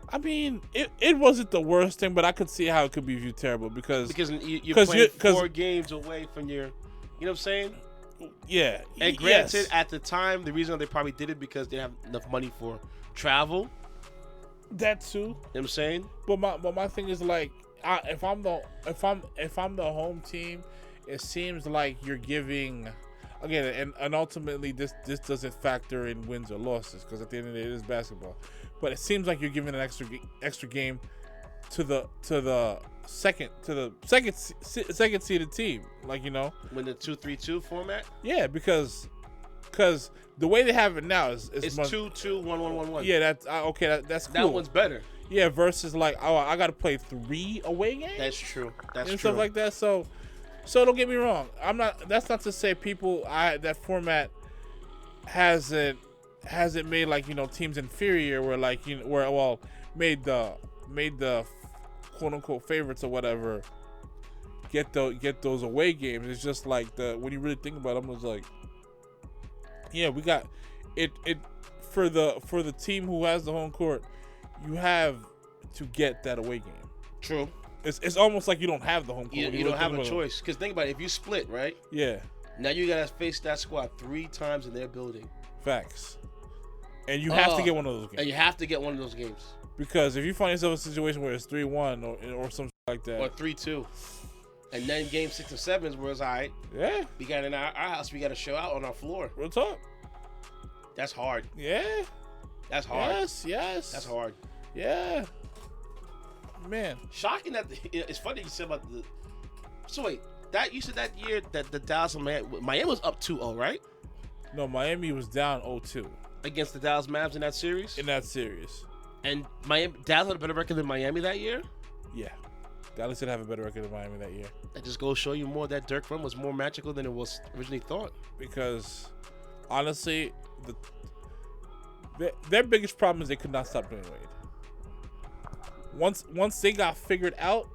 I mean, it wasn't the worst thing, but I could see how it could be viewed terrible because you're playing 4 games away from your, you know what I'm saying? Yeah. And granted, at the time, the reason they probably did it because they didn't have enough money for travel. That too. You know what I'm saying? But my thing is like, if I'm the home team, it seems like you're giving. Again, and ultimately, this doesn't factor in wins or losses because at the end of the day, it is basketball. But it seems like you're giving an extra game to the second seeded team, like, you know, when the 2-3-2 format. Yeah, because the way they have it now is it's 2-2-1-1-1-1. Yeah, that's okay. That's cool. That one's better. Yeah, versus like, oh, I got to play 3 away games. That's true. That's and true. Stuff like that. So don't get me wrong. That's not to say that format hasn't made, like, you know, teams inferior where, like, you know, made the quote unquote favorites or whatever get those away games. It's just like when you really think about them, it's like, yeah, we got it for the team who has the home court, you have to get that away game. True. It's almost like you don't have the home court. You don't have a choice. Because think about it. If you split, right? Yeah. Now you got to face that squad 3 times in their building. Facts. And you have to get one of those games. And you have to get one of those games. Because if you find yourself in a situation where it's 3-1 or something like that. Or 3-2. And then game 6 and 7 is where it's all right. Yeah. We got in our house, we got to show out on our floor. Real talk. That's hard. Yeah. That's hard. Yes. That's hard. Yeah. Man. Shocking that it's funny you said about the. So wait, you said that year that the Dallas and Miami was up 2-0, right? No, Miami was down 0-2 against the Dallas Mavs in that series. And Dallas had a better record than Miami that year. Yeah, Dallas did have a better record than Miami that year. That just goes to show you more that Dirk run was more magical than it was originally thought. Because honestly, their biggest problem is they could not stop doing Wade. Once they got figured out,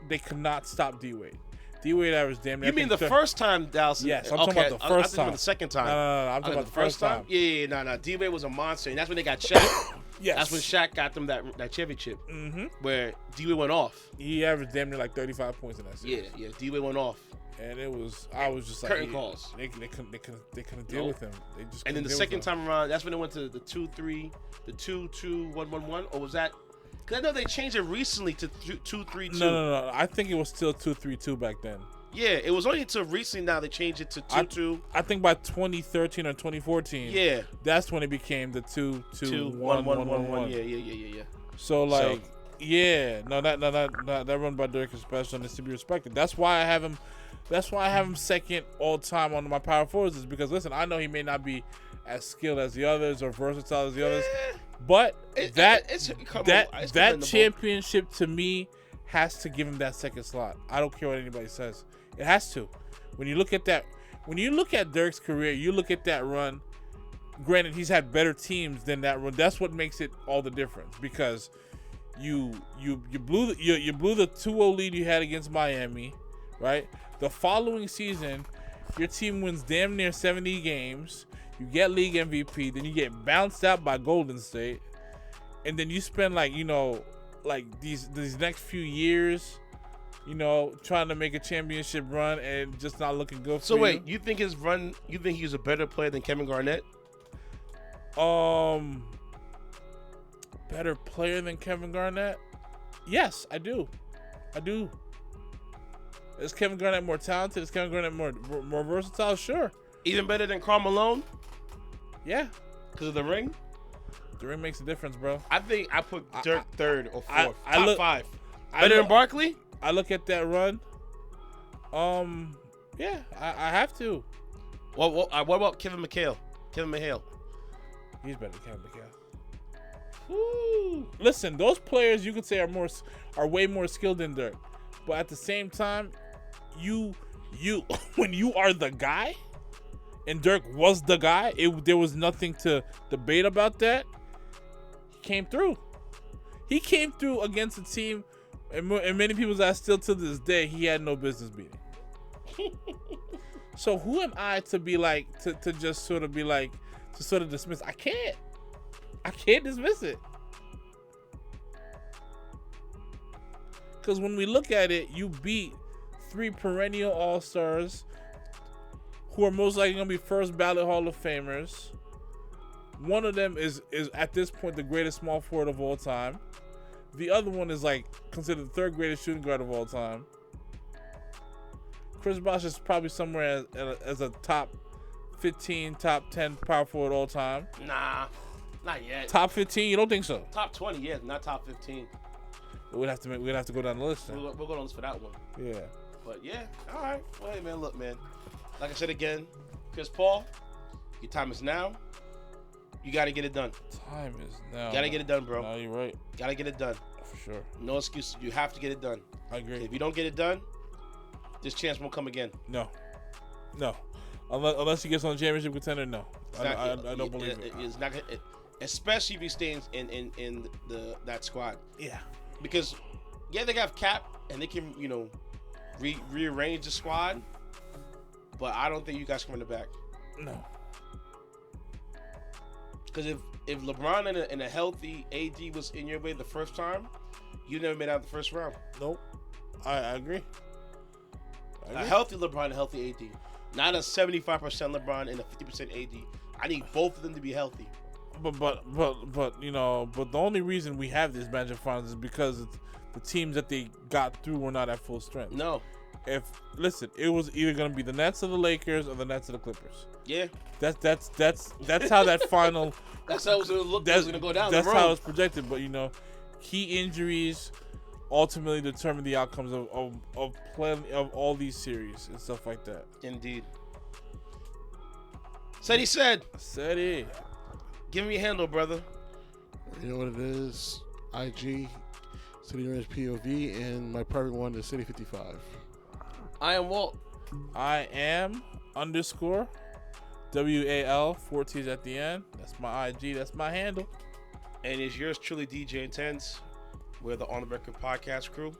they could not stop D-Wade. D-Wade averaged damn near. You mean the first time Dallas? Yes, I'm talking about the first time. The second time. No, I'm talking about the first time. Yeah, no. D-Wade was a monster, and that's when they got Shaq. Yes. That's when Shaq got them that championship. Mm-hmm. Where D-Wade went off. He averaged damn near like 35 points in that series. Yeah. D-Wade went off. And I was just like, curtain calls. They couldn't deal with him. They just. And then the second time around, that's when they went to the 2-3, the 2-2-1-1-1, or was that? Because I know they changed it recently to 2-3-2. No. I think it was still 2-3-2 back then. Yeah, it was only until recently now they changed it to 2-2. I think by 2013 or 2014. Yeah. That's when it became the 2-2-1-1-1-1. Yeah. So like, yeah, that run by Dirk is special and it's to be respected. That's why I have him second all time on my power forwards, is because listen, I know he may not be as skilled as the others or versatile as the others, but that championship to me has to give him that second slot. I don't care what anybody says. It has to. When you look at Dirk's career, you look at that run. Granted, he's had better teams than that run. That's what makes it all the difference, because you blew the 2-0 lead you had against Miami, right? The following season, your team wins damn near 70 games. You get league MVP, then you get bounced out by Golden State, and then you spend these next few years trying to make a championship run and just not looking good for So wait, you think his run? You think he was a better player than Kevin Garnett? Better player than Kevin Garnett? Yes, I do. Is Kevin Garnett more talented? Is Kevin Garnett more versatile? Sure. Even better than Karl Malone? Yeah. Because of the ring? The ring makes a difference, bro. I think I put Dirk third or fourth. I Top look- five. Better than Barkley? I look at that run. Yeah, I have to. What about Kevin McHale? Kevin McHale. He's better than Kevin McHale. Woo. Listen, those players you could say are way more skilled than Dirk, but at the same time, you when you are the guy, and Dirk was the guy, there was nothing to debate about that. He came through. He came through against a team, and many people that still to this day he had no business beating. So who am I to be like to just sort of be like to sort of dismiss? I can't dismiss it. Because when we look at it, you beat 3 perennial All-Stars who are most likely going to be first ballot Hall of Famers. One of them is at this point the greatest small forward of all time. The other one is like considered the 3rd greatest shooting guard of all time. Chris Bosh is probably somewhere as a top 15, top 10 power forward all time. Nah, not yet. Top 15? You don't think so? Top 20, yeah, not top 15. We'd have to go down the list. Then. We'll go on the list for that one. Yeah. But yeah, all right. Well, hey man, look, man. Like I said again, Chris Paul, your time is now. You got to get it done. Time is now. Got to get it done, bro. No, you're right. Got to get it done. For sure. No excuses. You have to get it done. I agree. If you don't get it done, this chance won't come again. No. Unless he gets on the championship contender, no. I don't believe it. It's not gonna, especially if he stays in that squad. Yeah. Because they have cap and they can rearrange the squad, but I don't think you guys come in the back. No. Because if LeBron and a healthy AD was in your way the first time, you never made out the first round. Nope. I agree. A healthy LeBron and a healthy AD. Not a 75% LeBron and a 50% AD. I need both of them to be healthy. But the only reason we have this Magic Finals is because the teams that they got through were not at full strength. No. It was either gonna be the Nets or the Lakers or the Nets or the Clippers. Yeah. That's how that final. That's how it was gonna look. That's gonna go down. That's the road. how it's projected. But key injuries ultimately determine the outcomes of all these series and stuff like that. Indeed. Said he said. Said he. Give me a handle, brother. You know what it is? IG, City Orange POV, and my private one is City 55. I am Walt. I am _ WAL, 4 T's at the end. That's my IG. That's my handle. And it's yours truly, DJ Intense. We're the On the Record podcast crew.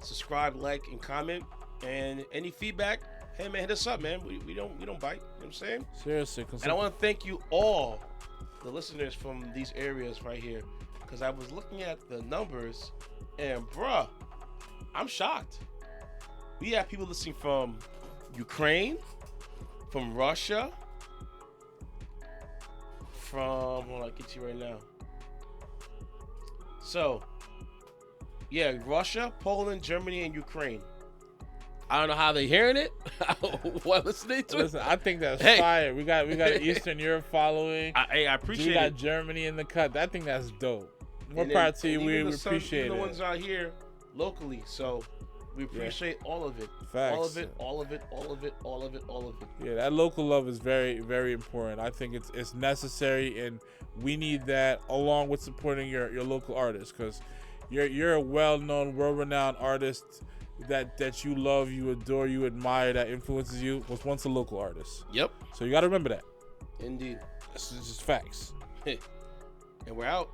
Subscribe, like, and comment. And any feedback, hey man, hit us up, man. We don't bite. You know what I'm saying? Seriously. And I want to thank you all, the listeners from these areas right here, because I was looking at the numbers, and bruh, I'm shocked. We have people listening from Ukraine, from Russia, hold on, I'll get you right now. So, yeah, Russia, Poland, Germany, and Ukraine. I don't know how they're hearing it. What listening to it? Listen, I think that's fire. We got Eastern Europe following. I appreciate we got it. Germany in the cut. I think that's dope. More power to you. We appreciate it. The ones out here locally, so we appreciate all of it. Facts. All of it. Yeah, that local love is very, very important. I think it's necessary, and we need that along with supporting your local artists, because you're a well-known, world-renowned artist that you love, you adore, you admire, that influences you, was once a local artist. Yep. So you got to remember that. Indeed. It's just facts. And we're out.